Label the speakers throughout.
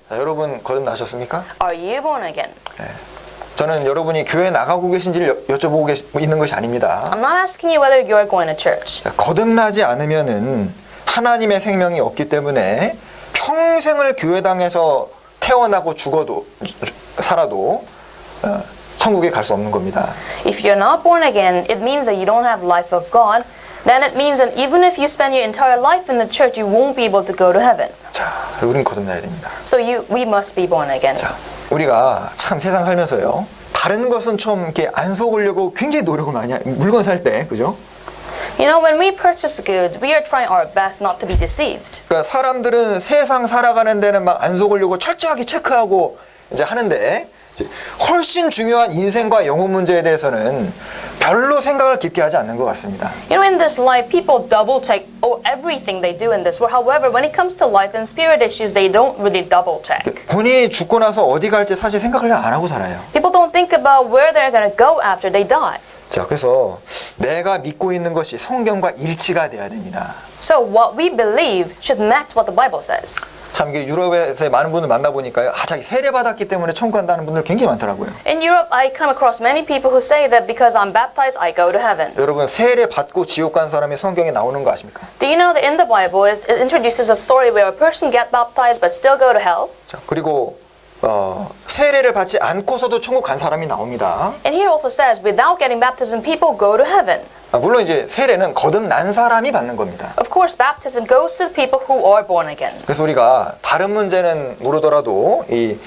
Speaker 1: 자, 여러분 거듭나셨습니까?
Speaker 2: Are you born again?
Speaker 1: 저는 여러분이 교회 나가고 계신지를 여쭤보고 있는 것이 아닙니다.
Speaker 2: I'm not asking you whether you are going to church.
Speaker 1: 자, 거듭나지 않으면은 하나님의 생명이 없기 때문에 평생을 교회당에서 태어나고 죽어도 살아도 천국에 갈 수 없는 겁니다.
Speaker 2: If you're not born again, it means that you don't have life of God. Then it means that even if you spend your entire life in the church, you won't be able to go to heaven.
Speaker 1: 자, 우리는 거듭나야 됩니다.
Speaker 2: So we must be born again.
Speaker 1: 자, 우리가 참 세상 살면서요. 다른 것은 좀 이렇게 안 속으려고 굉장히 노력을 많이 물건 살 때, 그죠?
Speaker 2: You know, when we purchase goods, we are trying our best not to be deceived.
Speaker 1: 그러니까 사람들은 세상 살아가는 데는 막 안 속으려고 철저하게 체크하고 이제 하는데 훨씬 중요한 인생과 영혼 문제에 대해서는 별로 생각을 깊게 하지 않는 것 같습니다.
Speaker 2: You know, in this life, people double check everything they do in this world. However, when it comes to life and spirit issues, they don't really double check.
Speaker 1: 본인이 죽고 나서 어디 갈지 사실 생각을 안 하고 살아요.
Speaker 2: People don't think about where they're going to go after they die.
Speaker 1: 자, 그래서 내가 믿고 있는 것이 성경과 일치가 돼야 됩니다.
Speaker 2: So what we believe should match what the Bible says.
Speaker 1: 참 이게 유럽에서 많은 분들 만나보니까요. 자기 세례 받았기 때문에 천국 간다는 분들 굉장히 많더라고요.
Speaker 2: In Europe, I come across many people who say that because I'm baptized, I go to heaven.
Speaker 1: 여러분 세례 받고 지옥 간 사람이 성경에 나오는 거 아십니까?
Speaker 2: Do you know that in the Bible it introduces a story where a person get baptized but still go to hell?
Speaker 1: 자, 그리고 세례를 받지 않고서도 천국 간 사람이 나옵니다.
Speaker 2: And here also says, without getting baptism, people go to heaven.
Speaker 1: 물론 이제 세례는 거듭난 사람이 받는 겁니다.
Speaker 2: Of course, baptism goes to the people who are born again.
Speaker 1: 그래서 우리가 다른 문제는 모르더라도 이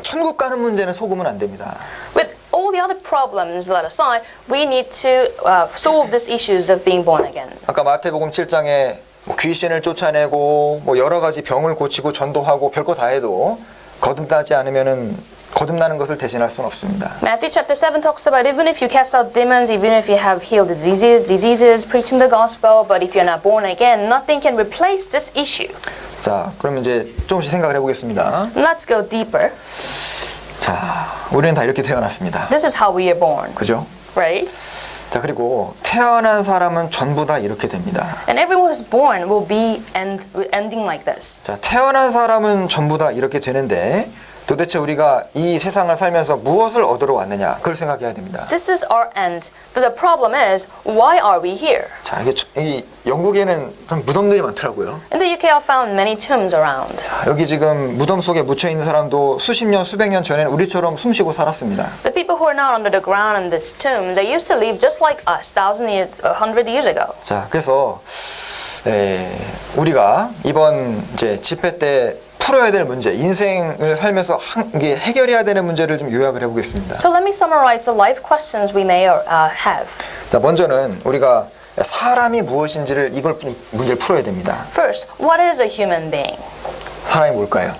Speaker 1: 천국 가는 문제는 속으면 안 됩니다.
Speaker 2: With all the other problems let aside, we need to solve these issues of being born again.
Speaker 1: 아까 마태복음 7장에 뭐 귀신을 쫓아내고 뭐 여러 가지 병을 고치고 전도하고 별거 다 해도 거듭나지 않으면은 거듭나는 것을 대신할 수는 없습니다.
Speaker 2: Matthew chapter 7 talks about even if you cast out demons, even if you have healed diseases, preaching the gospel, but if you're not born again, nothing can replace this issue.
Speaker 1: 자, 그러면 이제 조금씩 생각을 해보겠습니다.
Speaker 2: Let's go deeper.
Speaker 1: 자, 우리는 다 이렇게 태어났습니다.
Speaker 2: This is how we are born,
Speaker 1: 그죠?
Speaker 2: right?
Speaker 1: 자, 그리고 태어난 사람은 전부 다 이렇게 됩니다.
Speaker 2: And everyone who's born will be ending like this.
Speaker 1: 자, 태어난 사람은 전부 다 이렇게 되는데 도대체 우리가 이 세상을 살면서 무엇을 얻으러 왔느냐 그걸 생각해야 됩니다.
Speaker 2: This is our end. But the problem is, why are we here?
Speaker 1: 자, 이 영국에는 좀 무덤들이 많더라고요.
Speaker 2: In the UK, I found many tombs around.
Speaker 1: 자, 여기 지금 무덤 속에 묻혀 있는 사람도 수십 년, 수백 년 전에는 우리처럼 숨쉬고 살았습니다.
Speaker 2: The people who are now under the ground in these tombs, they used to live just like us, 100 years ago.
Speaker 1: 자, 그래서 우리가 이번 이제 집회 때 풀어야 될 문제, 인생을 살면서 이게 해결해야 되는 문제를 좀 요약을 해보겠습니다.
Speaker 2: So let me summarize the life questions we may have.
Speaker 1: 자, 먼저는 우리가 사람이 무엇인지를 문제를 풀어야 됩니다.
Speaker 2: First, what is a human being?
Speaker 1: 사람이 뭘까요?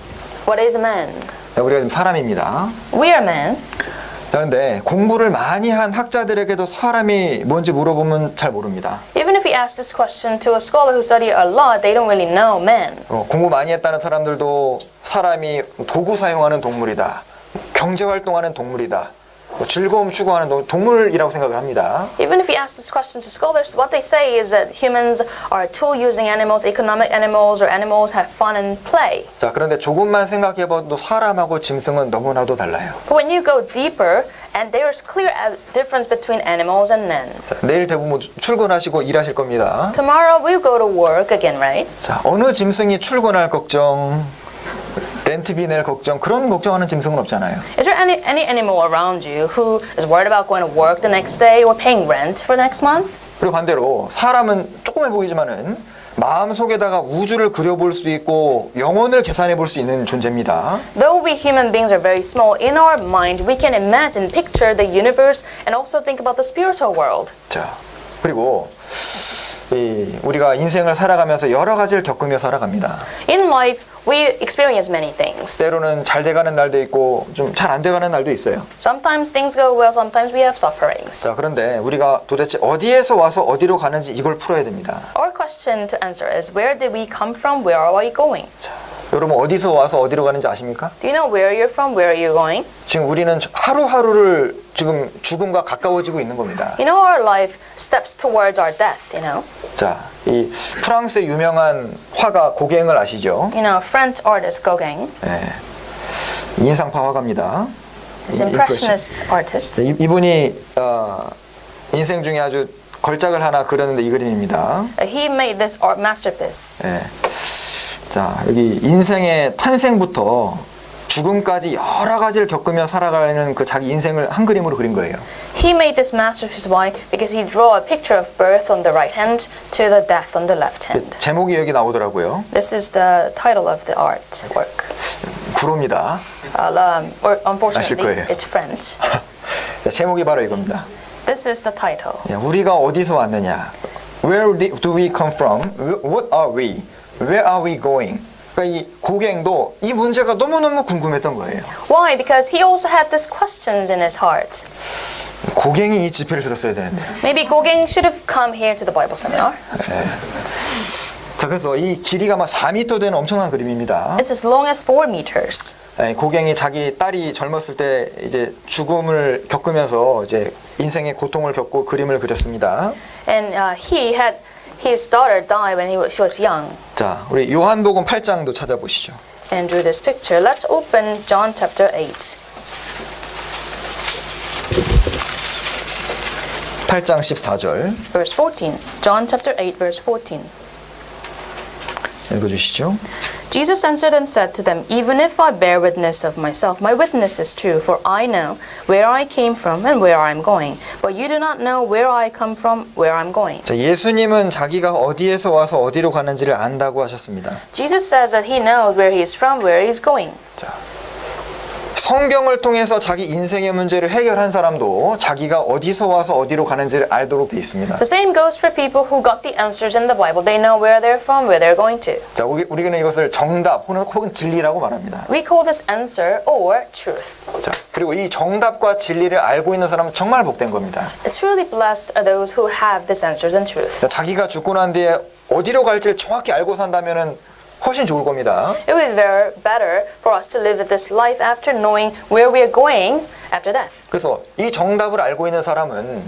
Speaker 2: What is a man?
Speaker 1: 자, 우리가 지금 사람입니다.
Speaker 2: We are men.
Speaker 1: 자, 그런데 공부를 많이 한 학자들에게도 사람이 뭔지 물어보면 잘 모릅니다.
Speaker 2: Even if we ask this question to a scholar who studied a lot, they don't really know man.
Speaker 1: 공부 많이 했다는 사람들도 사람이 도구 사용하는 동물이다, 경제활동하는 동물이다, 즐거움 추구하는 동물이라고 생각을 합니다.
Speaker 2: Even if we ask this question to scholars, what they say is that humans are tool-using animals, economic animals, or animals have fun and play.
Speaker 1: 자, 그런데 조금만 생각해봐도 사람하고 짐승은 너무나도 달라요.
Speaker 2: But when you go deeper, and there's clear difference between animals and men.
Speaker 1: 자, 내일 대부분 출근하시고 일하실 겁니다.
Speaker 2: Tomorrow we'll go to work again, right?
Speaker 1: 자, 어느 짐승이 출근할 걱정, 렌트비 낼 걱정, 그런 걱정하는 짐승은 없잖아요.
Speaker 2: Is there any animal around you who is worried about going to work the next day or paying rent for the next month?
Speaker 1: 그리고 반대로 사람은 조그매 보이지만은 마음속에다가 우주를 그려볼 수 있고 영혼을 계산해 볼 수 있는 존재입니다.
Speaker 2: Though we human beings are very small, in our mind we can imagine, picture the universe and also think about the spiritual world.
Speaker 1: 자, 그리고 우리가 인생을 살아가면서 여러 가지를 겪으며 살아갑니다.
Speaker 2: In life, we experience many things.
Speaker 1: 때로는 잘 돼가는 날도 있고 좀 잘 안 돼가는 날도 있어요.
Speaker 2: Sometimes things go well, sometimes we have sufferings.
Speaker 1: 자, 그런데 우리가 도대체 어디에서 와서 어디로 가는지 이걸 풀어야 됩니다.
Speaker 2: Our question to answer is, where did we come from, where are we going?
Speaker 1: 여러분 어디서 와서 어디로 가는지 아십니까?
Speaker 2: Do you know where you're from, where are you going?
Speaker 1: 지금 우리는 하루하루를 지금 죽음과 가까워지고 있는 겁니다.
Speaker 2: You know, our life steps towards our death, you know?
Speaker 1: 자, 이 프랑스의 유명한 화가 고갱을 아시죠?
Speaker 2: You know, French artist Gauguin.
Speaker 1: 예. 인상파 화가입니다.
Speaker 2: It's impressionist artist.
Speaker 1: 이분이 인생 중에 아주 걸작을 하나 그렸는데 이 그림입니다.
Speaker 2: He made this art masterpiece.
Speaker 1: 예. 자, 여기 인생의 탄생부터 죽음까지 여러 가지를 겪으며 살아가는 그 자기 인생을 한 그림으로 그린 거예요.
Speaker 2: He made this masterpiece. Why? Because he drew a picture of birth on the right hand to the death on the left hand.
Speaker 1: 제목이 여기 나오더라고요.
Speaker 2: This is the title of the artwork.
Speaker 1: 구로입니다.
Speaker 2: Unfortunately,
Speaker 1: 거예요.
Speaker 2: it's French.
Speaker 1: 제목이 바로 이겁니다.
Speaker 2: This is the title.
Speaker 1: 우리가 어디서 왔느냐? Where do we come from? What are we? Where are we going? 그러니까 이 고갱도 이 문제가 너무너무 궁금했던 거예요.
Speaker 2: Why? Because he also had these questions in his heart.
Speaker 1: 고갱이 이 집회를 들었어야 되는데.
Speaker 2: Maybe Gogeng should have come here to the Bible seminar.
Speaker 1: 자, 그래서 이 길이가 막 4m 되는 엄청난 그림입니다.
Speaker 2: It's as long as 4 meters.
Speaker 1: 고갱이 자기 딸이 젊었을 때 이제 죽음을 겪으면서 이제 인생의 고통을 겪고 그림을 그렸습니다.
Speaker 2: And his daughter died when she was young.
Speaker 1: 자, 우리 요한복음 8장도 찾아보시죠.
Speaker 2: And drew this picture. Let's open John chapter 8.
Speaker 1: 8장 14절
Speaker 2: Verse 14. John chapter 8, verse 14.
Speaker 1: 읽어주시죠.
Speaker 2: Jesus answered and said to them, Even if I bear witness of myself, my witness is true, for I know where I came from and where I am going. But you do not know where I come from, where I'm going.
Speaker 1: 자, 예수님은 자기가 어디에서 와서 어디로 가는지를 안다고 하셨습니다.
Speaker 2: Jesus says that he knows where he is from, where he is going.
Speaker 1: 자, 성경을 통해서 자기 인생의 문제를 해결한 사람도 자기가 어디서 와서 어디로 가는지를 알도록 되어 있습니다.
Speaker 2: The same goes for people who got the answers in the Bible. They know where they're from, where they're going to.
Speaker 1: 자, 우리는 이것을 정답 혹은 진리라고 말합니다.
Speaker 2: We call this answer or truth.
Speaker 1: 자, 그리고 이 정답과 진리를 알고 있는 사람은 정말 복된 겁니다.
Speaker 2: It's truly blessed are those who have these answers and truth.
Speaker 1: 자, 자기가 죽고 난 뒤에 어디로 갈지를 정확히 알고 산다면은 훨씬 좋을 겁니다.
Speaker 2: It would be better for us to live this life after knowing where we are going after death.
Speaker 1: 그래서 이 정답을 알고 있는 사람은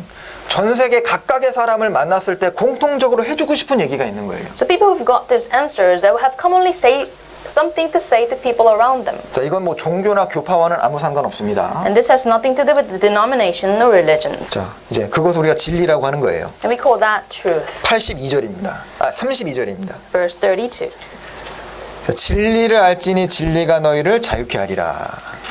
Speaker 1: 전 세계 각각의 사람을 만났을 때 공통적으로 해주고 싶은 얘기가 있는 거예요.
Speaker 2: So people who've got these answers, they will have commonly say something to say to people around them.
Speaker 1: 자, 이건 뭐 종교나 교파와는 아무 상관없습니다.
Speaker 2: And this has nothing to do with the denomination or religions.
Speaker 1: 자, 이제 그것을 우리가 진리라고 하는 거예요.
Speaker 2: And we call that truth.
Speaker 1: 82절입니다. 32절입니다.
Speaker 2: Verse 32.
Speaker 1: 자, 진리를 알지니 진리가 너희를 자유케 하리라.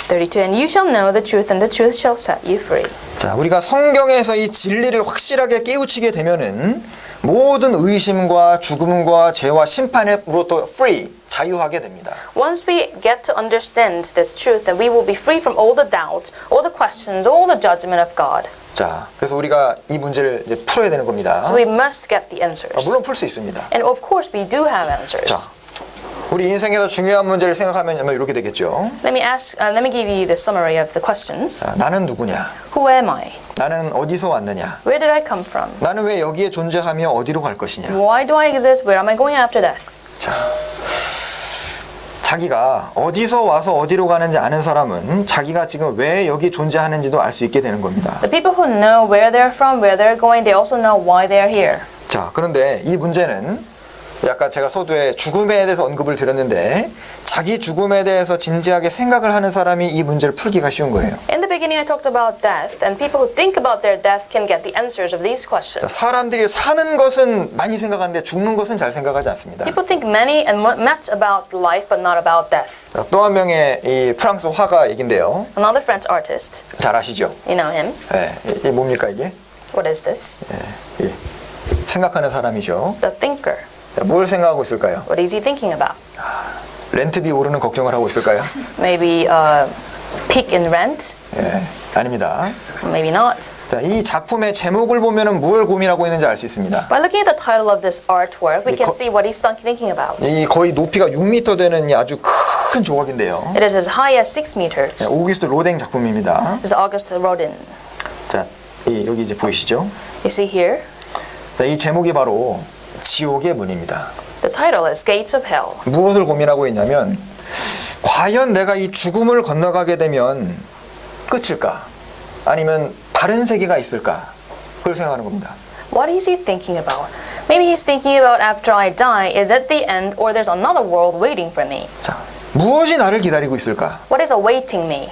Speaker 2: 32. And you shall know the truth, and the truth shall set you free.
Speaker 1: 자, 우리가 성경에서 이 진리를 확실하게 깨우치게 되면은 모든 의심과 죽음과 죄와 심판으로부터 free, 자유하게 됩니다.
Speaker 2: Once we get to understand this truth, then we will be free from all the doubts, all the questions, all the judgment of God.
Speaker 1: 자, 그래서 우리가 이 문제를 이제 풀어야 되는 겁니다.
Speaker 2: So we must get the answers.
Speaker 1: 물론 풀 수 있습니다.
Speaker 2: And of course we do have answers.
Speaker 1: 자, 우리 인생에서 중요한 문제를 생각하면 아마 이렇게 되겠죠.
Speaker 2: Let me give you the summary of the questions.
Speaker 1: 자, 나는 누구냐?
Speaker 2: Who am I?
Speaker 1: 나는 어디서 왔느냐?
Speaker 2: Where did I come from?
Speaker 1: 나는 왜 여기에 존재하며 어디로 갈 것이냐?
Speaker 2: Why do I exist? Where am I going after death?
Speaker 1: 자, 자기가 어디서 와서 어디로 가는지 아는 사람은 자기가 지금 왜 여기 존재하는지도 알 수 있게 되는 겁니다.
Speaker 2: The people who know where they're from, where they're going, they also know why they're here.
Speaker 1: 자, 그런데 이 문제는 아까 제가 서두에 죽음에 대해서 언급을 드렸는데 자기 죽음에 대해서 진지하게 생각을 하는 사람이 이 문제를 풀기가 쉬운 거예요.
Speaker 2: In the beginning I talked about death, and people who think about their death can get the answers of these
Speaker 1: 자,
Speaker 2: questions.
Speaker 1: 사람들이 사는 것은 많이 생각하는데 죽는 것은 잘 생각하지 않습니다.
Speaker 2: People think many and much about life, but not about death.
Speaker 1: 또 한 명의 이 프랑스 화가 얘긴데요.
Speaker 2: Another French artist,
Speaker 1: 잘 아시죠?
Speaker 2: you know him.
Speaker 1: 예, 이게 뭡니까 이게?
Speaker 2: What is this?
Speaker 1: 예, 예. 생각하는 사람이죠.
Speaker 2: The thinker.
Speaker 1: 뭘 생각하고 있을까요?
Speaker 2: What is he thinking about?
Speaker 1: 렌트비 오르는 걱정을 하고 있을까요?
Speaker 2: Maybe peak in rent?
Speaker 1: 예, 아닙니다.
Speaker 2: Maybe not.
Speaker 1: 자, 이 작품의 제목을 보면은 뭘 고민하고 있는지 알 수 있습니다.
Speaker 2: By looking at the title of this artwork, we can see what he's thinking about.
Speaker 1: 이 거의 높이가 6m 되는 이 아주 큰 조각인데요.
Speaker 2: It is as high as 6 meters.
Speaker 1: 오기스트 로댕 작품입니다.
Speaker 2: This is Auguste Rodin.
Speaker 1: 자, 여기 이제 보이시죠?
Speaker 2: You see here?
Speaker 1: 자, 이 제목이 바로 지옥의 문입니다.
Speaker 2: The title is Gates of Hell.
Speaker 1: 무엇을 고민하고 있냐면 과연 내가 이 죽음을 건너가게 되면 끝일까? 아니면 다른 세계가 있을까? 그걸 생각하는 겁니다.
Speaker 2: What is he thinking about? Maybe he's thinking about after I die, is it the end or there's another world waiting for me?
Speaker 1: 자, 무엇이 나를 기다리고 있을까?
Speaker 2: What is awaiting me?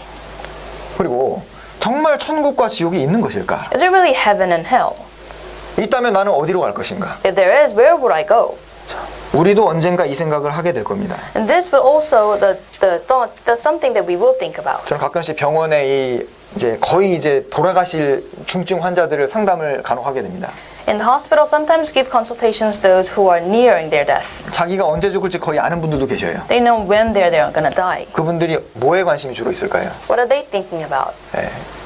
Speaker 1: 그리고 정말 천국과 지옥이 있는 것일까?
Speaker 2: Is there really heaven and hell?
Speaker 1: 있다면 나는 어디로 갈 것인가?
Speaker 2: If there is, where would I go?
Speaker 1: 우리도 언젠가 이 생각을 하게 될 겁니다.
Speaker 2: And this will also the thought that's something that we will think about.
Speaker 1: 저는 가끔씩 병원에 이제 거의 이제 돌아가실 중증 환자들을 상담을 간혹 하게 됩니다.
Speaker 2: In the hospital, sometimes give consultations those who are nearing their death.
Speaker 1: 자기가 언제 죽을지 거의 아는 분들도 계셔요.
Speaker 2: They know when they're gonna die.
Speaker 1: 그분들이 뭐에 관심이 주로 있을까요?
Speaker 2: What are they thinking about?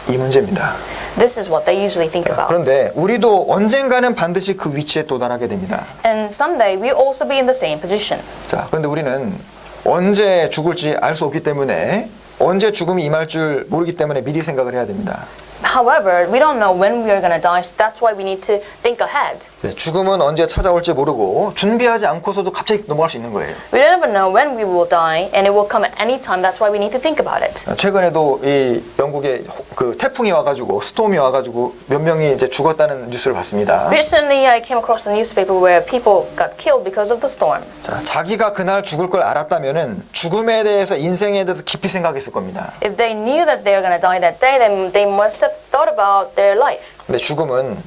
Speaker 1: 이 문제입니다.
Speaker 2: This is what they usually think about.
Speaker 1: 그런데 우리도 언젠가는 반드시 그 위치에 도달하게 됩니다.
Speaker 2: And someday we'll also be in the same position.
Speaker 1: 자, 그런데 우리는 언제 죽을지 알 수 없기 때문에 언제 죽음이 임할 줄 모르기 때문에 미리 생각을 해야 됩니다.
Speaker 2: However, we don't know when we are gonna die, so that's why we need to think ahead.
Speaker 1: 네, 죽음은 언제 찾아올지 모르고 준비하지 않고서도 갑자기 넘어갈 수 있는 거예요.
Speaker 2: We never know when we will die, and it will come at any time. That's why we need to think about it.
Speaker 1: 최근에도 이 영국에 그 태풍이 와가지고 스톰이 와가지고 몇 명이 이제 죽었다는 뉴스를 봤습니다.
Speaker 2: Recently, I came across a newspaper where people got killed because of the storm.
Speaker 1: 자, 자기가 그날 죽을 걸 알았다면은 죽음에 대해서 인생에 대해서 깊이 생각했을 겁니다.
Speaker 2: If they knew that they were gonna die that day, then they must have thought about their life.
Speaker 1: 근데 죽음은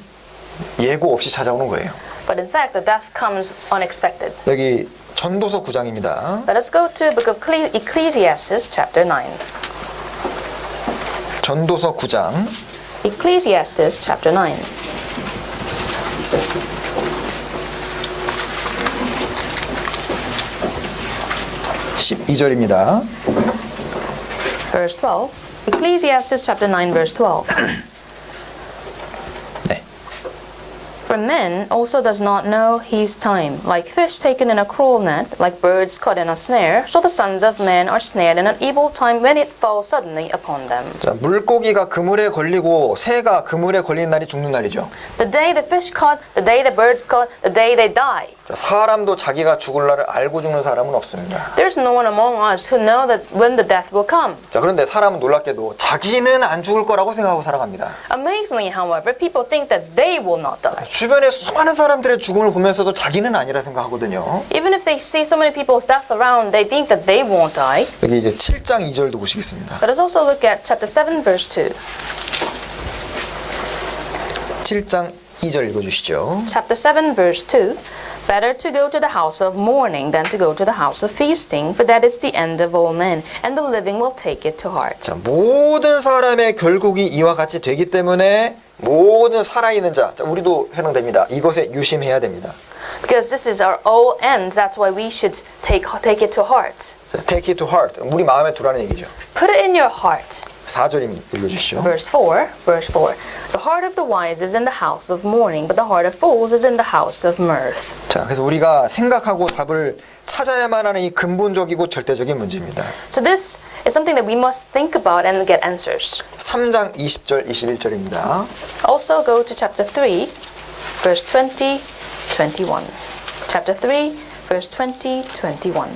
Speaker 1: 예고 없이 찾아오는 거예요.
Speaker 2: But in fact, the death comes unexpected.
Speaker 1: 여기 전도서 9장입니다.
Speaker 2: Let us go to book of Ecclesiastes, chapter 9.
Speaker 1: 전도서 9장
Speaker 2: Ecclesiastes, chapter 9.
Speaker 1: (12절입니다)
Speaker 2: Verse 12. Ecclesiastes, chapter 9, verse 12.
Speaker 1: 네.
Speaker 2: For man also does not know his time. Like fish taken in a cruel net, like birds caught in a snare, so the sons of men are snared in an evil time when it falls suddenly upon them.
Speaker 1: 자, 물고기가 그물에 걸리고 새가 그물에 걸리는 날이 죽는 날이죠.
Speaker 2: The day the fish caught, the day the birds caught, the day they die.
Speaker 1: 자, 사람도 자기가 죽을 날을 알고 죽는 사람은 없습니다.
Speaker 2: There's no one among us who know that when the death will come.
Speaker 1: 자, 그런데 사람은 놀랍게도 자기는 안 죽을 거라고 생각하고 살아갑니다.
Speaker 2: Amazingly, however, people think that they will not die.
Speaker 1: 주변에 수많은 사람들의 죽음을 보면서도 자기는 아니라 생각하거든요.
Speaker 2: Even if they see so many people's death around, they think that they won't die.
Speaker 1: 여기 이제 7장 2절도 보시겠습니다.
Speaker 2: Let us also look at chapter 7, verse 2.
Speaker 1: 7장 2절 읽어주시죠.
Speaker 2: Chapter 7, verse 2. Better to go to the house of mourning than to go to the house of feasting, for that is the end of all men, and the living will take it to heart.
Speaker 1: 자, 모든 사람의 결국이 이와 같이 되기 때문에 모든 살아있는 자, 우리도 해당됩니다. 이것에 유심해야 됩니다.
Speaker 2: Because this is our all end, that's why we should take it to heart.
Speaker 1: 자, take it to heart. 우리 마음에 두라는 얘기죠.
Speaker 2: Put it in your heart.
Speaker 1: 4절 읽어주시죠.
Speaker 2: Verse 4. The heart of the wise is in the house of mourning, but the heart of fools is in the house of mirth.
Speaker 1: 자, 그래서 우리가 생각하고 답을 찾아야만 하는 이 근본적이고 절대적인 문제입니다.
Speaker 2: So this is something that we must think about and get answers.
Speaker 1: 3장 20절 21절입니다.
Speaker 2: Also go to chapter 3, verse 20, 21. Chapter 3, verse 20, 21.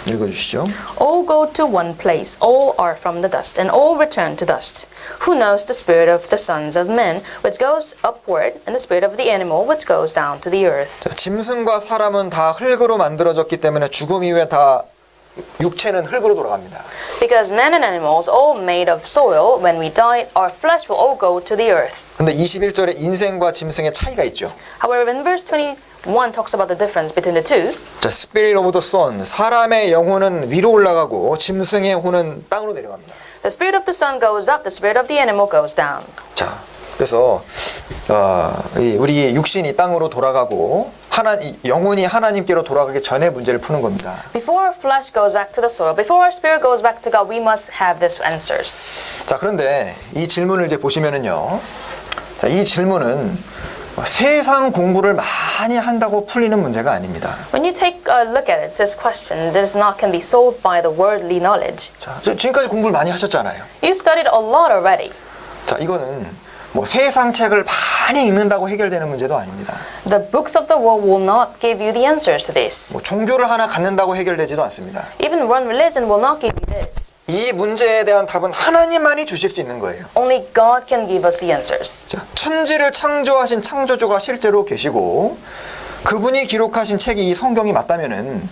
Speaker 1: 읽어주시죠.
Speaker 2: All go to one place, all are from the dust, and all return to dust. Who knows the spirit of the sons of men, which goes upward, and the spirit of the animal, which goes down to the earth?
Speaker 1: 자, 짐승과 사람은 다 흙으로 만들어졌기 때문에 죽음 이후에 다 육체는 흙으로 돌아갑니다.
Speaker 2: Because men and animals, all made of soil, when we die, our flesh will all go to the earth.
Speaker 1: 근데 21절에 인생과 짐승의 차이가 있죠.
Speaker 2: However, in verse 21 talks about the difference between the two.
Speaker 1: 자, Spirit of the Son, 사람의 영혼은 위로 올라가고 짐승의 혼은 땅으로 내려갑니다.
Speaker 2: The spirit of the sun goes up, the spirit of the animal goes down.
Speaker 1: 자, 그래서 우리 육신이 땅으로 돌아가고 영혼이 하나님께로 돌아가기 전에 문제를 푸는 겁니다.
Speaker 2: Before our flesh goes back to the soil, before our spirit goes back to God, we must have these answers.
Speaker 1: 자, 그런데 이 질문을 이제 보시면은요. 자, 이 질문은 세상 공부를 많이 한다고 풀리는 문제가 아닙니다.
Speaker 2: When you take a look at it, these questions, it is not can be solved by the worldly knowledge.
Speaker 1: 자, 지금까지 공부를 많이 하셨잖아요.
Speaker 2: You studied a lot already.
Speaker 1: 자, 이거는 뭐 세상 책을 많이 읽는다고 해결되는 문제도 아닙니다.
Speaker 2: The books of the world will not give you the answers to this.
Speaker 1: 뭐 종교를 하나 갖는다고 해결되지도 않습니다.
Speaker 2: Even one religion will not give you this.
Speaker 1: 이 문제에 대한 답은 하나님만이 주실 수 있는 거예요.
Speaker 2: Only God can give us the answers.
Speaker 1: 자, 천지를 창조하신 창조주가 실제로 계시고 그분이 기록하신 책이 이 성경이 맞다면은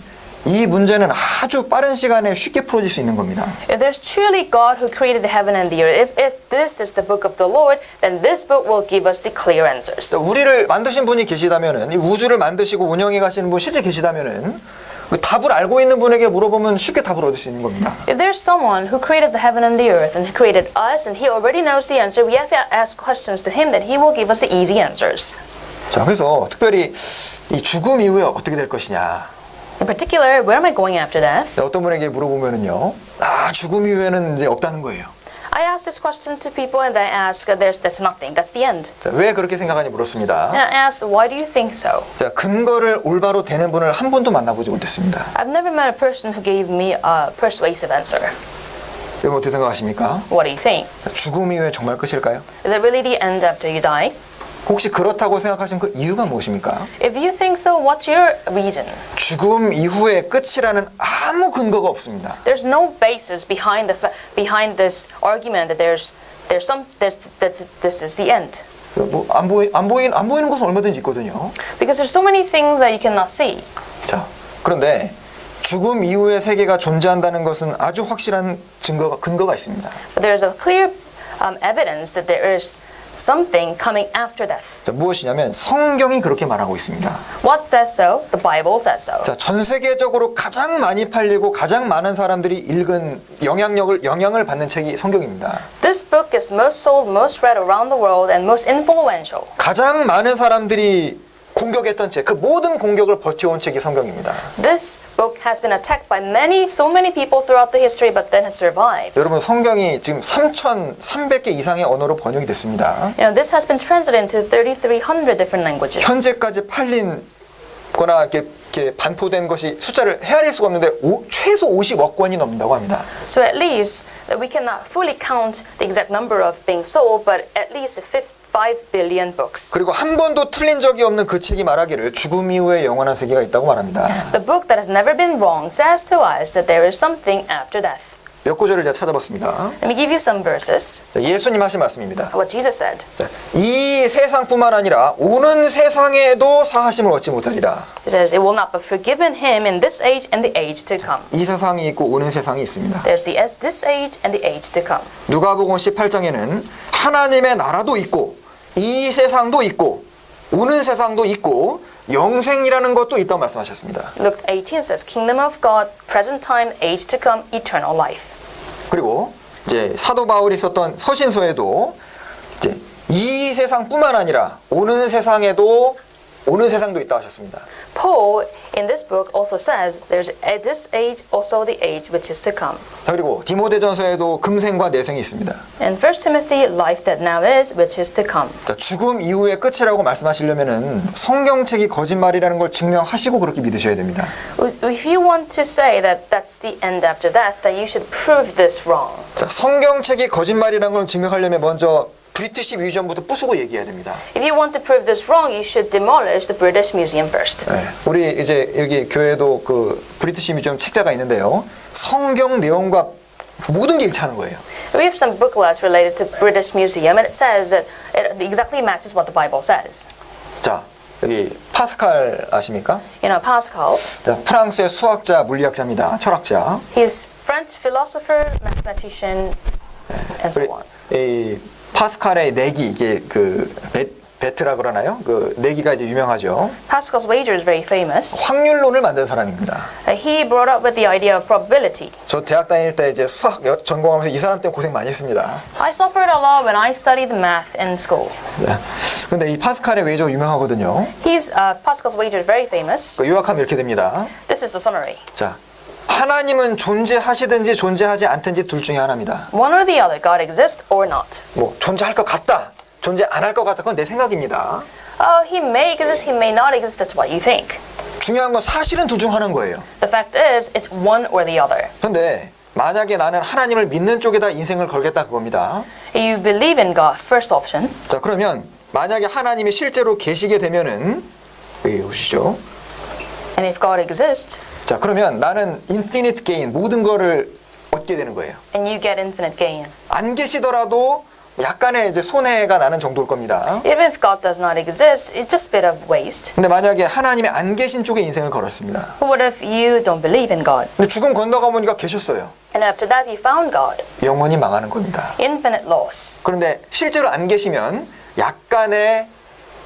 Speaker 1: 이 문제는 아주 빠른 시간에 쉽게 풀어질 수 있는 겁니다.
Speaker 2: If there's truly God who created the heaven and the earth, if this is the book of the Lord, then this book will give us the clear answers.
Speaker 1: 우리를 만드신 분이 계시다면은, 이 우주를 만드시고 운영해 가시는 분 실제 계시다면은, 그 답을 알고 있는 분에게 물어보면 쉽게 답을 얻을 수 있는 겁니다.
Speaker 2: If there's someone who created the heaven and the earth and he created us and he already knows the answer, we have to ask questions to him, then he will give us the easy answers.
Speaker 1: 자, 그래서 특별히 이 죽음 이후에 어떻게 될 것이냐.
Speaker 2: In particular, where am I going after death?
Speaker 1: 어떤 분에게 물어보면은요, 죽음 이후에는 이제 없다는 거예요.
Speaker 2: I ask this question to people and they ask, that's nothing, that's the end.
Speaker 1: 자, 왜 그렇게 생각하니 물었습니다.
Speaker 2: And I ask, why do you think so?
Speaker 1: 자, 근거를 올바로 대는 분을 한 번도 만나보지 못했습니다.
Speaker 2: I've never met a person who gave me a persuasive answer.
Speaker 1: 여러분 어떻게 생각하십니까?
Speaker 2: What do you think?
Speaker 1: 자, 죽음 이후에 정말 끝일까요?
Speaker 2: Is it really the end after you die?
Speaker 1: 혹시 그렇다고 생각하시는 그 이유가 무엇입니까?
Speaker 2: If you think so, what's your reason?
Speaker 1: 죽음 이후에 끝이라는 아무 근거가 없습니다.
Speaker 2: There's no basis behind behind this argument that this is the end.
Speaker 1: 안 보이는 것은 얼마든지 있거든요.
Speaker 2: Because there's so many things that you cannot see.
Speaker 1: 자, 그런데 죽음 이후의 세계가 존재한다는 것은 아주 확실한 근거가 있습니다.
Speaker 2: But there's a clear evidence that there is something coming after death.
Speaker 1: 자, 무엇이냐면 성경이 그렇게 말하고 있습니다.
Speaker 2: What says so? The Bible says so.
Speaker 1: 자, 전 세계적으로 가장 많이 팔리고 가장 많은 사람들이 읽은 영향을 받는 책이 성경입니다.
Speaker 2: This book is most sold, most read around the world, and most influential.
Speaker 1: 가장 많은 사람들이 공격했던 책, 그 모든 공격을 버텨온 책이 성경입니다.
Speaker 2: This book has been attacked by so many people throughout the history, but then has survived.
Speaker 1: 여러분 성경이 지금 3,300개 이상의 언어로 번역이 됐습니다.
Speaker 2: You know, this has been translated into 3,300 different languages.
Speaker 1: 현재까지 팔린 거나 이렇게 반포된 것이 숫자를 헤아릴 수가 없는데 최소 50억 권이 넘는다고 합니다.
Speaker 2: So at least we cannot fully count the exact number of being sold, but at least 5 billion books.
Speaker 1: 그리고 한 번도 틀린 적이 없는 그 책이 말하기를 죽음 이후에 영원한 세계가 있다고 말합니다.
Speaker 2: The book that has never been wrong says to us that there is something after death.
Speaker 1: 몇 구절을 제가 찾아봤습니다.
Speaker 2: Let me give you some verses.
Speaker 1: 예수님 하신 말씀입니다.
Speaker 2: What Jesus said.
Speaker 1: 이 세상뿐만 아니라 오는 세상에도 사하심을 얻지 못하리라.
Speaker 2: He says, it will not be forgiven him in this age and the age to come.
Speaker 1: 이 세상이 있고 오는 세상이 있습니다.
Speaker 2: There's this age and the age to come.
Speaker 1: 누가복음 18장에는 하나님의 나라도 있고 이 세상도 있고 오는 세상도 있고 영생이라는 것도 있다고 말씀하셨습니다.
Speaker 2: Luke 18 says, Kingdom of God, present time, age to come, eternal life.
Speaker 1: 그리고 이제 사도 바울이 썼던 서신서에도 이제 이 세상뿐만 아니라 오는 세상도 있다 하셨습니다.
Speaker 2: Paul in this book also says there's this age also the age which is to come.
Speaker 1: 자, 그리고 디모데전서에도 금생과 내생이 있습니다.
Speaker 2: And 1 Timothy, life that now is, which is to come.
Speaker 1: 자, 죽음 이후의 끝이라고 말씀하시려면은 성경책이 거짓말이라는 걸 증명하시고 그렇게 믿으셔야 됩니다.
Speaker 2: If you want to say that that's the end after death, then you should prove this wrong.
Speaker 1: 자, 성경책이 거짓말이라는 걸 증명하려면 먼저 브리티시 뮤지엄부터 부수고 얘기해야 됩니다.
Speaker 2: If you want to prove this wrong, you should demolish the British Museum first.
Speaker 1: 네, 우리 이제 여기 교회도 그 브리티시 뮤지엄 책자가 있는데요. 성경 내용과 모든 게 일치하는 거예요.
Speaker 2: We have some booklets related to British Museum, and it says that it exactly matches what the Bible says.
Speaker 1: 자, 여기 파스칼 아십니까?
Speaker 2: You know, Pascal,
Speaker 1: 자, 프랑스의 수학자, 물리학자입니다. 철학자.
Speaker 2: he's French philosopher, mathematician, and so on.
Speaker 1: 이 파스칼의 내기 이게 그 베트라 그러나요? 그 내기가 이제 유명하죠.
Speaker 2: Pascal's wager is very famous.
Speaker 1: 확률론을 만든 사람입니다.
Speaker 2: He brought up with the idea of probability.
Speaker 1: 저 대학 다닐 때 이제 수학 전공하면서 이 사람 때문에 고생 많이 했습니다.
Speaker 2: I suffered a lot when I studied math in school.
Speaker 1: 네. 근데 이 파스칼의 외조 유명하거든요.
Speaker 2: Pascal's wager is very famous.
Speaker 1: 그 요약하면 이렇게 됩니다.
Speaker 2: This is the summary.
Speaker 1: 자, 하나님은 존재하시든지 존재하지 않든지 둘 중에 하나입니다.
Speaker 2: One or the other, God exists or not.
Speaker 1: 뭐 존재할 것 같다, 존재 안 할 것 같다, 그건 내 생각입니다.
Speaker 2: He may exist, he may not exist, that's what you think.
Speaker 1: 중요한 건 사실은 둘 중 하나인 거예요.
Speaker 2: The fact is, it's one or the other.
Speaker 1: 근데 만약에 나는 하나님을 믿는 쪽에다 인생을 걸겠다 그겁니다.
Speaker 2: You believe in God, first option.
Speaker 1: 자, 그러면 만약에 하나님이 실제로 계시게 되면은 여기 보시죠.
Speaker 2: And if God exists,
Speaker 1: 자, 그러면 나는 infinite gain 모든 거를 얻게 되는 거예요.
Speaker 2: and you get infinite gain.
Speaker 1: 안 계시더라도 약간의 이제 손해가 나는 정도일 겁니다.
Speaker 2: Even if God does not exist, it's just a bit of waste.
Speaker 1: 근데 만약에 하나님이 안 계신 쪽에 인생을 걸었습니다.
Speaker 2: But what if you don't believe in God?
Speaker 1: 근데 죽음 건너가 보니까 계셨어요.
Speaker 2: And after that you found God?
Speaker 1: 영원히 망하는 겁니다.
Speaker 2: Infinite loss.
Speaker 1: 그런데 실제로 안 계시면 약간의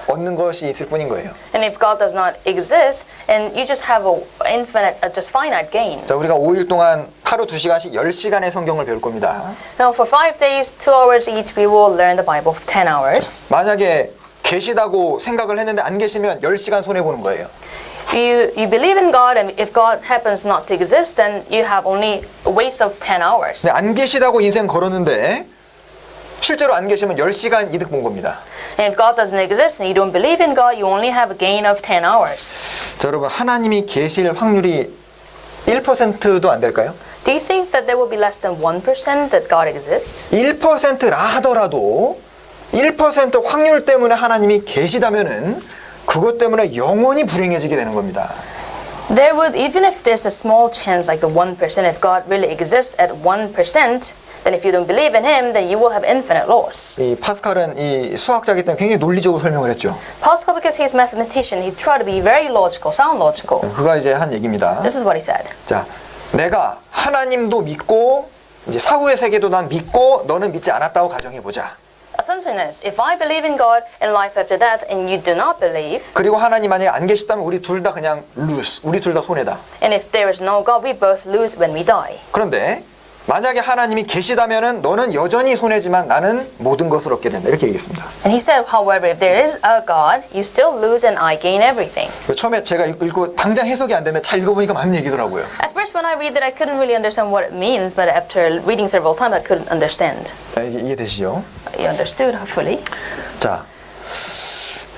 Speaker 1: 얻는 것이 있을 뿐인 거예요.
Speaker 2: And if God does not exist, and you just have just finite gain.
Speaker 1: 자, 우리가 5일 동안 하루 2시간씩 10시간의 성경을 배울 겁니다.
Speaker 2: Now for 5 days, 2 hours each, we will learn the Bible for 10 hours.
Speaker 1: 만약에 계시다고 생각을 했는데 안 계시면 10시간 손해보는 거예요.
Speaker 2: You believe in God, and if God happens not to exist, then you have only a waste of 10 hours.
Speaker 1: 근데 안 계시다고 인생 걸었는데 실제로 안 계시면 10시간 이득 본 겁니다.
Speaker 2: And if God doesn't exist and you don't believe in God, you only have a gain of 10 hours.
Speaker 1: 자, 여러분 하나님이 계실 확률이 1%도 안 될까요?
Speaker 2: Do you think that there will be less than 1% that God exists?
Speaker 1: 1%라 하더라도 1% 확률 때문에 하나님이 계시다면은 그것 때문에 영원히 불행해지게 되는 겁니다.
Speaker 2: There would, even if there's a small chance, like the 1%, if God really exists at 1%, then if you don't believe in Him, then you will have infinite loss.
Speaker 1: 이 파스칼은 이 수학자이기 때문에 굉장히 논리적으로 설명을 했죠.
Speaker 2: Pascal, because he's a mathematician, he tried to be very logical, sound logical.
Speaker 1: 그가 이제 한 얘기입니다.
Speaker 2: This is what he said.
Speaker 1: 자, 내가 하나님도 믿고 이제 사후의 세계도 난 믿고 너는 믿지 않았다고 가정해 보자.
Speaker 2: Assumption is, if I believe in God and life after death, and you do not believe,
Speaker 1: 그리고 하나님 만약에 안 계시다면 우리 둘 다 그냥 lose. 우리 둘 다 손해다.
Speaker 2: and if there is no God, we both lose when we die.
Speaker 1: 그런데 만약에 하나님이 계시다면은 너는 여전히 손해지만 나는 모든 것을 얻게 된다. 이렇게 얘기했습니다.
Speaker 2: And he said, however, if there is a God, you still lose and I gain everything.
Speaker 1: 처음에 제가 읽고 당장 해석이 안 되는데 잘 읽어보니까 맞는 얘기더라고요.
Speaker 2: At first, when I read it, I couldn't really understand what it means, but after reading several times, I couldn't understand.
Speaker 1: 이게 이해되시죠?
Speaker 2: You understood, hopefully.
Speaker 1: 자,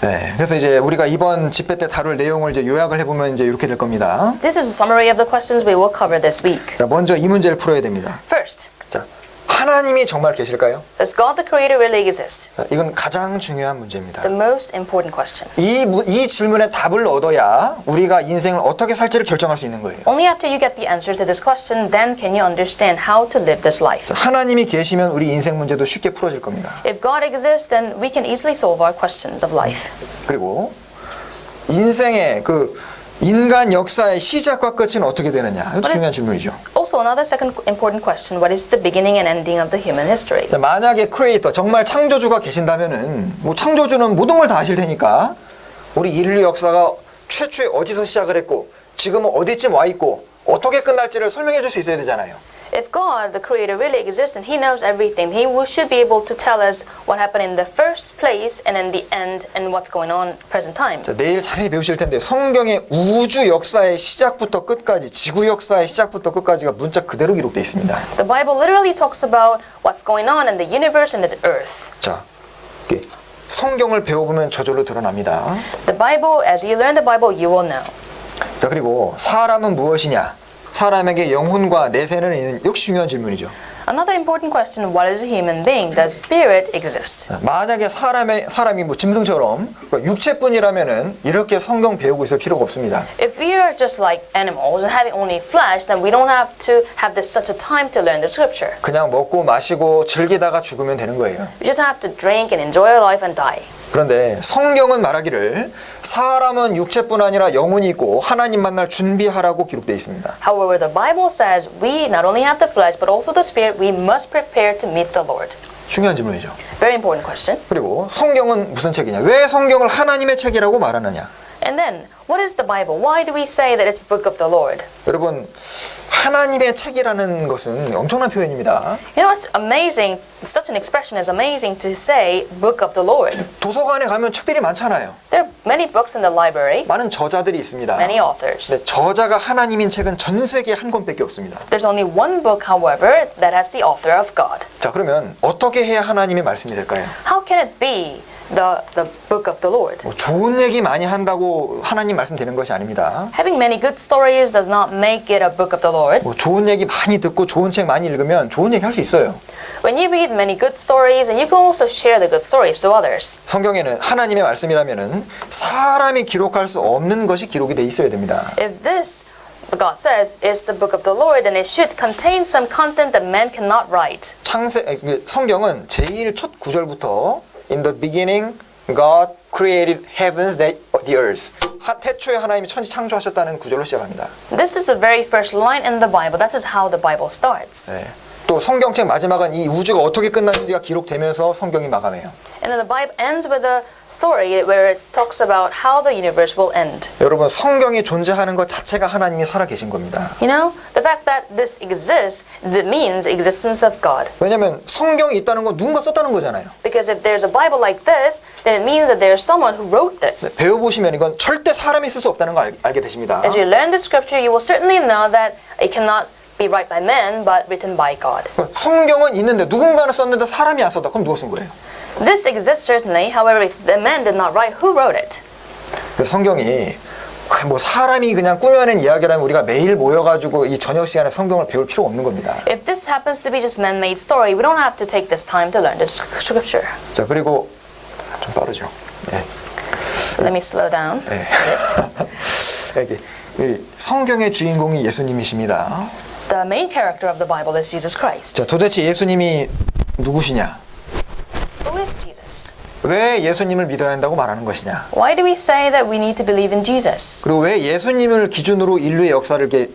Speaker 1: 네, 그래서 이제 우리가 이번 집회 때 다룰 내용을 이제 요약을 해보면 이제 이렇게 될 겁니다.
Speaker 2: This is a summary of the questions we will cover this week.
Speaker 1: 자, 먼저 이 문제를 풀어야 됩니다.
Speaker 2: First,
Speaker 1: 자, 하나님이 정말 계실까요?
Speaker 2: does God the Creator really exist?
Speaker 1: 자, 이건 가장 중요한 문제입니다.
Speaker 2: The most important question.
Speaker 1: 이 질문에 답을 얻어야 우리가 인생을 어떻게 살지를 결정할 수 있는 거예요.
Speaker 2: Only after you get the answer to this question, then can you understand how to live this life.
Speaker 1: 자, 하나님이 계시면 우리 인생 문제도 쉽게 풀어질 겁니다.
Speaker 2: If God exists, then we can easily solve our questions of life.
Speaker 1: 그리고 인생의 그 인간 역사의 시작과 끝은 어떻게 되느냐? 이것도
Speaker 2: What
Speaker 1: 중요한
Speaker 2: is-
Speaker 1: 질문이죠.
Speaker 2: Also, another second important question, what is the beginning and ending of the human history?
Speaker 1: 자, 만약에 크리에이터 정말 창조주가 계신다면은 뭐 창조주는 모든 걸 다 아실 테니까 우리 인류 역사가 최초에 어디서 시작을 했고 지금은 어디쯤 와 있고 어떻게 끝날지를 설명해 줄 수 있어야 되잖아요.
Speaker 2: If God, the Creator, really exists and He knows everything, He should be able to tell us what happened in the first place and in the end and what's going on present time.
Speaker 1: 자, 내일 자세히 배우실 텐데 성경의 우주 역사의 시작부터 끝까지 지구 역사의 시작부터 끝까지가 문자 그대로 기록되어 있습니다.
Speaker 2: The Bible literally talks about what's going on in the universe and the earth.
Speaker 1: 자, 이렇게 성경을 배워보면 저절로 드러납니다.
Speaker 2: The Bible, as you learn the Bible, you will know.
Speaker 1: 자, 그리고 사람은 무엇이냐? 사람에게 영혼과 내세는 있는 역시 중요한 질문이죠.
Speaker 2: Another important question, what is a human being? Does spirit exist?
Speaker 1: 만약에 사람이 뭐 짐승처럼 육체뿐이라면은 이렇게 성경 배우고 있을 필요가 없습니다.
Speaker 2: If we are just like animals and having only flesh, then we don't have to have such a time to learn the scripture.
Speaker 1: 그냥 먹고 마시고 즐기다가 죽으면 되는 거예요.
Speaker 2: We just have to drink and enjoy our life and die.
Speaker 1: 그런데 성경은 말하기를 사람은 육체뿐 아니라 영혼이 있고 하나님 만날 준비하라고 기록되어 있습니다.
Speaker 2: However, the Bible says we not only have the flesh but also the spirit. We must prepare to meet the Lord.
Speaker 1: 중요한 질문이죠.
Speaker 2: Very important question.
Speaker 1: 그리고 성경은 무슨 책이냐? 왜 성경을 하나님의 책이라고 말하느냐?
Speaker 2: And then, what is the Bible? Why do we say that it's the book of the Lord?
Speaker 1: 여러분, 하나님의 책이라는 것은 엄청난 표현입니다.
Speaker 2: You know, it's amazing. Such an expression is amazing to say book of the Lord.
Speaker 1: 도서관에 가면 책들이 많잖아요.
Speaker 2: There are many books in the library,
Speaker 1: 많은 저자들이 있습니다.
Speaker 2: many authors.
Speaker 1: 근데 저자가 하나님인 책은 전 세계에 한 권밖에 없습니다.
Speaker 2: There's only one book, however, that has the author of God.
Speaker 1: 자, 그러면 어떻게 해야 하나님의 말씀이 될까요?
Speaker 2: How can it be the book of the Lord?
Speaker 1: 뭐 좋은 얘기 많이 한다고 하나님 말씀 되는 것이 아닙니다.
Speaker 2: Having many good stories does not make it a book of the Lord.
Speaker 1: 뭐 좋은 얘기 많이 듣고 좋은 책 많이 읽으면 좋은 얘기 할 수 있어요.
Speaker 2: When you read many good stories, and you can also share the good stories to others.
Speaker 1: 성경에는 하나님의 말씀이라면은 사람이 기록할 수 없는 것이 기록이 돼 있어야 됩니다.
Speaker 2: If this God says is the book of the Lord, and it should contain some content that man cannot write.
Speaker 1: 성경은 제일 첫 구절부터 In the beginning, God created heavens, the earth. 태초에 하나님이 천지 창조하셨다는 구절로 시작합니다.
Speaker 2: This is the very first line in the Bible. That is how the Bible starts.
Speaker 1: 네. 또 성경책 마지막은 이 우주가 어떻게 끝났는지가 기록되면서 성경이 마감해요.
Speaker 2: And then the Bible ends with a story where it talks about how the universe will end.
Speaker 1: 여러분 성경이 존재하는 것 자체가 하나님이 살아 계신 겁니다.
Speaker 2: You know, the fact that this exists, that means existence of God.
Speaker 1: 왜냐하면 성경이 있다는 건 누군가 썼다는 거잖아요.
Speaker 2: Because if there's a Bible like this, then it means that there's someone who wrote this.
Speaker 1: 배워보시면 이건 절대 사람이 쓸 수 없다는 걸 알게 되십니다.
Speaker 2: As you learn the scripture, you will certainly know that it cannot be written by men, but written by God.
Speaker 1: 성경은 있는데 누군가는 썼는데 사람이 안 썼다. 그럼 누가 쓴 거예요?
Speaker 2: This exists certainly. However, if the man did not write, who wrote it?
Speaker 1: 그래서 성경이 뭐 사람이 그냥 꾸며낸 이야기라면 우리가 매일 모여가지고 이 저녁 시간에 성경을 배울 필요가 없는 겁니다.
Speaker 2: If this happens to be just man-made story, we don't have to take this time to learn the scripture.
Speaker 1: 자 그리고 좀 빠르죠. 네.
Speaker 2: Let me slow down
Speaker 1: 네.
Speaker 2: a bit.
Speaker 1: 이 성경의 주인공이 예수님이십니다.
Speaker 2: The main character of the Bible is Jesus Christ.
Speaker 1: 자 도대체 예수님이 누구시냐?
Speaker 2: Who is Jesus?
Speaker 1: 왜 예수님을 믿어야 한다고 말하는 것이냐?
Speaker 2: Why do we say that we need to believe in Jesus?
Speaker 1: 그리고 왜 예수님을 기준으로 인류의 역사를 이렇게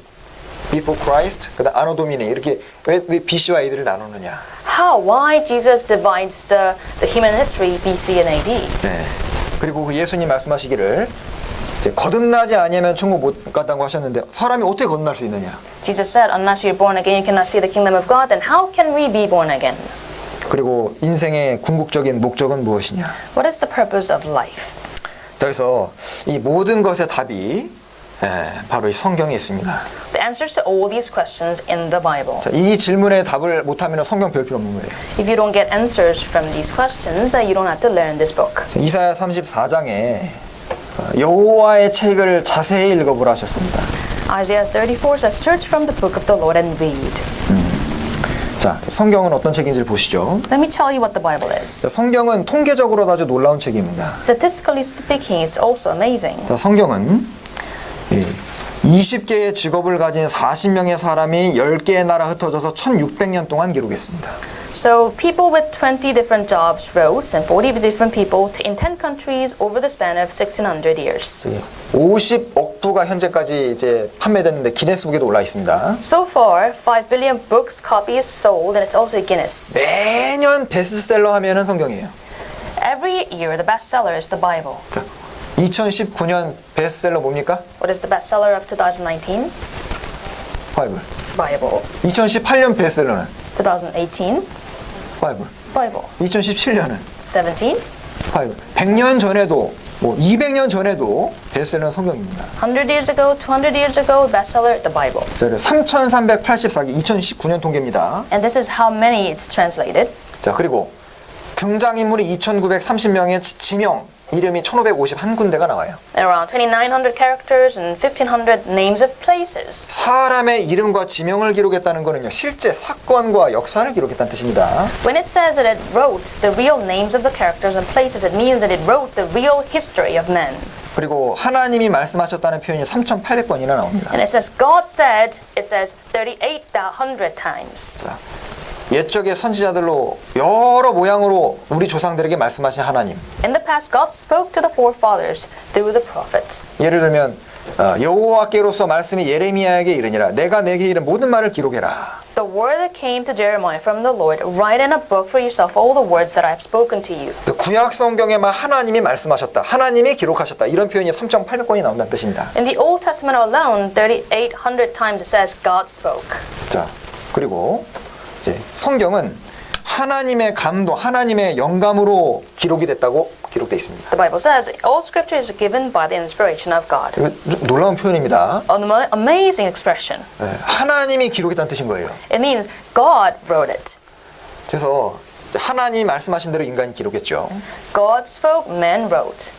Speaker 1: Before Christ, 그다음 Anno Domini 이렇게 왜 BC와 AD를 나누느냐?
Speaker 2: Why Jesus divides the human history BC and AD?
Speaker 1: 네. 그리고 그 예수님 말씀하시기를 이제 거듭나지 아니하면 천국 못 간다고 하셨는데 사람이 어떻게 거듭날 수 있느냐?
Speaker 2: Jesus said, unless you're born again, you cannot see the kingdom of God. Then how can we be born again?
Speaker 1: 그리고 인생의 궁극적인 목적은 무엇이냐?
Speaker 2: What is the purpose of life?
Speaker 1: 그래서 이 모든 것의 답이 바로 이 성경에 있습니다.
Speaker 2: The answers to all these questions in the Bible.
Speaker 1: 자, 이 질문에 답을 못하면 성경 배울 필요 없는 거예요.
Speaker 2: If you don't get answers from these questions, you don't have to learn this book.
Speaker 1: 이사야 34장에 여호와의 책을 자세히 읽어보라 하셨습니다.
Speaker 2: Isaiah 34 says, search from the book of the Lord and read.
Speaker 1: 자, 성경은 어떤 책인지를 보시죠.
Speaker 2: Let me tell you what the Bible is.
Speaker 1: 자, 성경은 통계적으로도 아주 놀라운 책입니다.
Speaker 2: Statistically speaking, it's also amazing.
Speaker 1: 자, 성경은 20개의 직업을 가진 40명의 사람이 10개의 나라 흩어져서 1600년 동안 기록했습니다.
Speaker 2: So people with 20 different jobs wrote, and 40 different people in 10 countries over the span of 1600 years.
Speaker 1: 50억 부가 현재까지 이제 판매됐는데 기네스북에도 올라 있습니다.
Speaker 2: So far, 5 billion books copies sold, and it's also Guinness.
Speaker 1: 매년 베스트셀러 하면은 성경이에요.
Speaker 2: Every year, the bestseller is the Bible.
Speaker 1: 자, 2019년 베스트셀러 뭡니까?
Speaker 2: What is the bestseller of 2019?
Speaker 1: 바이블.
Speaker 2: Bible.
Speaker 1: 2018년 베스트셀러는
Speaker 2: 2018?
Speaker 1: 바이블.
Speaker 2: Bible.
Speaker 1: 2017년은
Speaker 2: 17?
Speaker 1: 바이블. 100년 전에도 뭐 200년 전에도 베스트셀러는 성경입니다.
Speaker 2: 100 years ago, 200 years ago, bestseller, the Bible.
Speaker 1: 3,384개 2019년 통계입니다.
Speaker 2: And this is how many it's translated.
Speaker 1: 자, 그리고 등장인물이 2,930명의 지명, 이름이 1,551군데가 나와요.
Speaker 2: And around 2,900 characters and 1,500 names of places.
Speaker 1: 사람의 이름과 지명을 기록했다는 거는요, 실제 사건과 역사를 기록했다는 뜻입니다.
Speaker 2: When it says that it wrote the real names of the characters and places, it means that it wrote the real history of men.
Speaker 1: 그리고 하나님이 말씀하셨다는 표현이 3,800번이나 나옵니다.
Speaker 2: And it says God said, it says 3,800 times.
Speaker 1: 자, 옛적의 선지자들로 여러 모양으로 우리 조상들에게 말씀하신 하나님.
Speaker 2: In the past, God spoke to the forefathers through the prophet.
Speaker 1: 예를 들면 여호와께로서 말씀이 예레미야에게 이르니라 내가 내게 이른 모든 말을 기록해라.
Speaker 2: The word that came to Jeremiah from the Lord, write in a book for yourself all the words that I have spoken to you.
Speaker 1: 구약 성경에만 하나님이 말씀하셨다. 하나님이 기록하셨다. 이런 표현이 3,800번이 나온다는 뜻입니다.
Speaker 2: In the Old Testament alone, 3,800 times it says God spoke.
Speaker 1: 자, 그리고 이제 성경은 하나님의 감동, 하나님의 영감으로 기록이 됐다고 기록돼 있습니다.
Speaker 2: The Bible says all scripture is given by the inspiration of God.
Speaker 1: 이거 좀 놀라운 표현입니다.
Speaker 2: An amazing expression.
Speaker 1: 네, 하나님이 기록했다는 뜻인 거예요.
Speaker 2: It means God wrote it.
Speaker 1: 그래서 하나님이 말씀하신 대로 인간이 기록했죠.
Speaker 2: God spoke, man wrote.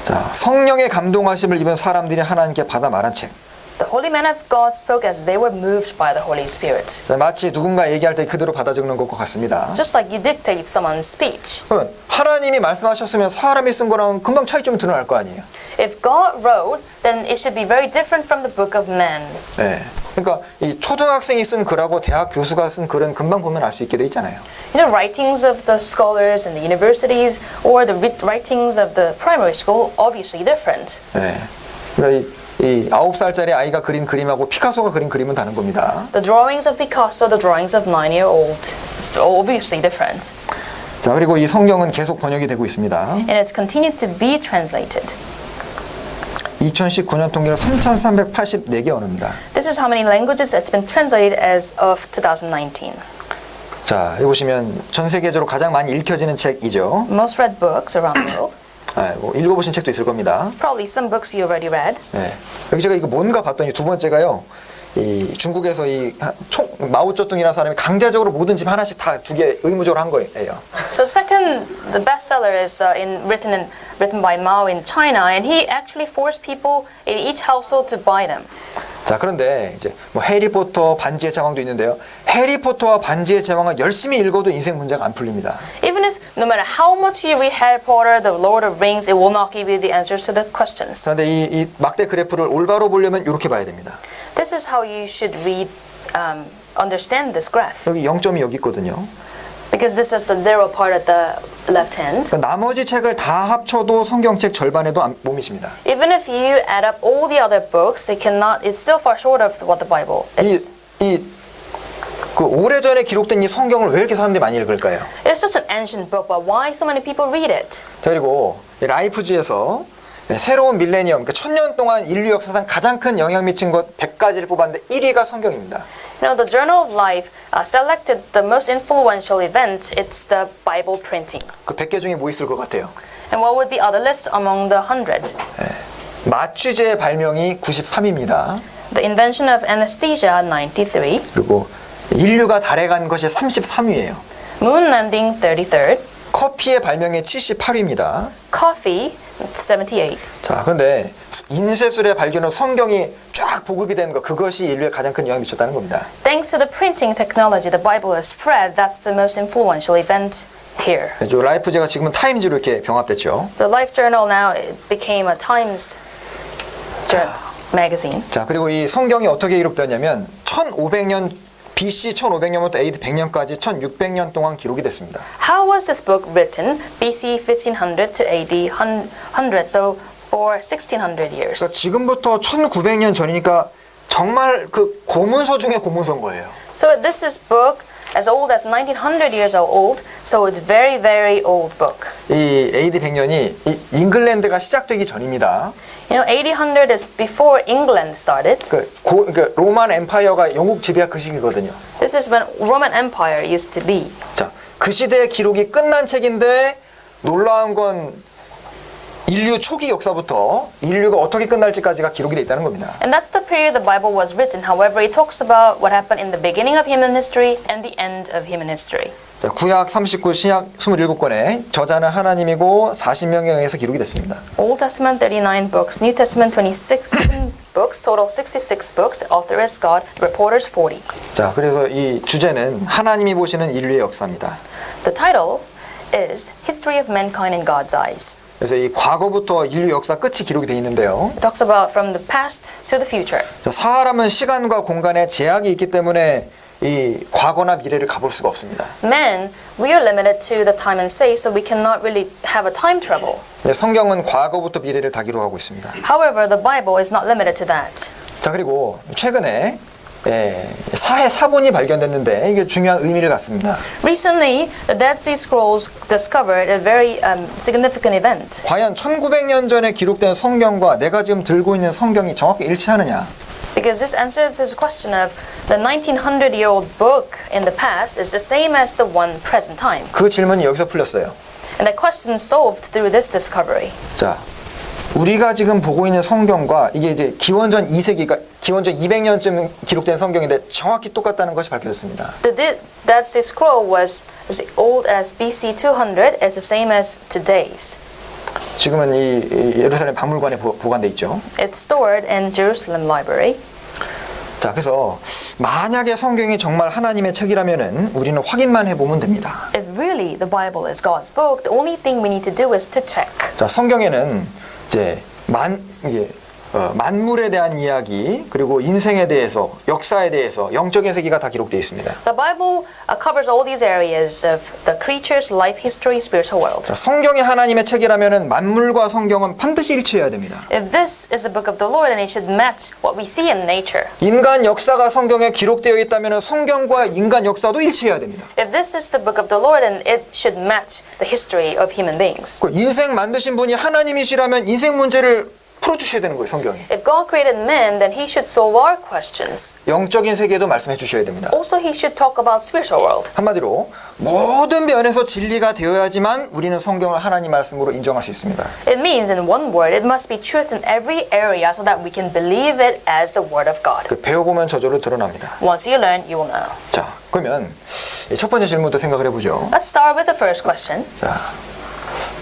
Speaker 1: 자, 성령의 감동하심을 입은 사람들이 하나님께 받아 말한 책.
Speaker 2: The holy men of God spoke as they were moved by the Holy Spirit.
Speaker 1: 자, 마치 누군가 얘기할 때 그대로 받아 적는 것과 같습니다.
Speaker 2: Just like you dictate someone's speech.
Speaker 1: 그러면 하나님이 말씀하셨으면 사람이 쓴 거랑 금방 차이점이 드러날 거 아니에요.
Speaker 2: if God wrote, then it should be very different from the book of men.
Speaker 1: 네. 그러니까 이 초등학생이 쓴 글하고 대학 교수가 쓴 글은 금방 보면 알 수 있게 돼 있잖아요.
Speaker 2: You know, writings of the scholars in the universities or the writings of the primary school, obviously different.
Speaker 1: 네. 그러니까 이 9살짜리 아이가 그린 그림하고 피카소가 그린 그림은 다른 겁니다.
Speaker 2: The drawings of Picasso, the drawings of 9-year-old, it's obviously different.
Speaker 1: 자, 그리고 이 성경은 계속 번역이 되고 있습니다.
Speaker 2: And it's continued to be translated.
Speaker 1: 2019년 통계로 3,384개 언어입니다.
Speaker 2: This is how many languages it's been translated as of 2019.
Speaker 1: 자, 여기 보시면 전 세계적으로 가장 많이 읽혀지는 책이죠.
Speaker 2: Most read books around the world.
Speaker 1: 네, 뭐 읽어보신 책도 있을 겁니다.
Speaker 2: Probably some books you already read.
Speaker 1: 네. 여기 제가 이거 뭔가 봤더니 두 번째가요. 이 중국에서 마오쩌둥이라는 사람이 강제적으로 모든 집 하나씩 다 두 개 의무적으로 한 거예요.
Speaker 2: So second, the bestseller is written by Mao in China, and he actually forced people in each household to buy them.
Speaker 1: 자, 그런데 이제 뭐 해리포터 반지의 제왕도 있는데요. 해리포터와 반지의 제왕을 열심히 읽어도 인생 문제가 안 풀립니다.
Speaker 2: Even if no matter how much you read Harry Potter, The Lord of Rings, it will not give you the answers to the questions.
Speaker 1: 그런데 이 막대 그래프를 올바로 보려면 이렇게 봐야 됩니다.
Speaker 2: This is how you should understand this graph.
Speaker 1: 여기 0점이 여기 있거든요.
Speaker 2: Because this is the zero part at the left hand.
Speaker 1: 그러니까 나머지 책을 다 합쳐도 성경책 절반에도 못 미칩니다.
Speaker 2: Even if you add up all the other books, it's still far short of what the Bible is.
Speaker 1: 그 오래전에 기록된 이 성경을 왜 이렇게 사람들이 많이 읽을까요?
Speaker 2: It's just an ancient book, but why so many people read it?
Speaker 1: 자, 그리고 이 라이프지에서 새로운 밀레니엄, 그러니까 1000년 동안 인류 역사상 가장 큰 영향 미친 것 100가지를 뽑았는데 1위가 성경입니다.
Speaker 2: You know, the Journal of Life selected the most influential event. It's the Bible printing.
Speaker 1: 그 100개 중에 뭐 있을 것 같아요?
Speaker 2: And what would be other lists among the 100?
Speaker 1: 마취제의 발명이 93입니다.
Speaker 2: The invention of anesthesia, 93.
Speaker 1: 그리고 인류가 달에 간 것이 33위예요.
Speaker 2: Moon landing, 33rd.
Speaker 1: 커피의 발명이 78위입니다.
Speaker 2: Coffee, 78th.
Speaker 1: 자, 그런데 인쇄술의 발견으로 성경이 쫙 보급이 된 것, 그것이 인류에 가장 큰 영향을 미쳤다는 겁니다.
Speaker 2: Thanks to the printing technology, the Bible has spread. That's the most influential event here.
Speaker 1: 라이프제가 지금은 타임즈로 이렇게 병합됐죠.
Speaker 2: The Life Journal now it became a Times magazine.
Speaker 1: 자, 그리고 이 성경이 어떻게 기록되었냐면 1500년 BC 1500년부터 AD 100년까지 1600년 동안 기록이 됐습니다.
Speaker 2: How was this book written? BC 1500 to AD 100, so for 1600 years.
Speaker 1: 그러니까 지금부터 1900년 전이니까 정말 그 고문서 중에 고문서인 거예요.
Speaker 2: So this is book as old as 1900 years old, so it's very, very old book.
Speaker 1: 이 AD 100년이 이 잉글랜드가 시작되기 전입니다.
Speaker 2: You know, AD 100 is before England started.
Speaker 1: 그러니까 로만 엠파이어가 영국 지배한 그 시기거든요.
Speaker 2: This is when Roman Empire used to be.
Speaker 1: 자, 그 시대의 기록이 끝난 책인데 놀라운 건 인류 초기 역사부터 인류가 어떻게 끝날지까지가 기록이 돼 있다는 겁니다.
Speaker 2: And that's the period the Bible was written. However, it talks about what happened in the beginning of human history and the end of human history.
Speaker 1: 자, 구약 39, 신약 27권에 저자는 하나님이고 40명에 의해서 기록이 됐습니다.
Speaker 2: Old Testament 39 books, New Testament 26 books, total 66 books. Author is God, reporters 40.
Speaker 1: 자, 그래서 이 주제는 하나님이 보시는 인류의 역사입니다.
Speaker 2: The title is History of Mankind in God's Eyes.
Speaker 1: 그래서 이 과거부터 인류 역사 끝이 기록이 되어 있는데요.
Speaker 2: It talks about from the past to the future.
Speaker 1: 자, 사람은 시간과 공간에 제약이 있기 때문에 이 과거나 미래를 가볼 수가 없습니다.
Speaker 2: Men, we are limited to the time and space, so we cannot really have a time travel.
Speaker 1: 성경은 과거부터 미래를 다 기록하고 있습니다.
Speaker 2: However, the Bible is not limited to that.
Speaker 1: 자, 그리고 최근에 사해 사본이 발견됐는데 이게 중요한 의미를 갖습니다.
Speaker 2: Recently, the Dead Sea Scrolls discovered a very significant event.
Speaker 1: 과연 1900년 전에 기록된 성경과 내가 지금 들고 있는 성경이 정확히 일치하느냐?
Speaker 2: Because this answers this question of the 1900-year-old book in the past is the same as the one present time.
Speaker 1: 그 질문이 여기서 풀렸어요.
Speaker 2: And that question is solved through this discovery.
Speaker 1: 자, 우리가 지금 보고 있는 성경과 이게 이제 기원전 2세기가 기원전 200년쯤 기록된 성경인데 정확히 똑같다는 것이 밝혀졌습니다.
Speaker 2: The Dead Sea Scroll was as old as BC 200, as the same as today's.
Speaker 1: 지금은 이 예루살렘 박물관에 보관돼 있죠.
Speaker 2: It's stored in Jerusalem Library.
Speaker 1: 자, 그래서 만약에 성경이 정말 하나님의 책이라면은 우리는 확인만 해보면 됩니다.
Speaker 2: If really the Bible is God's book, the only thing we need to do is to check.
Speaker 1: 자, 성경에는 이제 만물에 대한 이야기, 그리고 인생에 대해서, 역사에 대해서 영적인 세계가 다 기록되어 있습니다.
Speaker 2: The Bible covers all these areas of the creature's life history, spiritual world.
Speaker 1: 자, 성경이 하나님의 책이라면은 만물과 성경은 반드시 일치해야 됩니다.
Speaker 2: If this is the book of the Lord, then it should match what we see in nature.
Speaker 1: 인간 역사가 성경에 기록되어 있다면은 성경과 인간 역사도 일치해야 됩니다.
Speaker 2: If this is the book of the Lord, then it should match the history of human beings.
Speaker 1: 그 인생 만드신 분이 하나님이시라면 인생 문제를 풀어주셔야 되는 거예요, 성경이.
Speaker 2: If God created man, then He should solve our questions.
Speaker 1: 영적인 세계도 말씀해 주셔야 됩니다.
Speaker 2: Also, He should talk about spiritual world.
Speaker 1: 한마디로 모든 면에서 진리가 되어야지만 우리는 성경을 하나님 말씀으로 인정할 수 있습니다.
Speaker 2: It means, in one word, it must be truth in every area so that we can believe it as the word of God.
Speaker 1: 그 배워보면 저절로 드러납니다.
Speaker 2: Once you learn, you will know.
Speaker 1: 자, 그러면 첫 번째 질문부터 생각을 해보죠.
Speaker 2: Let's start with the first question.
Speaker 1: 자,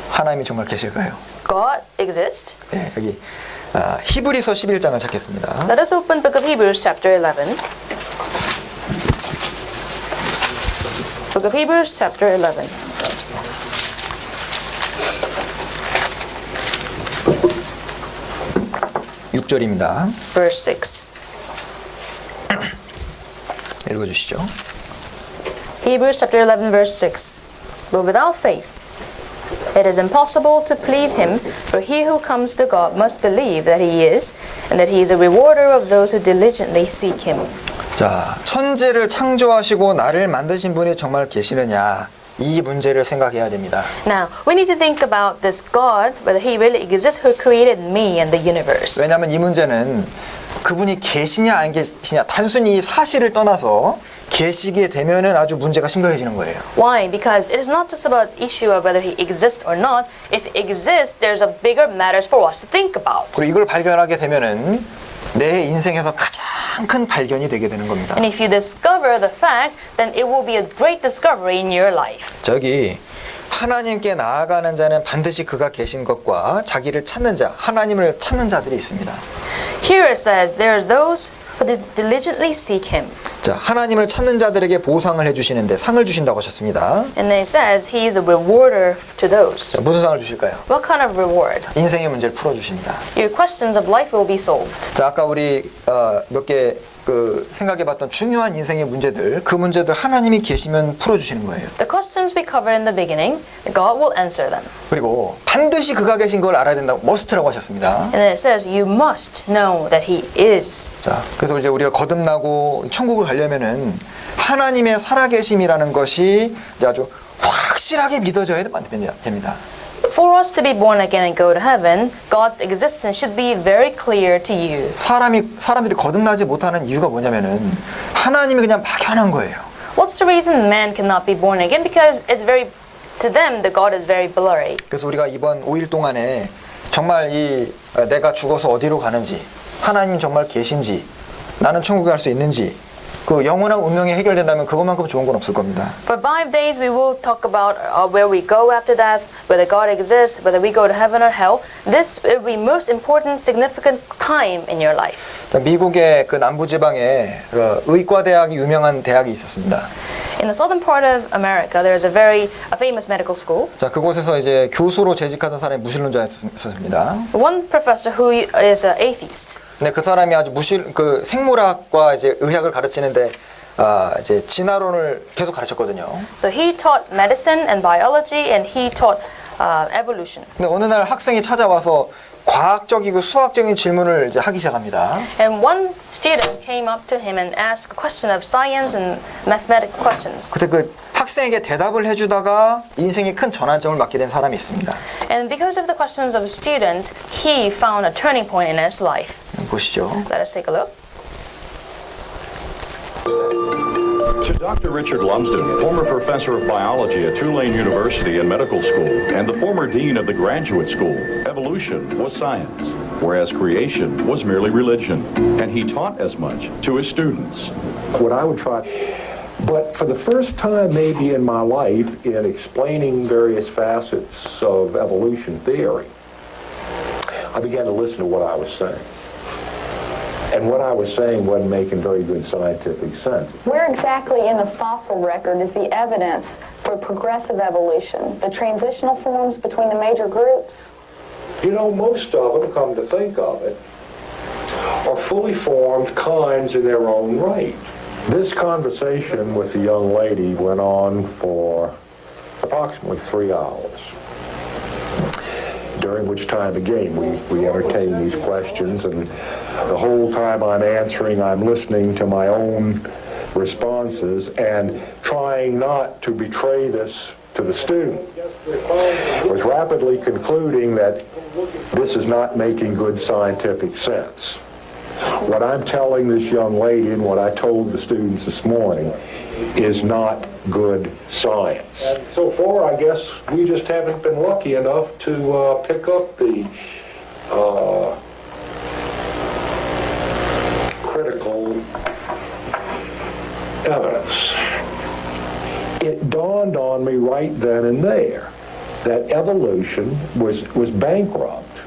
Speaker 1: 하나님이 정말 계실까요?
Speaker 2: God exists.
Speaker 1: 네, 여기 히브리서 11장을 찾겠습니다.
Speaker 2: Let us open book of Hebrews chapter 11. Book of Hebrews chapter 11.
Speaker 1: 육 절입니다
Speaker 2: Verse 6.
Speaker 1: 읽어주시죠.
Speaker 2: Hebrews chapter 11 verse 6. But without faith it is impossible to please him, for he who comes to God must believe that he is, and that he is a rewarder of those who diligently seek him.
Speaker 1: 자, 천지를 창조하시고 나를 만드신 분이 정말 계시느냐, 이 문제를 생각해야 됩니다.
Speaker 2: Now, we need to think about this God, whether he really exists, who created me and the universe.
Speaker 1: 왜냐하면 이 문제는 그분이 계시냐 안 계시냐 단순히 이 사실을 떠나서 계시게 되면은 아주 문제가 심각해지는 거예요.
Speaker 2: Why? Because it is not just about issue of whether he exists or not. If he exists, there's a bigger matters for us to think about.
Speaker 1: 그리고 이걸 발견하게 되면은 내 인생에서 가장 큰 발견이 되게 되는 겁니다.
Speaker 2: And if you discover the fact, then it will be a great discovery in your life.
Speaker 1: 저기 하나님께 나아가는 자는 반드시 그가 계신 것과 자기를 찾는 자, 하나님을 찾는 자들이 있습니다.
Speaker 2: Here it says, there are those who diligently seek him.
Speaker 1: 자, 하나님을 찾는 자들에게 보상을 해주시는데 상을 주신다고 하셨습니다.
Speaker 2: And then it says, he is a rewarder to those.
Speaker 1: 자, 무슨 상을 주실까요?
Speaker 2: What kind of reward?
Speaker 1: 인생의 문제를 풀어주십니다.
Speaker 2: Your questions of life will be solved.
Speaker 1: 자, 아까 우리 몇 개 생각해봤던 중요한 인생의 문제들, 그 문제들 하나님이 계시면 풀어주시는 거예요.
Speaker 2: The questions we covered in the beginning, God will answer them.
Speaker 1: 그리고 반드시 그가 계신 걸 알아야 된다고 머스트라고 하셨습니다.
Speaker 2: And then it says, you must know that he is.
Speaker 1: 자, 그래서 이제 우리가 거듭나고 천국을 가려면은 하나님의 살아계심이라는 것이 이제 아주 확실하게 믿어져야 됩니다.
Speaker 2: For us to be born again and go to heaven, God's existence should be very clear to you.
Speaker 1: 사람들이 거듭나지 못하는 이유가 뭐냐면은 하나님이 그냥 막연한 거예요.
Speaker 2: What's the reason man cannot be born again? Because it's very, to them, the God is very blurry.
Speaker 1: 그래서 우리가 이번 5일 동안에 정말 내가 죽어서 어디로 가는지, 하나님 정말 계신지, 나는 천국에 갈 수 있는지, 그 영원한 운명이 해결된다면 그것만큼 좋은 건 없을 겁니다.
Speaker 2: For 5 days we will talk about where we go after death, whether God exists, whether we go to heaven or hell. This will be most important, significant time in your life.
Speaker 1: 미국의 그 남부지방에 의과대학이 유명한 대학이 있었습니다.
Speaker 2: In the southern part of America, there is a very famous medical school.
Speaker 1: 자, 그곳에서 이제 교수로 재직하던 사람이 무신론자였습니다.
Speaker 2: One professor who is an atheist.
Speaker 1: 근데 그 사람이 아주 생물학과 이제 의학을 가르치는데 이제 진화론을 계속 가르쳤거든요.
Speaker 2: So he taught medicine and biology, and he taught evolution.
Speaker 1: 근데 어느 날 학생이 찾아와서 과학적이고 수학적인 질문을 이제 하기 시작합니다.
Speaker 2: And one student came up to him and asked a question of science and mathematical questions.
Speaker 1: 그때 그 학생에게 대답을 해주다가 인생의 큰 전환점을 맞게 된 사람이 있습니다.
Speaker 2: And because of the questions of a student, he found a turning point in his life.
Speaker 1: 보시죠.
Speaker 2: Let us take a look.
Speaker 3: To Dr. Richard Lumsden, former professor of biology at Tulane University and Medical School, and the former dean of the graduate school, evolution was science, whereas creation was merely religion, and he taught as much to his students.
Speaker 4: What I would try, but for the first time maybe in my life in explaining various facets of evolution theory, I began to listen to what I was saying. And what I was saying wasn't making very good scientific sense.
Speaker 5: Where exactly in the fossil record is the evidence for progressive evolution, the transitional forms between the major groups?
Speaker 4: You know, most of them, come to think of it, are fully formed kinds in their own right. This conversation with the young lady went on for approximately 3 hours, during which time, again, we entertain these questions, and the whole time I'm answering, I'm listening to my own responses and trying not to betray this to the student. I was rapidly concluding that this is not making good scientific sense. What I'm telling this young lady and what I told the students this morning is not good science. And so far, I guess we just haven't been lucky enough to pick up the critical evidence. It dawned on me right then and there that evolution was bankrupt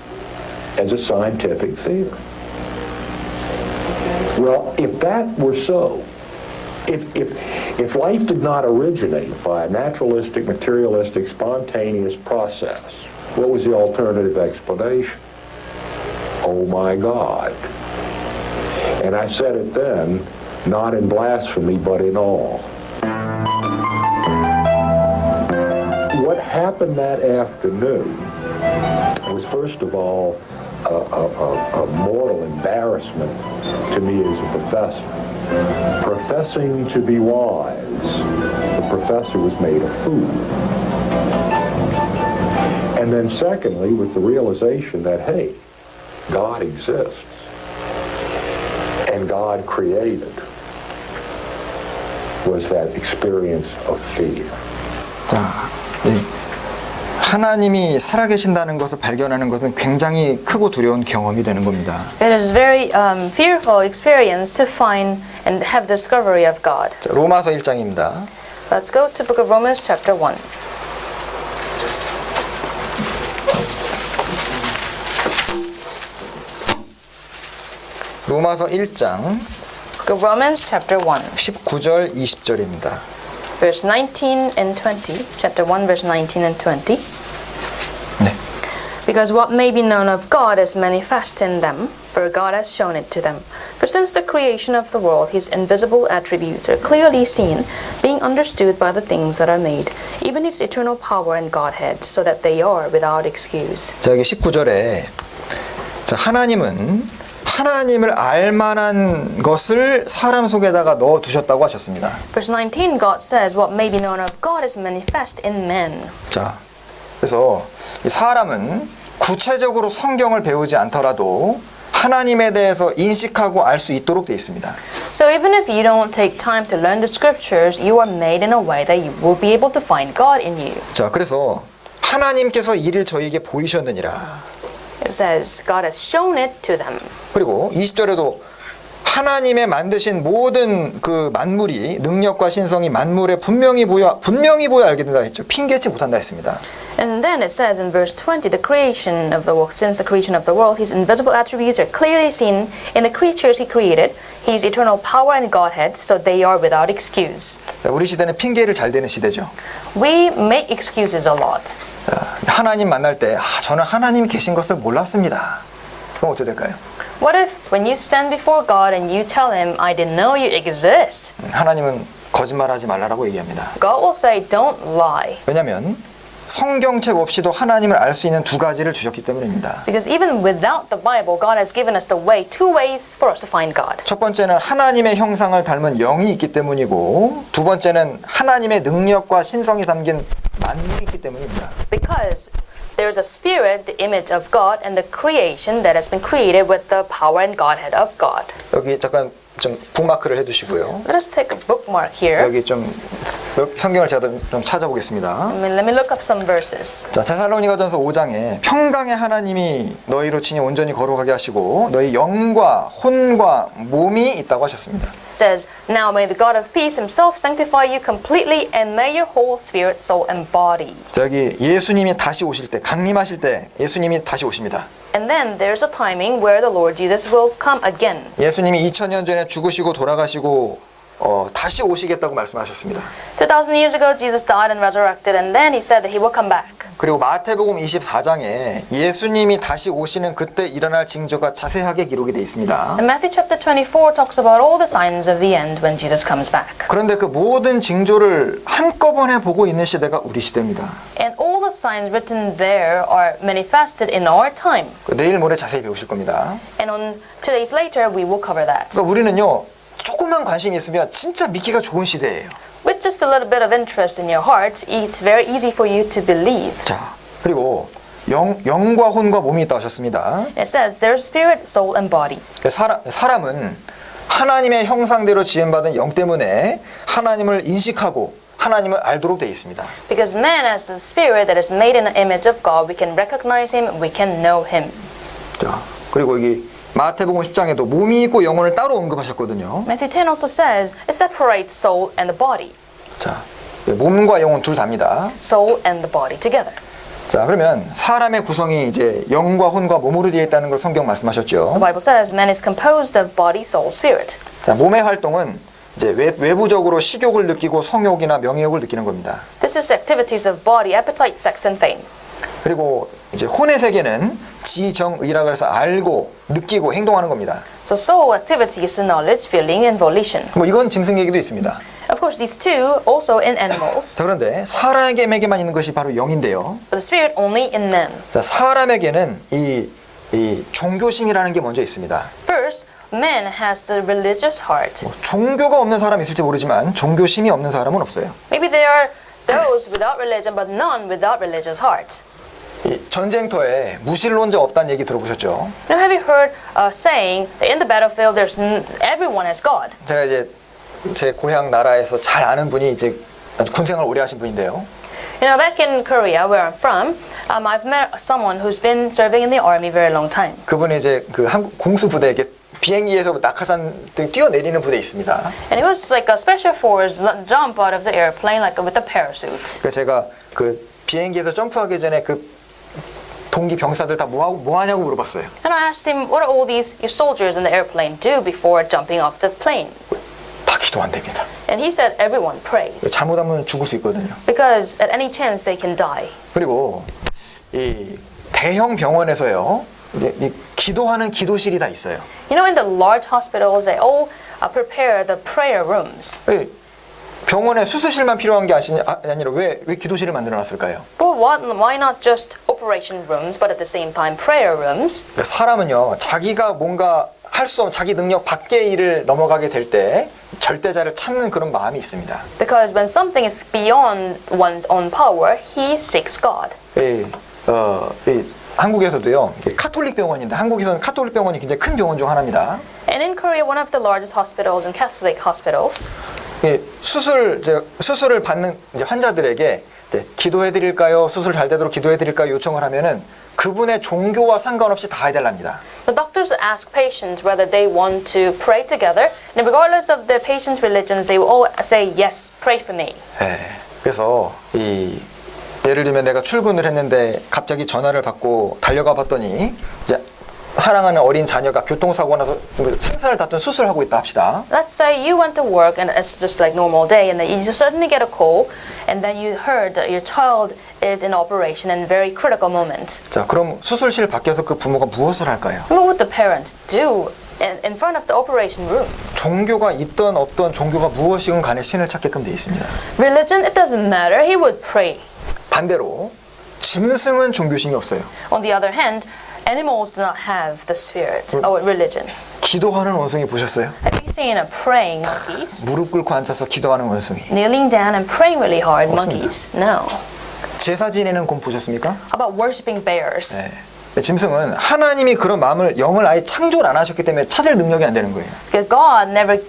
Speaker 4: as a scientific theory. Well, if that were so, if life did not originate by a naturalistic, materialistic, spontaneous process, what was the alternative explanation? Oh my God. And I said it then, not in blasphemy, but in awe. What happened that afternoon was, first of all, a moral embarrassment to me as a professor. Professing to be wise, the professor was made a fool. And then secondly, with the realization that, hey, God exists and God created, was that experience of fear.
Speaker 1: 자, 하나님이 살아계신다는 것을 발견하는 것은 굉장히 크고 두려운 경험이 되는 겁니다.
Speaker 2: It is very fearful experience to find and have discovery of God.
Speaker 1: 자, 로마서 1장입니다.
Speaker 2: Let's go to book of Romans chapter 1.
Speaker 1: 로마서 1장
Speaker 2: Book of Romans chapter 1.
Speaker 1: 19절 20절입니다.
Speaker 2: Verse 19 and 20. Chapter 1 verse 19 and 20.
Speaker 1: 네.
Speaker 2: Because what may be known of God is manifest in them, for God has shown it to them. For since the creation of the world, his invisible attributes are clearly seen, being understood by the things that are made, even his eternal power and Godhead, so that they are without excuse.
Speaker 1: 자, 여기 19절에 자, 하나님은 하나님을 알 만한 것을 사람 속에다가 넣어 두셨다고 하셨습니다.
Speaker 2: Verse 19, God says, what may be known of God is manifest in men.
Speaker 1: 자, 그래서 이 사람은 구체적으로 성경을 배우지 않더라도 하나님에 대해서 인식하고 알 수 있도록 되어 있습니다.
Speaker 2: So even if you don't take time to learn the scriptures, you are made in a way that you will be able to find God in you.
Speaker 1: 자, 그래서 하나님께서 이를 저에게 보이셨느니라.
Speaker 2: It says, God has shown it to them.
Speaker 1: 그리고 20절에도 하나님의 만드신 모든 그 만물이 능력과 신성이 만물에 분명히 보여 알게 된다 했죠. 핑계치 못한다 했습니다.
Speaker 2: And then it says in verse 20, the creation of the world, since the creation of the world, his invisible attributes are clearly seen in the creatures he created, his eternal power and Godhead, so they are without excuse.
Speaker 1: 우리 시대는 핑계를 잘 대는 시대죠.
Speaker 2: We make excuses a lot.
Speaker 1: 하나님 만날 때 저는 하나님이 계신 것을 몰랐습니다. 그럼 어떻게 될까요?
Speaker 2: What if when you stand before God and you tell him, I didn't know you exist?
Speaker 1: 하나님은 거짓말하지 말라라고 얘기합니다.
Speaker 2: God will say, don't lie.
Speaker 1: 왜냐하면 성경책 없이도 하나님을 알 수 있는 두 가지를 주셨기 때문입니다.
Speaker 2: Because even without the Bible, God has given us the way, two ways for us to find God.
Speaker 1: 첫 번째는 하나님의 형상을 닮은 영이 있기 때문이고 두 번째는 하나님의 능력과 신성이 담긴 만물이 있기 때문입니다.
Speaker 2: Because there's a spirit, the image of God, and the creation that has been created with the power and Godhead of God.
Speaker 1: 여기 잠깐 좀 북마크를 해두시고요.
Speaker 2: Let us take a bookmark here.
Speaker 1: 여기 좀 성경을 제가 좀 찾아보겠습니다.
Speaker 2: Let me look up some verses.
Speaker 1: 자, 데살로니가전서 5장에 평강의 하나님이 너희로 친히 온전히 거룩하게 하시고 너희 영과 혼과 몸이 있다고 하셨습니다.
Speaker 2: It says, Now may the God of peace himself sanctify you completely and may your whole spirit, soul, and body.
Speaker 1: 자, 여기 예수님이 다시 오실 때, 강림하실 때 예수님이 다시 오십니다.
Speaker 2: And then there's a timing where the Lord Jesus will come again.
Speaker 1: 예수님이 2000년 전에 죽으시고 돌아가시고 다시 오시겠다고 말씀하셨습니다.
Speaker 2: 2,000 years ago, Jesus died and resurrected, and then he said that he will come back.
Speaker 1: 그리고 마태복음 24장에 예수님이 다시 오시는 그때 일어날 징조가 자세하게 기록이 되어 있습니다.
Speaker 2: And Matthew chapter 24 talks about all the signs of the end when Jesus comes back.
Speaker 1: 그런데 그 모든 징조를 한꺼번에 보고 있는 시대가 우리 시대입니다.
Speaker 2: And all the signs written there are manifested in our time.
Speaker 1: 내일 모레 자세히 배우실 겁니다.
Speaker 2: And on 2 days later, we will cover that.
Speaker 1: 그러니까 우리는요, 조금만 관심이 있으면 진짜 믿기가 좋은 시대예요.
Speaker 2: With just a little bit of interest in your heart, it's very easy for you to believe.
Speaker 1: 자, 그리고 영과 혼과 몸이 있다 하셨습니다.
Speaker 2: It says there's spirit, soul, and body.
Speaker 1: 사람은 하나님의 형상대로 지음받은 영 때문에 하나님을 인식하고 하나님을 알도록 되어 있습니다.
Speaker 2: Because man has a spirit that is made in the image of God, we can recognize him, we can know him.
Speaker 1: 자, 그리고 여기 마태복음 10장에도 몸이 있고 영혼을 따로 언급하셨거든요.
Speaker 2: Matthew 10 also says it separates soul and the body.
Speaker 1: 자, 몸과 영혼 둘 다입니다.
Speaker 2: Soul and the body together.
Speaker 1: 자, 그러면 사람의 구성이 이제 영과 혼과 몸으로 되어 있다는 걸 성경 말씀하셨죠.
Speaker 2: The Bible says man is composed of body, soul, spirit.
Speaker 1: 자, 몸의 활동은 이제 외부적으로 식욕을 느끼고 성욕이나 명예욕을 느끼는 겁니다.
Speaker 2: This is activities of body, appetite, sex, and fame.
Speaker 1: 그리고 이제 혼의 세계는 지정의라 해서 알고 느끼고 행동하는 겁니다.
Speaker 2: So soul activity is knowledge, feeling, and volition.
Speaker 1: 뭐 이건 짐승 얘기도 있습니다.
Speaker 2: Of course, these two also in animals,
Speaker 1: 자, 그런데 사람에게만 있는 것이 바로 영인데요.
Speaker 2: but the spirit only in man.
Speaker 1: 자, 사람에게는 이 종교심이라는 게 먼저 있습니다.
Speaker 2: First, man has the religious heart.
Speaker 1: 종교가 없는 사람이 있을지 모르지만 종교심이 없는 사람은 없어요.
Speaker 2: Maybe there are those without religion, but none without religious heart.
Speaker 1: 이 전쟁터에 무신론자 없다는 얘기 들어보셨죠?
Speaker 2: Now, have you heard saying that in the battlefield, everyone has God?
Speaker 1: 제가 이제 제 고향 나라에서 잘 아는 분이 이제 군생활 오래 하신 분인데요.
Speaker 2: You know, back in Korea, where I'm from, I've met someone who's been serving in the army very long time.
Speaker 1: 그분이 이제 그 한국 공수 부대에 비행기에서 낙하산 등 뛰어내리는 부대에 있습니다.
Speaker 2: And it was like a special force jump out of the airplane, like with a parachute.
Speaker 1: 그래서 제가 그 비행기에서 점프하기 전에 그 동기 병사들 다 뭐 하냐고 물어봤어요.
Speaker 2: And I asked him, what do all these soldiers in the airplane do before jumping off the plane?
Speaker 1: 다 기도한답니다.
Speaker 2: And he said, everyone prays.
Speaker 1: 잘못하면 죽을 수 있거든요.
Speaker 2: Because at any chance they can die.
Speaker 1: 그리고 이 대형 병원에서요, 이 기도하는 기도실이 다 있어요.
Speaker 2: You know, in the large hospitals, they all prepare the prayer rooms.
Speaker 1: 병원에 수술실만 필요한 게 아니라 왜 기도실을 만들어 놨을까요?
Speaker 2: But why not just operation rooms, but at the same time prayer rooms?
Speaker 1: 그러니까 사람은요, 자기가 뭔가 할 수 없는 자기 능력 밖의 일을 넘어가게 될 때 절대자를 찾는 그런 마음이 있습니다.
Speaker 2: Because when something is beyond one's own power, he seeks God.
Speaker 1: 한국에서도요, 카톨릭 병원인데 한국에서는 카톨릭 병원이 굉장히 큰 병원 중 하나입니다.
Speaker 2: And in Korea, one of the largest hospitals and Catholic hospitals,
Speaker 1: 수술을 받는 이제 환자들에게 이제 기도해드릴까요? 수술 잘 되도록 기도해드릴까요? 요청을 하면은 그분의 종교와 상관없이 다 해달랍니다.
Speaker 2: the doctors ask patients whether they want to pray together, and regardless of the patient's religions, they will all say, yes, pray for me.
Speaker 1: 그래서 예를 들면 내가 출근을 했는데 갑자기 전화를 받고 달려가 봤더니 이제 사랑하는 어린 자녀가 교통사고 나서 생사를 다툰 수술을 하고 있다 합시다.
Speaker 2: Let's say you went to work and it's just like normal day, and then you just suddenly get a call, and then you heard that your child is in operation in a very critical moment.
Speaker 1: 자, 그럼 수술실 밖에서 그 부모가 무엇을 할까요?
Speaker 2: What would the parents do in front of the operation room?
Speaker 1: 종교가 있던 없던 종교가 무엇이건 간에 신을 찾게끔 되어 있습니다.
Speaker 2: Religion, it doesn't matter. He would pray.
Speaker 1: 반대로 짐승은 종교심이 없어요.
Speaker 2: On the other hand, animals do not have the spirit or religion.
Speaker 1: 기도하는 원숭이 보셨어요?
Speaker 2: Have you seen a praying monkeys?
Speaker 1: 무릎 꿇고 앉아서 기도하는 원숭이.
Speaker 2: Kneeling down and praying really hard monkeys? No.
Speaker 1: 제사 지내는 곰 보셨습니까?
Speaker 2: How about worshipping bears?
Speaker 1: 짐승은 하나님이 그런 마음을 영을 아예 창조를 안 하셨기 때문에 찾을 능력이 안 되는 거예요.
Speaker 2: Because God never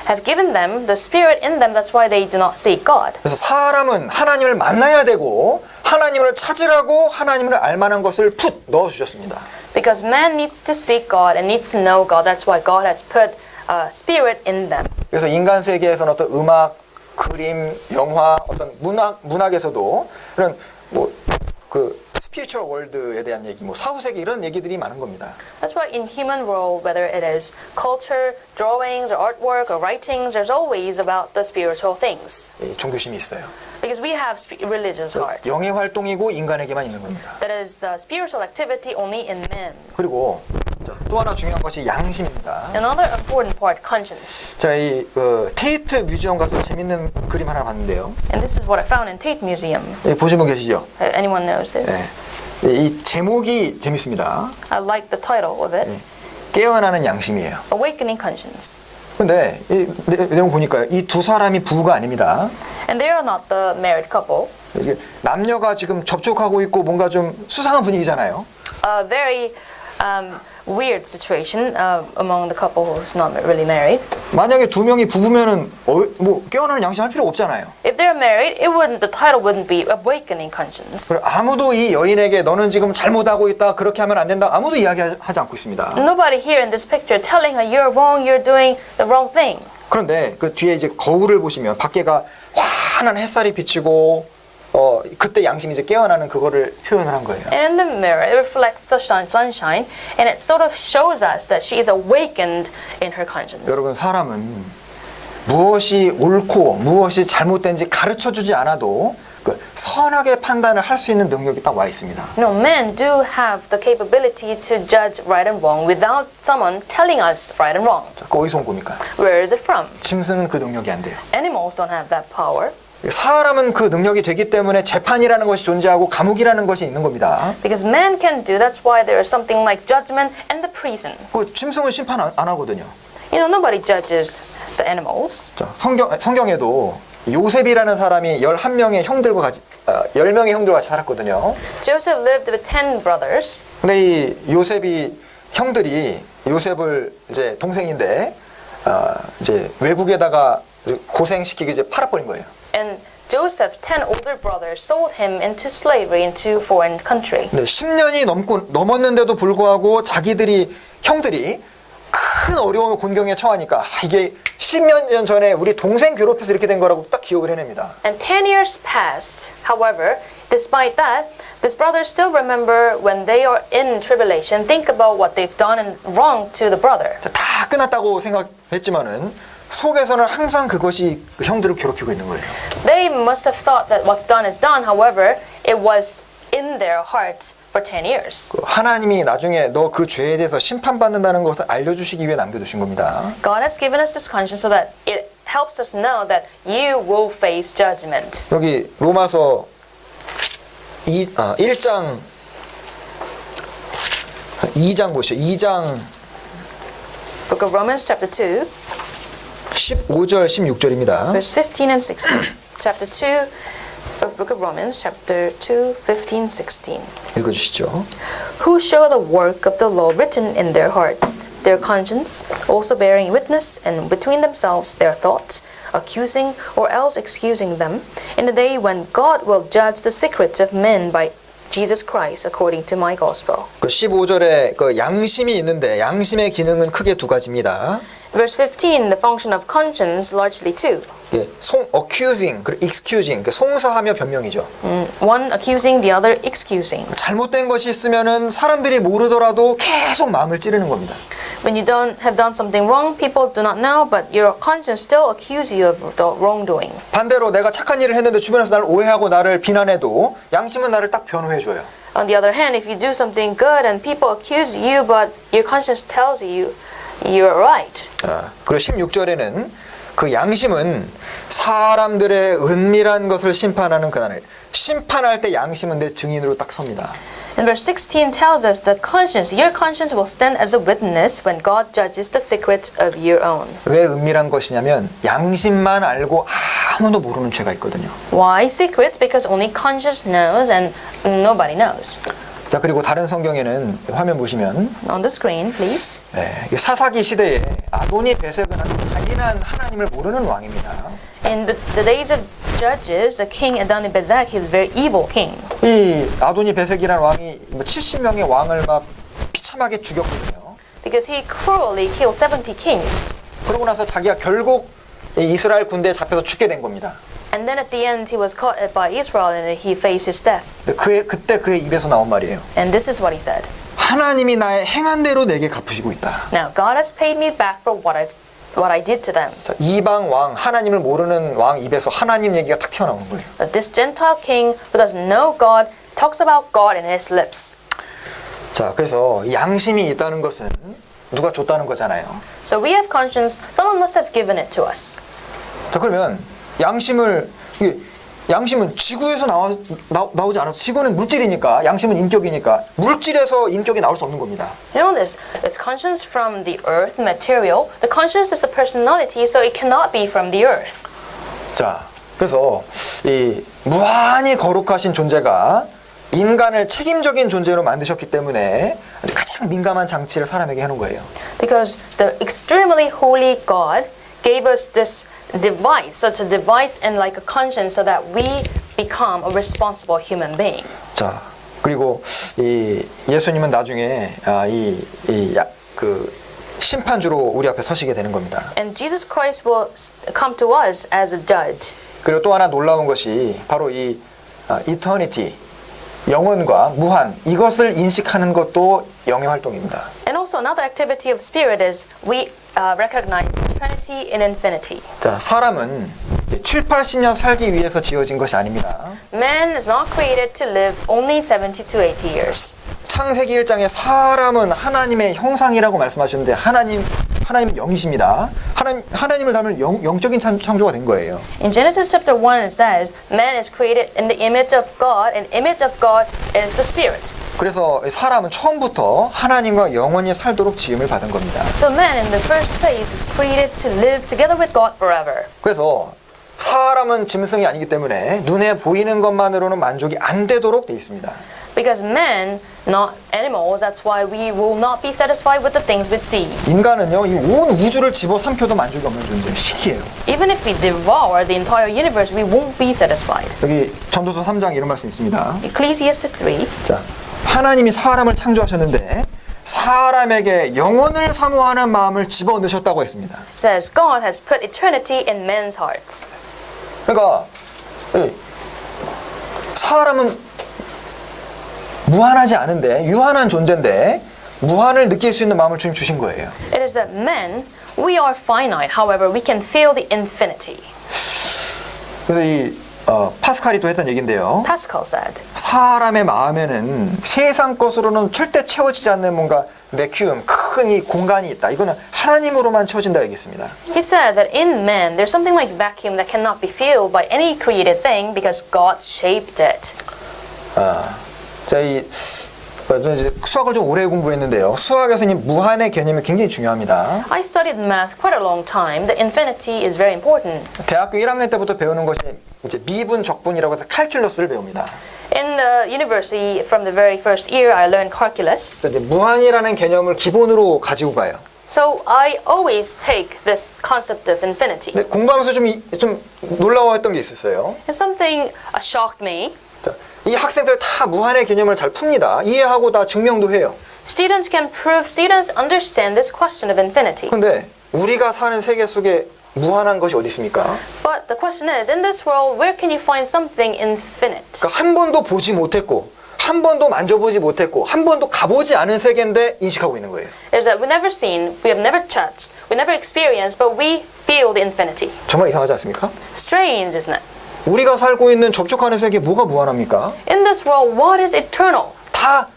Speaker 2: have given them the spirit in them. That's why they do not seek God.
Speaker 1: 그래서 사람은 하나님을 만나야 되고 하나님을 찾으라고 하나님을 알만한 것을 풋 넣어 주셨습니다.
Speaker 2: Because man needs to seek God and needs to know God. That's why God has put spirit in them.
Speaker 1: 그래서 인간 세계에서는 어떤 음악, 그림, 영화, 어떤 문학에서도 그런 뭐 그 스피리추얼 월드에 대한 얘기, 뭐 사후세계 이런 얘기들이 많은 겁니다.
Speaker 2: That's why in human world, whether it is culture, drawings, or artwork, or writings, there's always about the spiritual things.
Speaker 1: 예, 종교심이 있어요.
Speaker 2: Because we have religious hearts.
Speaker 1: 영의 활동이고 인간에게만 있는 겁니다.
Speaker 2: That is the spiritual activity only in men.
Speaker 1: 그리고 또 하나 중요한 것이 양심입니다.
Speaker 2: Another important part, conscience.
Speaker 1: 자, 이 테이트 뮤지엄 가서 재밌는 그림 하나 봤는데요.
Speaker 2: And this is what I found in Tate Museum.
Speaker 1: 예, 보신 분 계시죠?
Speaker 2: Anyone knows this?
Speaker 1: 예. 이 제목이 재밌습니다.
Speaker 2: I like the title of it.
Speaker 1: 깨어나는 양심이에요.
Speaker 2: Awakening Conscience.
Speaker 1: 근데 이 내용 보니까요. 이 두 사람이 부부가 아닙니다.
Speaker 2: And they are not the married couple.
Speaker 1: 이게 남녀가 지금 접촉하고 있고 뭔가 좀 수상한 분위기잖아요.
Speaker 2: A very weird situation among the couple who's not really married.
Speaker 1: 만약에 두 명이 부부면은 뭐 깨어나는 양심 할 필요 없잖아요.
Speaker 2: If they're married, the title wouldn't be Awakening Conscience.
Speaker 1: 그리고 아무도 이 여인에게 너는 지금 잘못하고 있다, 그렇게 하면 안 된다, 아무도 이야기하지 않고 있습니다.
Speaker 2: Nobody here in this picture telling her you're wrong, you're doing the wrong thing.
Speaker 1: 그런데 그 뒤에 이제 거울을 보시면 밖에가 환한 햇살이 비치고 그때 양심이 이제 깨어나는 그거를 표현을 한 거예요.
Speaker 2: And in the mirror, it reflects the sunshine, and it sort of shows us that she is awakened in her conscience.
Speaker 1: 여러분, 사람은 무엇이 옳고 무엇이 잘못된지 가르쳐주지 않아도 그 선하게 판단을 할 수 있는 능력이 딱 와 있습니다.
Speaker 2: No, men do have the capability to judge right and wrong without someone telling us right and wrong.
Speaker 1: 그 어디서 온 겁니까?
Speaker 2: Where is it from?
Speaker 1: 짐승은 그 능력이 안 돼요.
Speaker 2: Animals don't have that power.
Speaker 1: 사람은 그 능력이 되기 때문에 재판이라는 것이 존재하고 감옥이라는 것이 있는 겁니다.
Speaker 2: Because men can do, that's why there is something like judgment and the prison.
Speaker 1: 그 짐승은 심판 안 하거든요.
Speaker 2: You know, nobody judges the animals.
Speaker 1: 자, 성경에도 요셉이라는 사람이 11명의 형들과 같이 10명의 형들과 같이 살았거든요.
Speaker 2: Joseph lived with 10 brothers.
Speaker 1: 근데 이 요셉이 형들이 요셉을 이제 동생인데 이제 외국에다가 고생시키기 이제 팔아버린 거예요.
Speaker 2: And Joseph's 10 older brothers sold him into slavery into foreign country.
Speaker 1: 근데 10년이 넘었는데도 불구하고 형들이 큰 어려움과 곤경에 처하니까 이게 10년 년 전에 우리 동생 괴롭혀서 이렇게 된 거라고 딱 기억을 해냅니다.
Speaker 2: And 10 years passed. However, despite that, these brothers still remember when they are in tribulation, think about what they've done wrong to the brother.
Speaker 1: 다 끝났다고 생각했지만은 속에서는 항상 그것이 그 형들을 괴롭히고 있는 거예요.
Speaker 2: They must have thought that what's done is done. However, it was in their hearts for 10 years.
Speaker 1: 하나님이 나중에 너 그 죄에 대해서 심판받는다는 것을 알려주시기 위해 남겨두신 겁니다.
Speaker 2: God has given us this conscience so that it helps us know that you will face judgment.
Speaker 1: 여기 로마서 1장 2장 보시죠. 2장
Speaker 2: Book of Romans chapter 2,
Speaker 1: 15절 16절입니다.
Speaker 2: verse 15 and 16. Chapter 2 of Book of Romans, chapter 2, 15, 16.
Speaker 1: 읽어주시죠.
Speaker 2: Who show the work of the law written in their hearts, their conscience also bearing witness, and between themselves their thoughts, accusing or else excusing them, in the day when God will judge the secrets of men by Jesus Christ according to my gospel.
Speaker 1: 그 15절에 그 양심이 있는데 양심의 기능은 크게 두 가지입니다.
Speaker 2: Verse 15, the function of conscience, largely two.
Speaker 1: 예, accusing 그리고 excusing, 송사하며 변명이죠.
Speaker 2: One accusing, the other excusing.
Speaker 1: 잘못된 것이 있으면은 사람들이 모르더라도 계속 마음을 찌르는 겁니다.
Speaker 2: When you don't have done something wrong, people do not know, but your conscience still accuse you of the wrongdoing.
Speaker 1: 반대로 내가 착한 일을 했는데 주변에서 나를 오해하고 나를 비난해도 양심은 나를 딱 변호해줘요.
Speaker 2: On the other hand, if you do something good and people accuse you, but your conscience tells you you're right.
Speaker 1: 그리고 16절에는 그 양심은 사람들의 은밀한 것을 심판하는 그날을 심판할 때 양심은 내 증인으로 딱 섭니다.
Speaker 2: And verse 16 tells us that your conscience will stand as a witness when God judges the secrets of your own.
Speaker 1: 왜 은밀한 것이냐면 양심만 알고 아무도 모르는 죄가 있거든요.
Speaker 2: Why secrets? Because only conscience knows and nobody knows.
Speaker 1: 자, 그리고 다른 성경에는 화면 보시면
Speaker 2: On the screen, please.
Speaker 1: 사사기 시대에 아도니 베섹은 아주 잔인한 하나님을 모르는 왕입니다.
Speaker 2: In the days of Judges, the king Adoni-Bezek, he's a very evil king.
Speaker 1: 이 아도니 베섹이라는 왕이 70명의 왕을 막 비참하게 죽였거든요.
Speaker 2: Because he cruelly killed 70 kings.
Speaker 1: 그러고 나서 자기가 결국 이 이스라엘 군대에 잡혀서 죽게 된 겁니다.
Speaker 2: And then at the end, he was caught by Israel and he faced his death.
Speaker 1: 그때 그의 입에서 나온 말이에요.
Speaker 2: And this is what he said.
Speaker 1: 하나님이 나의 행한 대로 내게 갚으시고 있다.
Speaker 2: Now, God has paid me back for what I did to them.
Speaker 1: 자, 이방 왕, 하나님을 모르는 왕 입에서 하나님 얘기가 탁 튀어나오는 거예요.
Speaker 2: But this Gentile king who doesn't know God talks about God in his lips.
Speaker 1: 자, 그래서 양심이 있다는 것은 누가 줬다는 거잖아요.
Speaker 2: So we have conscience. Someone must have given it to us.
Speaker 1: 자, 그러면 양심은 지구에서 나오지 않아서 지구는 물질이니까 양심은 인격이니까 물질에서 인격이 나올 수 없는 겁니다.
Speaker 2: You know this? It's conscience from the earth, material. The conscience is the personality, so it cannot be from the earth.
Speaker 1: 자, 그래서 이 무한히 거룩하신 존재가 인간을 책임적인 존재로 만드셨기 때문에 가장 민감한 장치를 사람에게 해놓은 거예요.
Speaker 2: Because the extremely holy God gave us this device, such a device and like a conscience so that we become a responsible human being.
Speaker 1: 자, 그리고 이 예수님은 나중에 그 심판주로 우리 앞에 서시게 되는 겁니다.
Speaker 2: And Jesus Christ will come to us as a judge.
Speaker 1: 그리고 또 하나 놀라운 것이 바로 이 eternity, 영원과 무한, 이것을 인식하는 것도 영의 활동입니다.
Speaker 2: And also another activity of spirit is we recognize eternity and infinity.
Speaker 1: 자, 사람은 7, 80년 살기 위해서 지어진 것이 아닙니다.
Speaker 2: Man is not created to live only 70 to 80 years.
Speaker 1: 창세기 1장에 사람은 하나님의 형상이라고 말씀하셨는데 하나님은 영이십니다. 하나님을 닮은 영적인 창조가 된 거예요.
Speaker 2: In Genesis chapter 1 it says, man is created in the image of God, and image of God is the spirit.
Speaker 1: 그래서 사람은 처음부터 하나님과 영원히 살도록 지음을 받은 겁니다.
Speaker 2: So man in the first place is created to live together with God forever.
Speaker 1: 그래서 사람은 짐승이 아니기 때문에 눈에 보이는 것만으로는 만족이 안 되도록 돼 있습니다.
Speaker 2: Because men, not animals, that's why we will not be satisfied with the things we see.
Speaker 1: 인간은요, 이 온 우주를 집어삼켜도 만족이 없는 존재예요. 신기해요.
Speaker 2: Even if we devour the entire universe, we won't be satisfied.
Speaker 1: 여기 전도서 3장 이런 말씀이 있습니다.
Speaker 2: Ecclesiastes 3.
Speaker 1: 자, 하나님이 사람을 창조하셨는데 사람에게 영혼을 사모하는 마음을 집어넣으셨다고 했습니다.
Speaker 2: says God has put eternity in men's hearts.
Speaker 1: 그러니까 사람은 무한하지 않은데 유한한 존재인데 무한을 느낄 수 있는 마음을 주님 주신 거예요.
Speaker 2: It is that men, we are finite. However, we can feel the infinity.
Speaker 1: 그래서 이 파스칼이 또 했던 얘기인데요.
Speaker 2: Pascal said,
Speaker 1: 사람의 마음에는 세상 것으로는 절대 채워지지 않는 뭔가 매큐움, 큰 이 공간이 있다. 이거는 하나님으로만 채워진다 얘기했습니다.
Speaker 2: he said that in men there's something like vacuum that cannot be filled by any created thing because God shaped it.
Speaker 1: 저는 이제 수학을 좀 오래 공부했는데요. 수학에서 이 무한의 개념이 굉장히 중요합니다.
Speaker 2: I studied math quite a long time. The infinity is very important.
Speaker 1: 대학교 1학년 때부터 배우는 것이 이제 미분, 적분이라고 해서 칼큘러스를 배웁니다.
Speaker 2: In the university, from the very first year, I learned calculus.
Speaker 1: 그래서 이제 무한이라는 개념을 기본으로 가지고 가요.
Speaker 2: So I always take this concept of infinity.
Speaker 1: 근데 공부하면서 좀 놀라워했던 게 있었어요.
Speaker 2: And something shocked me.
Speaker 1: 자, 이 학생들 다 무한의 개념을 잘 풉니다. 이해하고 다 증명도 해요.
Speaker 2: Students can prove, students understand this question of infinity.
Speaker 1: 근데 우리가 사는 세계 속에 무한한 것이 어디 있습니까?
Speaker 2: But the question is, in this world, where can you find something infinite?
Speaker 1: 그러니까 한 번도 보지 못했고 한 번도 만져보지 못했고 한 번도 가보지 않은 세계인데 인식하고 있는 거예요.
Speaker 2: Is that we've never seen, we have never touched, we never experienced, but we feel the infinity.
Speaker 1: 정말 이상하지 않습니까?
Speaker 2: Strange, isn't it?
Speaker 1: 우리가 살고 있는 접촉하는 세계에 뭐가 무한합니까?
Speaker 2: In this world, what is eternal?
Speaker 1: 다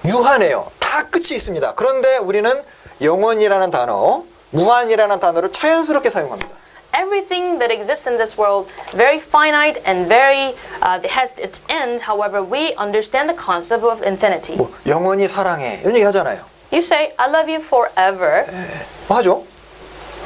Speaker 1: 유한해요. 다 끝이 있습니다. 그런데 우리는 영원이라는 단어, 무한이라는 단어를 자연스럽게 사용합니다.
Speaker 2: Everything that exists in this world, very finite and very, has its end. However, we understand the concept of infinity.
Speaker 1: 뭐 영원히 사랑해 이런 얘기 하잖아요.
Speaker 2: You say, I love you forever.
Speaker 1: 뭐 하죠?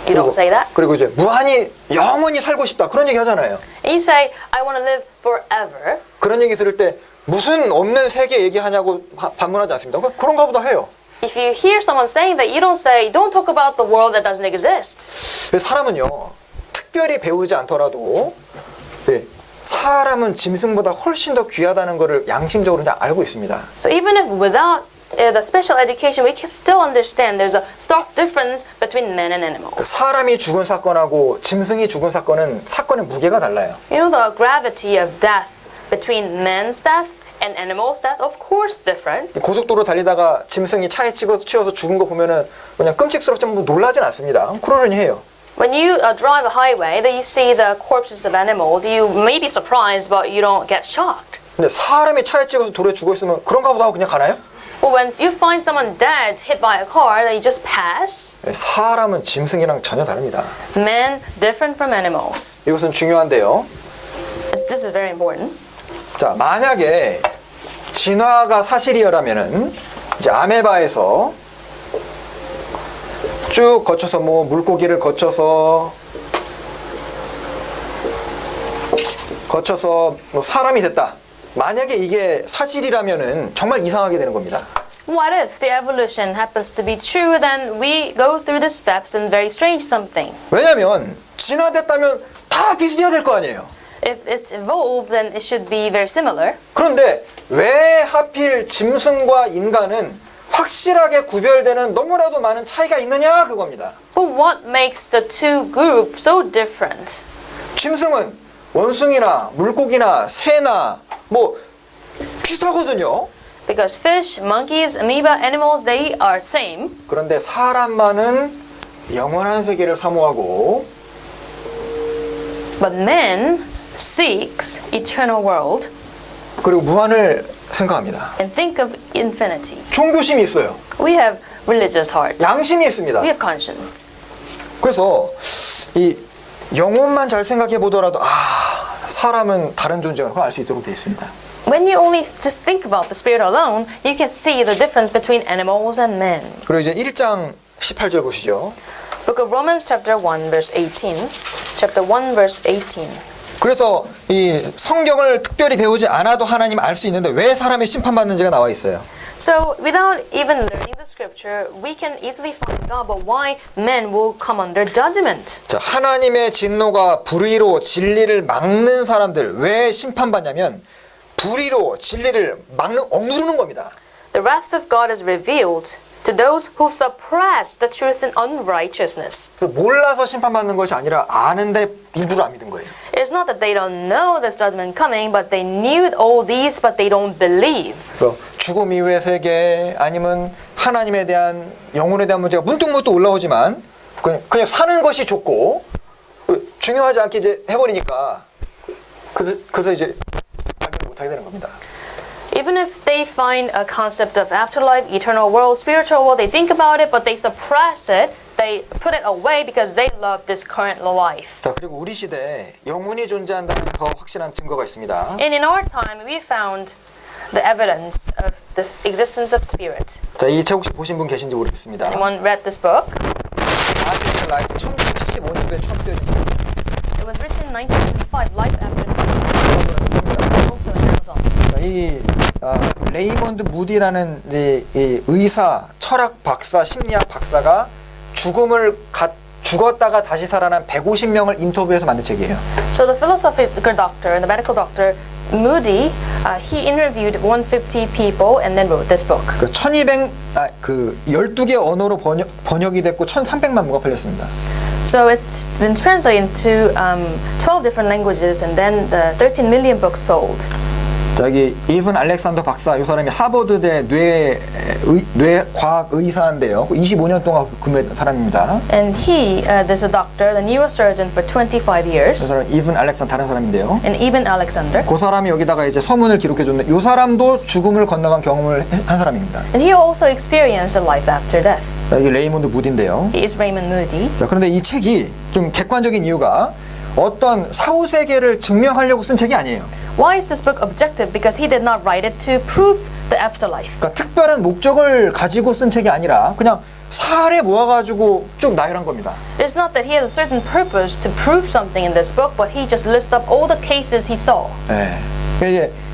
Speaker 2: You don't say that.
Speaker 1: 그리고 이제 무한히 영원히 살고 싶다 그런 얘기 하잖아요.
Speaker 2: And you say, I want to live forever.
Speaker 1: 그런 얘기 들을 때 무슨 없는 세계 얘기하냐고 반문하지 않습니다. 그런가 보다 해요.
Speaker 2: If you hear someone saying that, you don't say, don't talk about the world that doesn't exist.
Speaker 1: 사람은요 특별히 배우지 않더라도 사람은 짐승보다 훨씬 더 귀하다는 것을 양심적으로 그냥 알고 있습니다.
Speaker 2: So even if without the special education, we can still understand there's a stark difference between men and animals.
Speaker 1: 사람이 죽은 사건하고 짐승이 죽은 사건은 사건의 무게가 달라요.
Speaker 2: You know, the gravity of death between men's death and animals' death, of course, different.
Speaker 1: 고속도로 달리다가 짐승이 차에 치여서 죽은 거 보면은 그냥 끔찍스럽지 뭐 놀라진 않습니다. 그러려니 해요.
Speaker 2: When you drive a highway, that you see the corpses of animals, you may be surprised, but you don't get shocked.
Speaker 1: 근데 사람이 차에 치여서 도로에 죽어 있으면 그런가 보다 하고 그냥 가나요?
Speaker 2: But when you find someone dead, hit by a car, they just pass.
Speaker 1: 사람은 짐승이랑 전혀 다릅니다.
Speaker 2: Men different from animals.
Speaker 1: 이것은 중요한데요.
Speaker 2: This is very important.
Speaker 1: 자, 만약에 진화가 사실이라면은 이제 아메바에서 쭉 거쳐서 뭐 물고기를 거쳐서 뭐 사람이 됐다. 만약에 이게 사실이라면은 정말 이상하게 되는 겁니다.
Speaker 2: What if the evolution happens to be true, then we go through the steps and very strange something.
Speaker 1: 왜냐면 진화됐다면 다 비슷해야 될 거 아니에요.
Speaker 2: If it's evolved, then it should be very similar.
Speaker 1: 그런데 왜 하필 짐승과 인간은 확실하게 구별되는 너무나도 많은 차이가 있느냐 그겁니다.
Speaker 2: But what makes the two groups so different?
Speaker 1: 짐승은 원숭이나 물고기나 새나 뭐 비슷하거든요.
Speaker 2: Because fish, monkeys, amoeba, animals, they are same.
Speaker 1: 그런데 사람만은 영원한 세계를 사모하고
Speaker 2: But man seeks eternal world
Speaker 1: 그리고 무한을 생각합니다.
Speaker 2: and think of infinity.
Speaker 1: 종교심이 있어요.
Speaker 2: We have religious heart.
Speaker 1: 양심이 있습니다.
Speaker 2: We have conscience.
Speaker 1: 그래서 이 영혼만 잘 생각해 보더라도 사람은 다른 존재라는 걸 알 수 있도록 되어 있습니다.
Speaker 2: When you only just think about the spirit alone, you can see the difference between animals and men.
Speaker 1: 그리고 이제 1장 18절 보시죠.
Speaker 2: Book of Romans chapter 1 verse 18. Chapter 1 verse 18.
Speaker 1: 그래서 이 성경을 특별히 배우지 않아도 하나님 알 수 있는데 왜 사람이 심판받는지가 나와 있어요.
Speaker 2: So, without even learning the scripture, we can easily find God, but why men will come under judgment?
Speaker 1: 자, 하나님의 진노가 불의로 진리를 막는 사람들 왜 심판받냐면 불의로 진리를 억누르는 겁니다.
Speaker 2: The wrath of God is revealed to those who suppress the truth in unrighteousness.
Speaker 1: 그래서 몰라서 심판받는 것이 아니라 아는데 일부러 안 믿은 거예요.
Speaker 2: It's not that they don't know there's judgment coming, but they knew all these, but they don't believe.
Speaker 1: 그래서 죽음 이후의 세계 아니면 하나님에 대한 영혼에 대한 문제가 문득문득 올라오지만 그냥 사는 것이 좋고 중요하지 않게 이제 해버리니까 그래서 이제 발견을 못하게 되는 겁니다.
Speaker 2: Even if they find a concept of afterlife, eternal world, spiritual world, they think about it, but they suppress it. They put it away because they love this current life.
Speaker 1: 자, 그리고 우리 시대에 영혼이 존재한다는 더 확실한 증거가 있습니다.
Speaker 2: And in our time, we found the evidence of the existence of spirit.
Speaker 1: 자, 이 책 혹시 보신 분 계신지 모르겠습니다.
Speaker 2: Anyone read this book?
Speaker 1: 아티스트 라이프 1975년도에 처음 쓰여진 책.
Speaker 2: It was written in 1995, Life After Death. Also in Amazon.
Speaker 1: 자, 이 레이먼드 무디라는 이 의사, 철학 박사, 심리학 박사가 죽었다가 다시 살아난 150명을 인터뷰해서 만든 책이에요.
Speaker 2: So the philosophical doctor, the medical doctor, Moody, he interviewed 150 people and then wrote this book.
Speaker 1: 그 12개 언어로 번역이 됐고 1,300만 부가 팔렸습니다.
Speaker 2: So it's been translated into 12 different languages and then the 13 million books sold.
Speaker 1: 여기 이븐 알렉산더 박사 이 사람이 하버드대 뇌과학 의사인데요. 25년 동안 근무했던 사람입니다.
Speaker 2: And he, there's a doctor, the neurosurgeon for 25
Speaker 1: 이
Speaker 2: years.
Speaker 1: 사람 이븐 알렉산더 다른 사람인데요.
Speaker 2: And Ibn Alexander.
Speaker 1: 그 사람이 여기다가 이제 서문을 기록해 줬는데 이 사람도 죽음을 건너간 경험을 한 사람입니다.
Speaker 2: And he also experienced a life after death.
Speaker 1: 여기 레이몬드 무디인데요.
Speaker 2: He is Raymond Moody.
Speaker 1: 자, 그런데 이 책이 좀 객관적인 이유가 어떤 사후 세계를 증명하려고 쓴 책이 아니에요.
Speaker 2: Why is this book objective? Because he did not write it to prove the afterlife.
Speaker 1: 그러니까 특별한 목적을 가지고 쓴 책이 아니라 그냥 사례 모아가지고 쭉 나열한 겁니다.
Speaker 2: It's not that he has a certain purpose to prove something in this book, but he just lists up all the cases he saw.
Speaker 1: 네.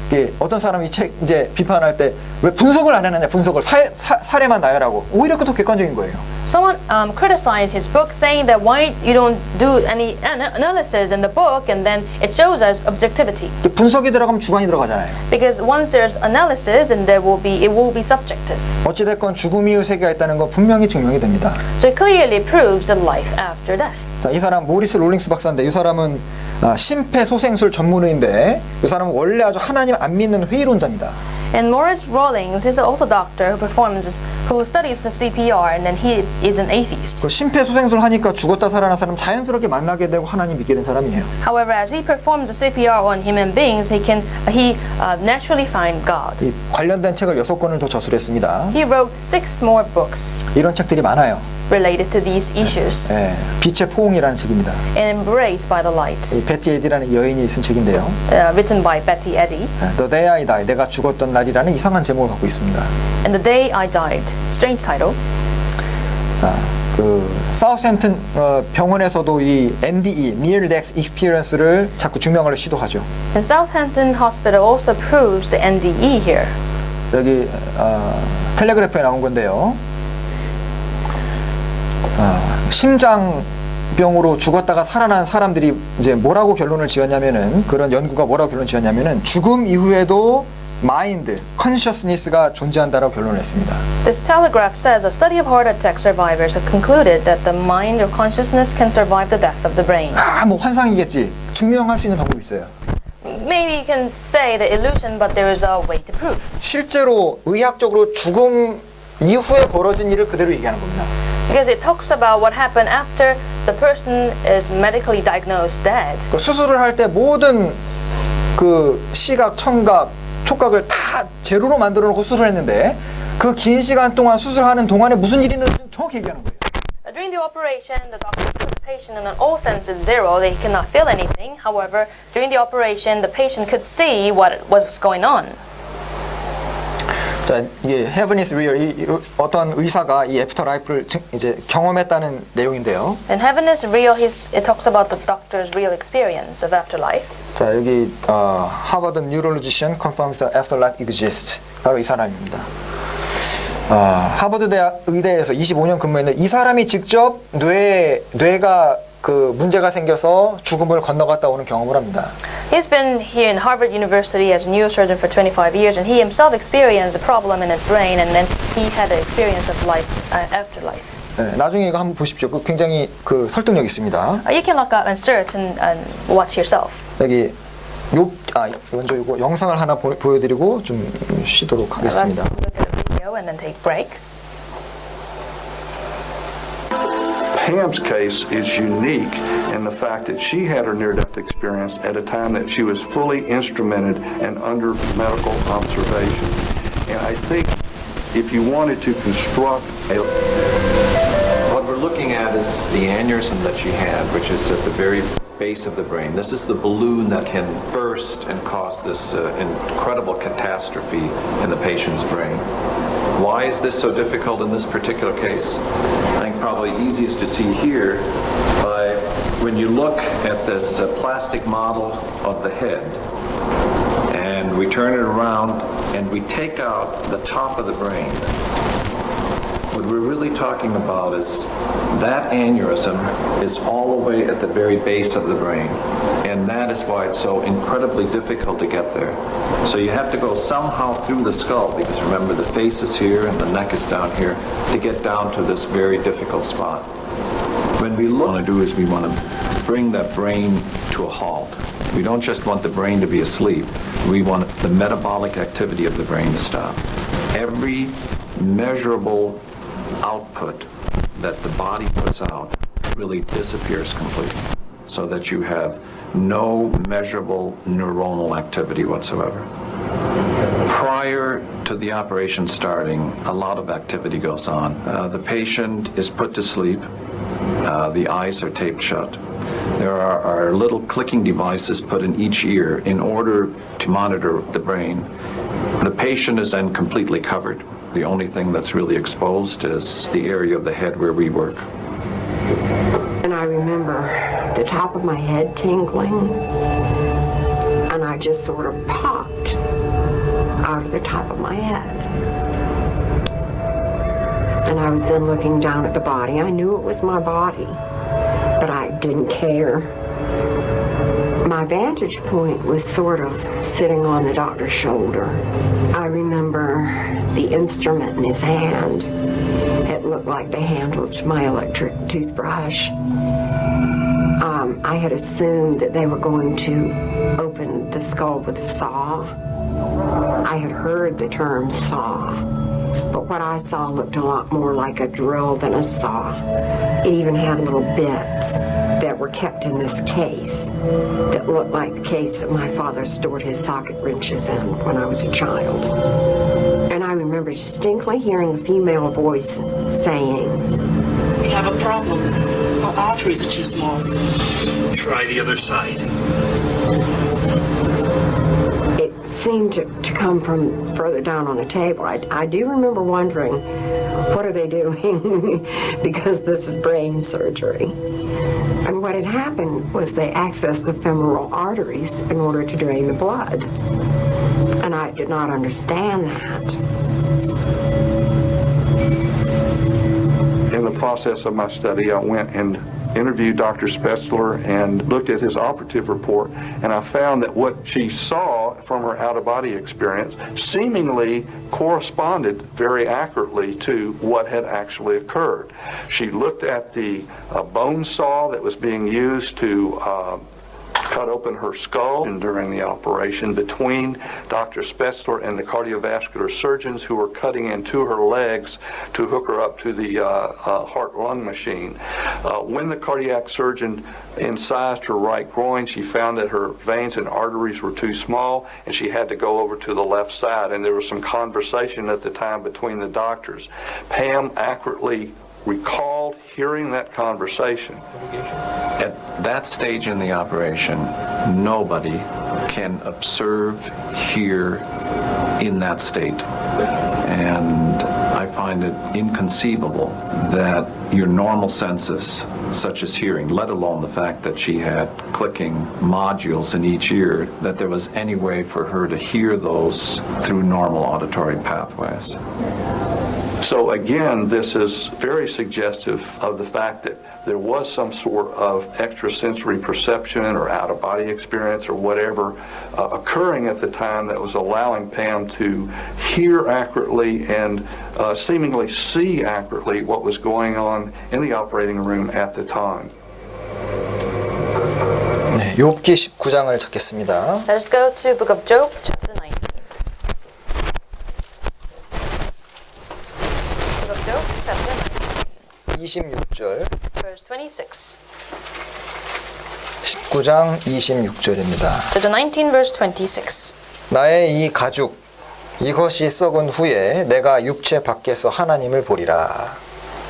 Speaker 1: 이제 어떤 사람이 이 책 이제 비판할 때 왜 분석을 안 해놨냐? 분석을 사례만 나열하고 오히려 그것도 객관적인 거예요.
Speaker 2: Someone criticized his book, saying that why you don't do any analysis in the book, and then it shows us objectivity.
Speaker 1: 분석이 들어가면 주관이 들어가잖아요.
Speaker 2: Because once there's analysis, and it will be subjective.
Speaker 1: 어찌됐건 죽음 이후 세계가 있다는 거 분명히 증명이 됩니다.
Speaker 2: So it clearly proves a life after death.
Speaker 1: 자, 이 사람 모리스 롤링스 박사인데 이 사람은 심폐소생술 전문의인데 이 사람은 원래 아주 하나님 안 믿는 회의론자입니다.
Speaker 2: And Morris Rawlings is also a doctor who studies the CPR, and then he is an atheist.
Speaker 1: 그 심폐소생술 하니까 죽었다 살아난 사람 자연스럽게 만나게 되고 하나님 믿게 된 사람이에요.
Speaker 2: However, as he performs the CPR on human beings, he naturally find God.
Speaker 1: 이 관련된 책을 6권을 더 저술했습니다.
Speaker 2: He wrote 6 more books
Speaker 1: 이런 책들이 많아요.
Speaker 2: related to these issues.
Speaker 1: 예, 빛의 포옹이라는 책입니다.
Speaker 2: And Embraced by the Light,
Speaker 1: 이 베티 에디라는 여인이 쓴 책인데요.
Speaker 2: written by Betty Eddy.
Speaker 1: The Day I Die, 내가 죽었던 날이라는 이상한 제목을 갖고 있습니다.
Speaker 2: And The Day I Died, strange title.
Speaker 1: 자, 그 사우스햄튼 병원에서도 이 NDE, Near Death Experience를 자꾸 증명을 시도하죠.
Speaker 2: And Southampton Hospital also proves the NDE here.
Speaker 1: 여기 텔레그래프에 나온 건데요. 심장병으로 죽었다가 살아난 사람들이 이제 뭐라고 결론을 지었냐면은 그런 연구가 뭐라고 결론 지었냐면은 죽음 이후에도 마인드, 컨셔스니스가 존재한다라고 결론을 했습니다.
Speaker 2: This telegraph says a study of heart attack survivors have concluded that the mind or consciousness can survive the death of the brain.
Speaker 1: 뭐 환상이겠지. 증명할 수 있는 방법이 있어요.
Speaker 2: Maybe you can say the illusion, but there is a way to prove.
Speaker 1: 실제로 의학적으로 죽음 이후에 벌어진 일을 그대로 얘기하는 겁니다.
Speaker 2: Because it talks about what happened after the person is medically diagnosed dead.
Speaker 1: 수술을 할 때 모든 그 시각, 청각, 촉각을 다 제로로 만들어 놓고 수술을 했는데 그 긴 시간 동안 수술하는 동안에 무슨 일이 있는지 정확히 얘기하는 거예요.
Speaker 2: During the operation, the doctors put the patient in an all senses zero. They cannot feel anything. However, during the operation, the patient could see what was going on.
Speaker 1: 자, 이게 Heaven is Real, 어떤 의사가 이 애프터 라이프를 이제 경험했다는 내용인데요.
Speaker 2: In Heaven is Real, it talks about the doctor's real experience of afterlife.
Speaker 1: 자, 여기 Harvard neurologician confirms the afterlife exists. 바로 이 사람입니다. 하버드 대학 의대에서 25년 근무했는데 이 사람이 직접 뇌가 그 문제가 생겨서 죽음을 건너갔다 오는 경험을 합니다.
Speaker 2: He's been here in Harvard University as a neurosurgeon for 25 years, and he himself experienced a problem in his brain, and then he had the experience of life, afterlife.
Speaker 1: 네, 나중에 이거 한번 보십시오. 그 굉장히 그 설득력 있습니다.
Speaker 2: You can look up and search and watch yourself.
Speaker 1: 여기 먼저 이거 영상을 하나 보여드리고 좀 쉬도록
Speaker 2: Let's
Speaker 1: 하겠습니다.
Speaker 2: look at the video and then take a break.
Speaker 6: Pam's case is unique in the fact that she had her near-death experience at a time that she was fully instrumented and under medical observation. And I think if you wanted to construct
Speaker 7: What we're looking at is the aneurysm that she had, which is at the very base of the brain. This is the balloon that can burst and cause this incredible catastrophe in the patient's brain. Why is this so difficult in this particular case? I think probably easiest to see here by when you look at this plastic model of the head, and we turn it around and we take out the top of the brain. What we're really talking about is that aneurysm is all the way at the very base of the brain. And that is why it's so incredibly difficult to get there. So you have to go somehow through the skull, because remember the face is here and the neck is down here, to get down to this very difficult spot. When we want to do is we want to bring that brain to a halt. We don't just want the brain to be asleep. We want the metabolic activity of the brain to stop. Every measurable output that the body puts out really disappears completely, so that you have no measurable neuronal activity whatsoever. Prior to the operation starting, a lot of activity goes on. The patient is put to sleep. The eyes are taped shut. There are little clicking devices put in each ear in order to monitor the brain. The patient is then completely covered. The only thing that's really exposed is the area of the head where we work.
Speaker 8: And I remember the top of my head tingling, and I just sort of popped. out of the top of my head. And I was then looking down at the body. I knew it was my body, but I didn't care. My vantage point was sort of sitting on the doctor's shoulder. I remember the instrument in his hand. It looked like the handle to my electric toothbrush. I had assumed that they were going to open the skull with a saw. I had heard the term saw, but what I saw looked a lot more like a drill than a saw. It even had little bits that were kept in this case that looked like the case that my father stored his socket wrenches in when I was a child. And I remember distinctly hearing a female voice saying,
Speaker 9: "We have a problem. Our arteries are too small. Try the other side."
Speaker 8: It seemed to come from further down on a table. I do remember wondering, what are they doing? Because this is brain surgery. And what had happened was they accessed the femoral arteries in order to drain the blood. And I did not understand that.
Speaker 6: In the process of my study, I went and interviewed Dr. Spetzler and looked at his operative report, and I found that what she saw from her out-of-body experience seemingly corresponded very accurately to what had actually occurred. She looked at the bone saw that was being used to cut open her skull during the operation between Dr. Spetzler and the cardiovascular surgeons who were cutting into her legs to hook her up to the heart-lung machine. When the cardiac surgeon incised her right groin, she found that her veins and arteries were too small, and she had to go over to the left side, and there was some conversation at the time between the doctors. Pam accurately recalled hearing that conversation.
Speaker 7: At that stage in the operation, nobody can observe, hear in that state. And I find it inconceivable that your normal senses, such as hearing, let alone the fact that she had clicking modules in each ear, that there was any way for her to hear those through normal auditory pathways.
Speaker 6: So again, this is very suggestive of the fact that there was some sort of extrasensory perception or out-of-body experience or whatever occurring at the time that was allowing Pam to hear accurately and seemingly see accurately what was going on in the operating room at the time.
Speaker 1: 네, 욥기 19장을 찾겠습니다.
Speaker 2: Let's go to Book of Job, chapter 19. Book of Job, chapter 19,
Speaker 1: 26절,
Speaker 2: verse 26.
Speaker 1: 19장 26절입니다.
Speaker 2: Chapter 19, verse 26.
Speaker 1: 나의 이 가죽, 이것이 썩은 후에 내가 육체 밖에서 하나님을 보리라.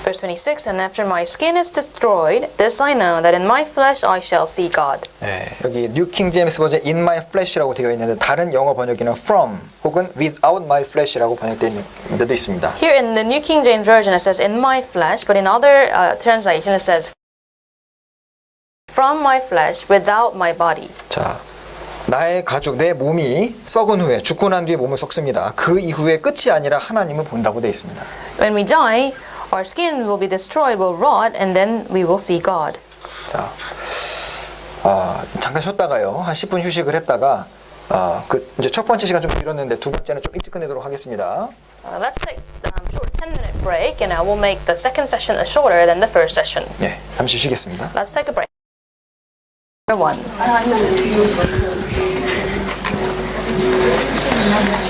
Speaker 2: Verse 26, and after my skin is destroyed, this I know, that in my flesh I shall see God.
Speaker 1: 네, 여기 뉴 킹 제임스 버전 in my flesh라고 되어 있는데 다른 영어 번역에는 from 혹은 without my flesh라고 번역된 데도 있습니다.
Speaker 2: Here in the New King James Version it says in my flesh, but in other translation it says from my flesh without my body.
Speaker 1: 자, 나의 가죽, 내 몸이 썩은 후에 죽고 난 뒤에 몸은 썩습니다. 그 이후에 끝이 아니라 하나님을 본다고 되어 있습니다.
Speaker 2: When we die, our skin will be destroyed, will rot, and then we will see God.
Speaker 1: 자, 잠깐 쉬었다가요. 한 10분 휴식을 했다가 이제 첫 번째 시간 좀 길었는데 두 번째는 좀 일찍 끝내도록 하겠습니다.
Speaker 2: Let's take a short 10-minute break, and I will make the second session shorter than the first session.
Speaker 1: 네, 잠시 쉬겠습니다.
Speaker 2: Let's take a break. Number 1.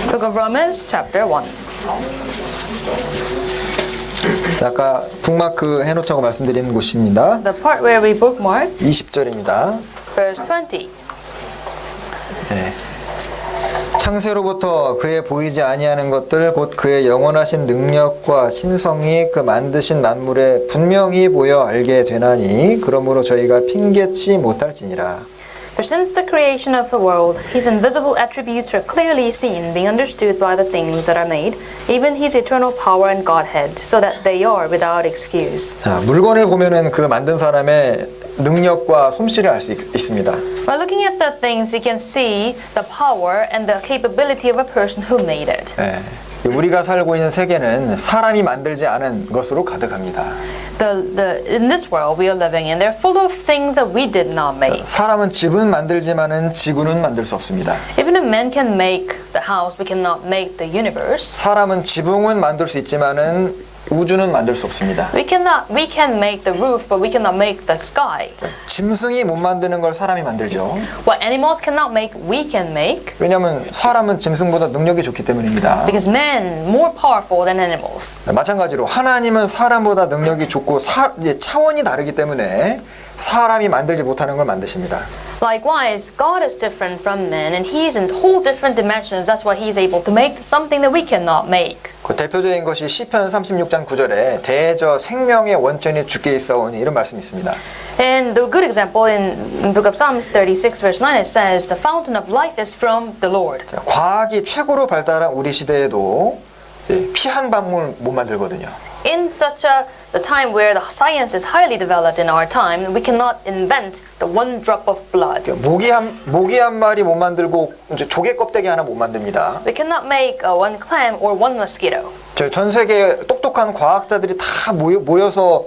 Speaker 2: Book of Romans, chapter 1.
Speaker 1: 아까 북마크 해놓자고 말씀드린 곳입니다.
Speaker 2: The part where we bookmarked,
Speaker 1: 20절입니다.
Speaker 2: verse 20.
Speaker 1: 네. 창세로부터 그의 보이지 아니하는 것들 곧 그의 영원하신 능력과 신성이 그 만드신 만물에 분명히 보여 알게 되나니 그러므로 저희가 핑계치 못할지니라.
Speaker 2: For since the creation of the world, his invisible attributes are clearly seen, being understood by the things that are made, even his eternal power and Godhead, so that they are without excuse.
Speaker 1: 자, 물건을 보면은 그 만든 사람의 능력과 솜씨를 알 수 있습니다.
Speaker 2: By looking at the things, you can see the power and the capability of a person who made it.
Speaker 1: 예, 우리가 살고 있는 세계는 사람이 만들지 않은 것으로 가득합니다.
Speaker 2: In this world we are living in, they're full of things that we did not make.
Speaker 1: 사람은 집은 만들지만은 지구는 만들 수 없습니다.
Speaker 2: Even if men can make the house, we cannot make the universe.
Speaker 1: 사람은 지붕은 만들 수 있지만은 우주는 만들 수 없습니다.
Speaker 2: We can make the roof, but we cannot make the sky.
Speaker 1: 짐승이 못 만드는 걸 사람이 만들죠.
Speaker 2: What animals cannot make, we can make.
Speaker 1: 왜냐하면 사람은 짐승보다 능력이 좋기 때문입니다.
Speaker 2: Because men more powerful than animals.
Speaker 1: 마찬가지로 하나님은 사람보다 능력이 좋고 이제 차원이 다르기 때문에 사람이 만들지 못하는 걸 만드십니다.
Speaker 2: Likewise, God is different from men, and He is in whole different dimensions. That's why He is able to make something that we cannot make.
Speaker 1: 그 대표적인 것이 시편 36장 9절에 대저 생명의 원천이 주께 있사오니 이런 말씀이 있습니다.
Speaker 2: And the good example in Book of Psalms 36 verse 9, it says, "The fountain of life is from the Lord."
Speaker 1: 과학이 최고로 발달한 우리 시대에도 피 한 방울 못 만들거든요.
Speaker 2: In such the time where the science is highly developed in our time, we cannot invent the one drop of blood.
Speaker 1: 모기 한 마리 못 만들고 이제 조개 껍데기 하나 못 만듭니다.
Speaker 2: We cannot make one clam or one mosquito.
Speaker 1: 전 세계 똑똑한 과학자들이 다 모여서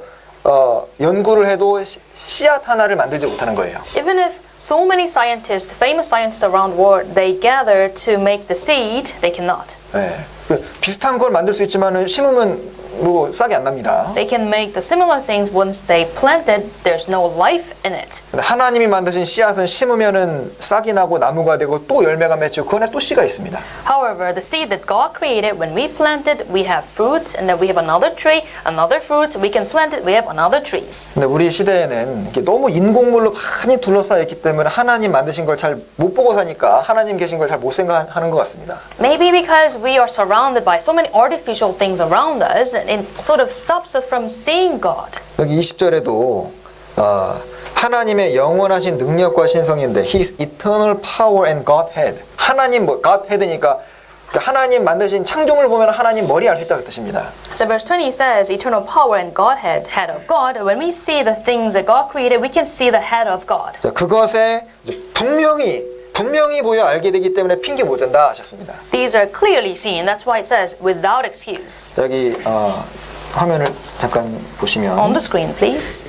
Speaker 1: 연구를 해도 씨앗 하나를 만들지 못하는 거예요.
Speaker 2: Even if so many scientists, famous scientists around the world, they gather to make the seed, they cannot.
Speaker 1: 네. 비슷한 걸 만들 수 있지만은 심으면 뭐 싹이 안 납니다.
Speaker 2: They can make the similar things once they planted. There's no life in it.
Speaker 1: 하나님이 만드신 씨앗은 심으면은 싹이 나고 나무가 되고 또 열매가 맺히고 그 안에 또 씨가 있습니다.
Speaker 2: However, the seed that God created, when we plant it, we have fruits, and then we have another tree, another fruits. We can plant it, we have another trees.
Speaker 1: 근데 우리 시대에는 이렇게 너무 인공물로 많이 둘러싸여 있기 때문에 하나님 만드신 걸 잘 못 보고 사니까 하나님 계신 걸 잘 못 생각하는 것 같습니다.
Speaker 2: Maybe because we are surrounded by so many artificial things around us, and it sort of stops us from seeing God.
Speaker 1: 여기 20절에도 하나님의 영원하신 능력과 신성인데 His eternal power and Godhead. 하나님 Godhead니까 하나님 만드신 창조물 보면 하나님 머리 알 수 있다는 뜻입니다.
Speaker 2: So verse 20 says, eternal power and Godhead, head of God. When we see the things that God created, we can see the head of God.
Speaker 1: 자, 그것에 분명히 보여 알게 되기 때문에 핑계 못 된다 하셨습니다.
Speaker 2: These are clearly seen. That's why it says, without excuse.
Speaker 1: 여기 화면을 잠깐 보시면
Speaker 2: On the screen, please.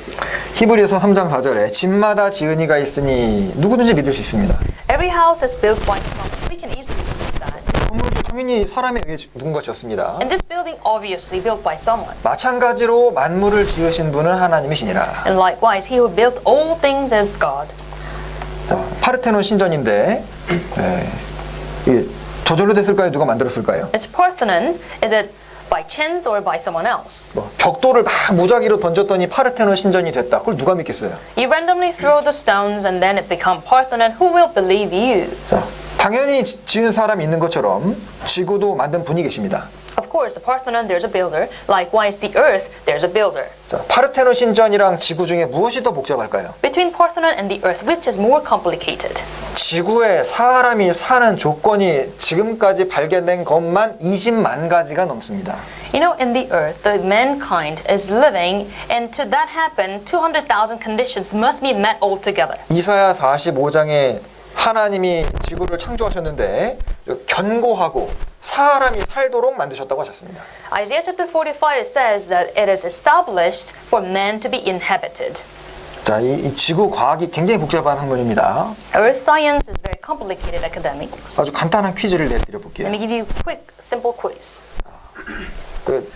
Speaker 1: 히브리서 3장 4절에 집마다 지은 이가 있으니 누구든지 믿을 수 있습니다.
Speaker 2: Every house is built by someone. We can easily believe that.
Speaker 1: 건물도 당연히 사람에 의해 누군가 지었습니다.
Speaker 2: And this building obviously built by someone.
Speaker 1: 마찬가지로 만물을 지으신 분은 하나님이시니라.
Speaker 2: And likewise, he who built all things is God.
Speaker 1: 파르테논 신전인데 이게 저절로 됐을까요? 누가 만들었을까요?
Speaker 2: It's Parthenon. Is it by chance or by someone else?
Speaker 1: 벽돌을 막 무작위로 던졌더니 파르테논 신전이 됐다. 그걸 누가 믿겠어요?
Speaker 2: You randomly throw the stones and then it become Parthenon. Who will believe you?
Speaker 1: 당연히 지은 사람이 있는 것처럼 지구도 만든 분이 계십니다.
Speaker 2: Of course, the Parthenon, there's a builder. Likewise, the earth, there's a builder.
Speaker 1: 자, 파르테논 신전이랑 지구 중에 무엇이 더 복잡할까요?
Speaker 2: Between Parthenon and the earth, which is more complicated?
Speaker 1: 지구에 사람이 사는 조건이 지금까지 발견된 것만 20만 가지가 넘습니다.
Speaker 2: You know, in the earth, the mankind is living, and to that happen, 200,000 conditions must be met altogether.
Speaker 1: 이사야 45장에 하나님이 지구를 창조하셨는데 견고하고 사람이 살도록 만드셨다고 하셨습니다.
Speaker 2: Isaiah chapter 45 says that it is established for man to be inhabited.
Speaker 1: 자, 이 지구 과학이 굉장히 복잡한 학문입니다.
Speaker 2: Earth science is very complicated academics.
Speaker 1: 아주 간단한 퀴즈를 내드려 볼게요.
Speaker 2: Let me give you a quick, simple quiz.
Speaker 1: 그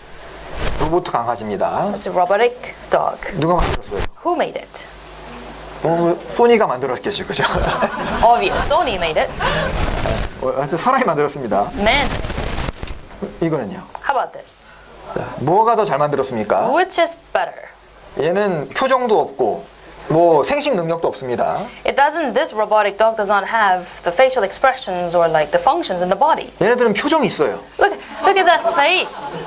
Speaker 1: 로봇 강아지입니다.
Speaker 2: It's a robotic dog.
Speaker 1: 누가 만들었어요?
Speaker 2: Who made it?
Speaker 1: 소니가 만들었겠죠, 그죠?
Speaker 2: Obvious. Sony made it.
Speaker 1: 하여튼 사람이 만들었습니다.
Speaker 2: Man.
Speaker 1: 이거는요.
Speaker 2: How about this?
Speaker 1: 뭐가 더 잘 만들었습니까?
Speaker 2: Which is better?
Speaker 1: 얘는 표정도 없고 뭐 생식 능력도 없습니다.
Speaker 2: This robotic dog does not have the facial expressions or like the functions in the body.
Speaker 1: 얘네들은 표정이 있어요.
Speaker 2: Look at that face.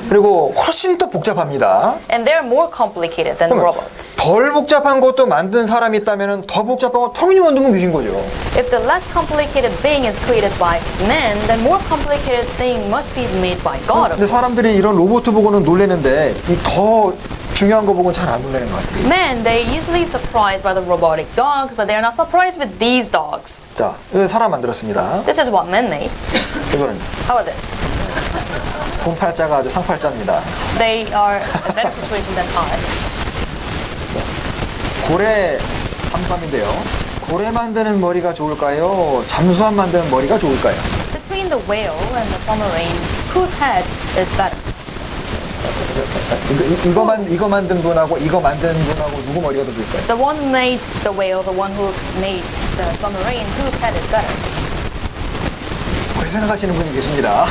Speaker 1: 그리고 훨씬 더 복잡합니다.
Speaker 2: And they're more complicated than robots.
Speaker 1: 덜 복잡한 것도 만든 사람이 있다면 더 복잡한 거 당연히 만들면 귀신 거죠.
Speaker 2: If the less complicated thing is created by man, then more complicated thing must be made by God.
Speaker 1: 근데 사람들이 이런 로봇 보고는 놀래는데 이 더 중요한 거 보고는 잘 안 놀라는 것 같아요.
Speaker 2: Men, they usually surprised by the robotic dogs, but they are not surprised with these dogs.
Speaker 1: 자, 이거 사람 만들었습니다.
Speaker 2: This is what men made.
Speaker 1: 이거는
Speaker 2: How about this?
Speaker 1: 곰팔자가 아주 상팔자입니다.
Speaker 2: They are in a better situation than us.
Speaker 1: 고래 삼삼인데요. 고래 만드는 머리가 좋을까요? 잠수함 만드는 머리가 좋을까요?
Speaker 2: Between the whale and the submarine, whose head is better?
Speaker 1: 이거 만든 분하고 이거 만든 분하고 누구 머리가 더 좋을까요?
Speaker 2: The one who made the whales, the one who made the submarine, whose head is better?
Speaker 1: 그렇게 생각하시는 분이 계십니다.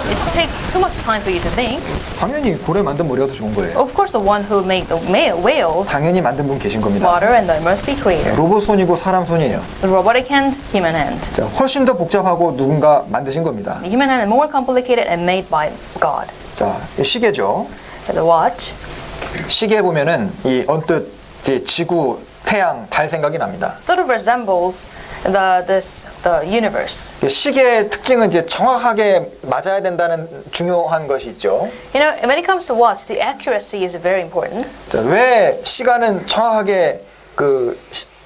Speaker 2: It takes too much time for you to think.
Speaker 1: 당연히 고래 만든 머리가 더 좋은 거예요.
Speaker 2: Of course, the one who made the whales
Speaker 1: 당연히 만든 분 계신 겁니다.
Speaker 2: smarter and they must be creator.
Speaker 1: 로봇 손이고 사람 손이에요.
Speaker 2: The robotic hand, human hand.
Speaker 1: 자, 훨씬 더 복잡하고 누군가 만드신 겁니다.
Speaker 2: The human hand is more complicated and made by God.
Speaker 1: 자, 이 시계죠.
Speaker 2: There's a watch.
Speaker 1: 시계 보면은 이 언뜻 이제 지구, 태양, 달 생각이 납니다.
Speaker 2: Sort of resembles the universe.
Speaker 1: 시계의 특징은 이제 정확하게 맞아야 된다는 중요한 것이 있죠.
Speaker 2: You know, when it comes to watch, the accuracy is very important.
Speaker 1: 자, 왜 시간은 정확하게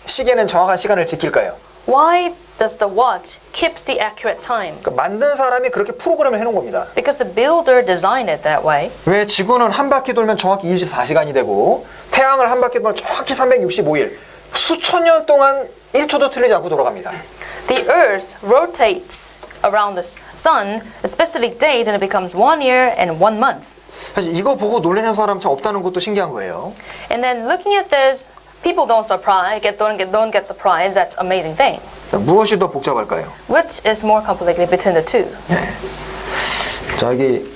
Speaker 1: 시계는 정확한 시간을 지킬까요?
Speaker 2: Why does the watch keeps the accurate time?
Speaker 1: 그러니까 만든 사람이 그렇게 프로그램을 해놓은 겁니다.
Speaker 2: Because the builder designed it that way.
Speaker 1: 왜 지구는 한 바퀴 돌면 정확히 24시간이 되고 태양을 한 바퀴 돌면 정확히 365일 수천 년 동안 1초도 틀리지 않고 돌아갑니다.
Speaker 2: The Earth rotates around the sun a specific date and it becomes 1 year and 1 month.
Speaker 1: 사실 이거 보고 놀라는 사람 참 없다는 것도 신기한 거예요.
Speaker 2: And then looking at this, people don't get surprised. That's an amazing thing.
Speaker 1: 자, 무엇이 더 복잡할까요?
Speaker 2: Which is more complicated between the two?
Speaker 1: 자, 여기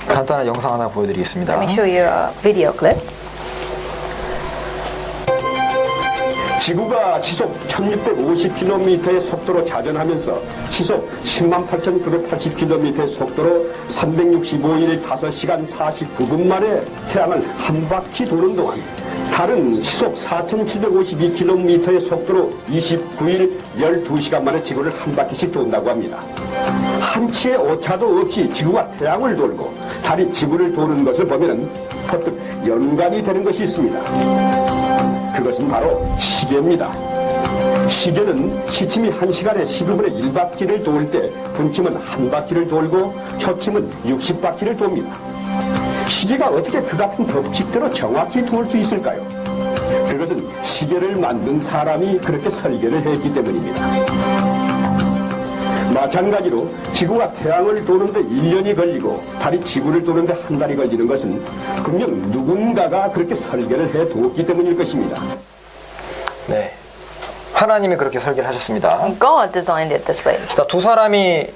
Speaker 1: 간단한 영상 하나 보여드리겠습니다.
Speaker 2: Let me show you a video clip.
Speaker 10: 지구가 시속 1650km의 속도로 자전하면서 시속 108,980km의 속도로 365일 5시간 49분 만에 태양을 한 바퀴 도는 동안 달은 시속 4,752km의 속도로 29일 12시간 만에 지구를 한 바퀴씩 돈다고 합니다. 한치의 오차도 없이 지구가 태양을 돌고 달이 지구를 도는 것을 보면 퍼뜩 연관이 되는 것이 있습니다. 그것은 바로 시계입니다. 시계는 시침이 1시간에 12분의 1바퀴를 돌 때 분침은 한 바퀴를 돌고 초침은 60바퀴를 돕니다. 시계가 어떻게 그 같은 법칙대로 정확히 돌 수 있을까요? 그것은 시계를 만든 사람이 그렇게 설계를 했기 때문입니다. 마찬가지로 지구가 태양을 도는데 1년이 걸리고 달이 지구를 도는데 한 달이 걸리는 것은 분명 누군가가 그렇게 설계를 해두었기 때문일 것입니다.
Speaker 1: 네, 하나님이 그렇게 설계를 하셨습니다.
Speaker 2: God designed it this way.
Speaker 1: 자, 두 사람이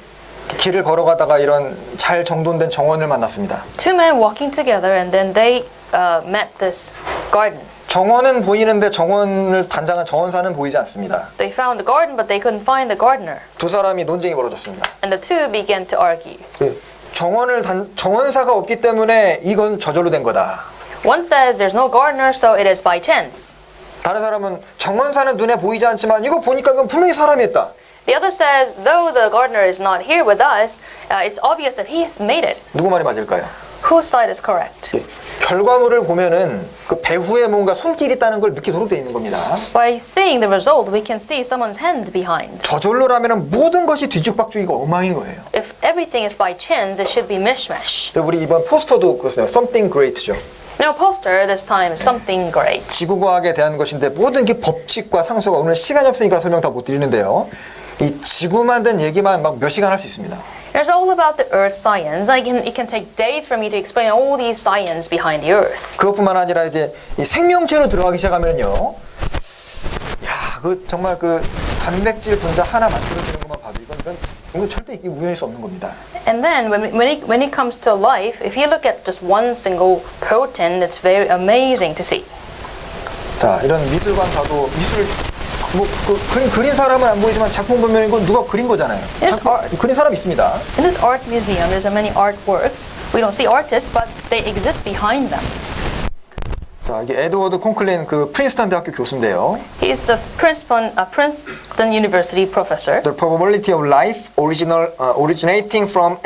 Speaker 1: 길을 걸어가다가 이런 잘 정돈된 정원을 만났습니다.
Speaker 2: Two men walking together and then they met this garden.
Speaker 1: 정원은 보이는데 단장한 정원사는 보이지 않습니다.
Speaker 2: They found the garden, but they couldn't find the gardener.
Speaker 1: 두 사람이 논쟁이 벌어졌습니다.
Speaker 2: And the two began to argue.
Speaker 1: 정원사가 없기 때문에 이건 저절로 된 거다.
Speaker 2: One says there's no gardener, so it is by chance.
Speaker 1: 다른 사람은 정원사는 눈에 보이지 않지만 이거 보니까 이건 분명히 사람이 했다.
Speaker 2: The other says, though the gardener is not here with us, it's obvious that he's made it.
Speaker 1: 누구 말이 맞을까요?
Speaker 2: Whose side is correct?
Speaker 1: 결과물을 보면은 그 배후에 뭔가 손길이 있다는 걸 느끼도록 되어 있는 겁니다.
Speaker 2: By seeing the result, we can see someone's hand behind.
Speaker 1: 저절로라면은 모든 것이 뒤죽박죽이고 엉망인 거예요.
Speaker 2: If everything is by chance, it should be mishmash.
Speaker 1: 우리 이번 포스터도 그랬어요. Something Great죠.
Speaker 2: No poster this time is something great.
Speaker 1: 지구과학에 대한 것인데 모든 게 법칙과 상수가 오늘 시간이 없으니까 설명 다 못 드리는데요. 이 지구만 된 얘기만 막 몇 시간 할 수 있습니다.
Speaker 2: It's all about the earth science. It can take days for me to explain all these science behind the earth.
Speaker 1: 그것뿐만 아니라 이제 이 생명체로 들어가기 시작하면요. 야, 정말 단백질 분자 하나 만들어지는 것만 봐도 이건 절대 이게 우연일 수 없는 겁니다.
Speaker 2: And then when it comes to life, if you look at just one single protein, it's very amazing to see.
Speaker 1: 자, 이런 미술관 가도 그린 사람은 안 보이지만 작품 보면 이건 누가 그린 거잖아요. 그린 사람 있습니다.
Speaker 2: In this art museum, there's many artworks. We don't see artists, but they exist behind them.
Speaker 1: 자, 이게 에드워드 콘클린 프린스턴 대학교 교수인데요.
Speaker 2: He is the Princeton University professor.
Speaker 1: The probability of life originating from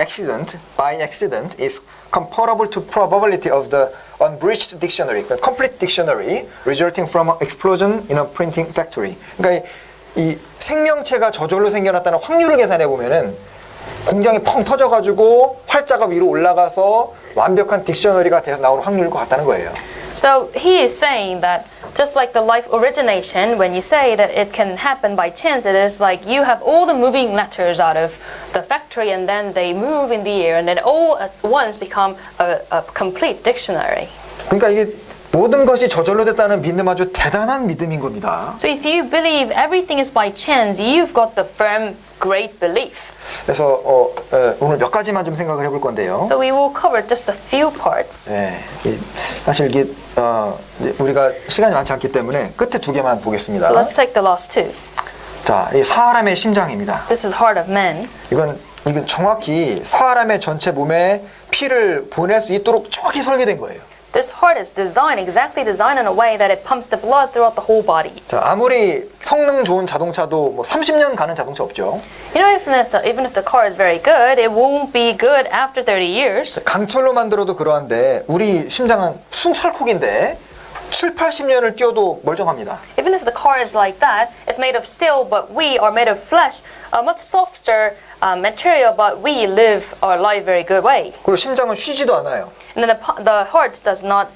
Speaker 1: by accident is comparable to probability of the unbreached dictionary, 그러니까 complete dictionary resulting from an explosion in a printing factory. 그러니까 이 생명체가 저절로 생겨났다는 확률을 계산해 보면은 공장이 펑 터져가지고 활자가 위로 올라가서 완벽한 딕셔너리가 돼서 나오는 확률일 것 같다는 거예요.
Speaker 2: So he is saying that just like the life origination, when you say that it can happen by chance, it is like you have all the moving letters out of the factory and then they move in the air and then all at once become a complete dictionary.
Speaker 1: 그러니까 이게 모든 것이 저절로 됐다는 믿음 아주 대단한 믿음인 겁니다.
Speaker 2: So if you believe everything is by chance, you've got the firm, great belief.
Speaker 1: 그래서 오늘 몇 가지만 좀 생각을 해볼 건데요.
Speaker 2: So we will cover just a few parts.
Speaker 1: 네, 사실 이게 이제 우리가 시간이 많지 않기 때문에 끝에 두 개만 보겠습니다.
Speaker 2: So let's take the last two.
Speaker 1: 자, 이 사람의 심장입니다.
Speaker 2: This is heart of man.
Speaker 1: 이건 정확히 사람의 전체 몸에 피를 보낼 수 있도록 정확히 설계된 거예요.
Speaker 2: This heart is exactly designed in a way that it pumps the blood throughout the whole body.
Speaker 1: 자, 아무리 성능 좋은 자동차도 뭐 30년 가는 자동차 없죠.
Speaker 2: You know, even if the car is very good, it won't be good after 30 years.
Speaker 1: 강철로 만들어도 그러한데 우리 심장은 순찰콕인데 7, 80년을 뛰어도 멀쩡합니다.
Speaker 2: Even if the car is like that, it's made of steel, but we are made of flesh, a much softer material, but we live our life very good way.
Speaker 1: 그리고 심장은 쉬지도 않아요.
Speaker 2: And then the heart does not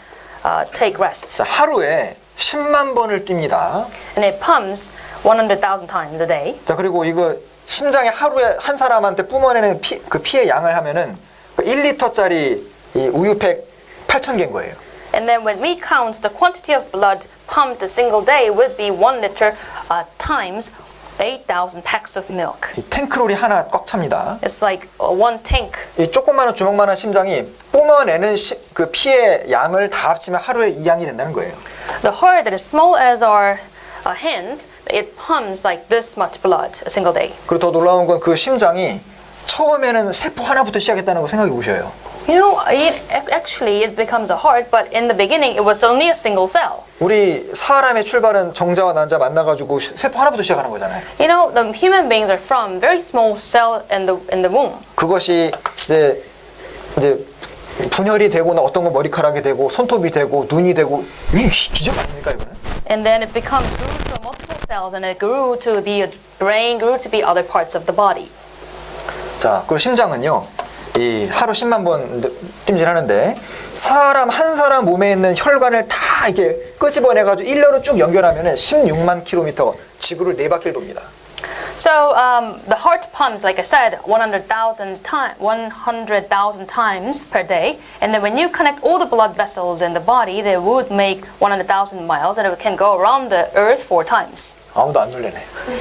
Speaker 2: take rest.
Speaker 1: 자, 하루에 10만 번을 뜁니다.
Speaker 2: And it pumps 100,000 times a day.
Speaker 1: 자, 그리고 이거 심장이 하루에 한 사람한테 뿜어내는 그 피의 양을 하면은 1리터짜리 이 우유팩 8,000개인 거예요.
Speaker 2: And then when we count the quantity of blood pumped a single day would be 1 liter times 8,000 packs of milk.
Speaker 1: 이 탱크롤이 하나 꽉 찹니다.
Speaker 2: It's like one tank.
Speaker 1: 이 조그마한 주먹만한 심장이 뿜어내는 그 피의 양을 다 합치면 하루에 이 양이 된다는 거예요.
Speaker 2: The heart that is small as our hands, it pumps like this much blood a single day.
Speaker 1: 그리고 더 놀라운 건 그 심장이 처음에는 세포 하나부터 시작했다는 거 생각해 보셔요.
Speaker 2: You know, it becomes a heart, but in the beginning it was only a single cell.
Speaker 1: 우리 사람의 출발은 정자와 난자 만나가지고 세포 하나부터 시작하는 거잖아요.
Speaker 2: You know, the human beings are from very small cell in the womb.
Speaker 1: 그것이 이제 분열이 되고 어떤 건 머리카락이 되고 손톱이 되고 눈이 되고 이 기적 아닙니까 이거는?
Speaker 2: And then it grew to multiple cells, and it grew to be a brain, grew to be other parts of the body.
Speaker 1: 자, 그리고 심장은요. 이 하루 10만 번 찜질하는데 사람 한 사람 몸에 있는 혈관을 다 이렇게 끄집어내가지고 일렬로 쭉 연결하면은 16만 킬로미터 지구를 4바퀴를 돕니다.
Speaker 2: So the heart pumps, like I said, 100,000 times per day, and then when you connect all the blood vessels in the body, they would make 100,000 miles, and it can go around the earth 4 times.
Speaker 1: 아무도 안 놀래네.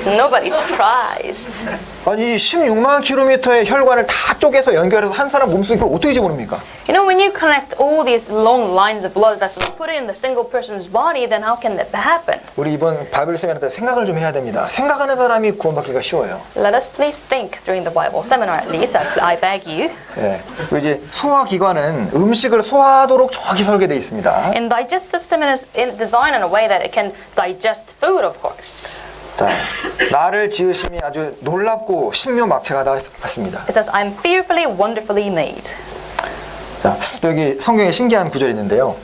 Speaker 2: Nobody's surprised.
Speaker 1: 아니 16만 킬로미터의 혈관을 다 쪼개서 연결해서 한 사람 몸속에 그걸 어떻게 집어넣습니까?
Speaker 2: You know, when you connect all these long lines of blood vessels, put it in the single person's body, then how can that happen?
Speaker 1: 우리 이번 바이블 세미나 때 생각을 좀 해야 됩니다. 생각하는 사람이 구원받기가 쉬워요.
Speaker 2: Let us please think during the Bible seminar at least, I beg you.
Speaker 1: 예. 그리고 이제 소화기관은 음식을 소화하도록 정확히 설계되어 있습니다.
Speaker 2: And digestive system is designed in a way that it can digest food, of course.
Speaker 1: 자, 나를 지으심이 아주 놀랍고 신묘막체가 같습니다.
Speaker 2: It says, I'm fearfully, wonderfully made.
Speaker 1: 자, 여기 성경에 신기한 구절이 있는데요.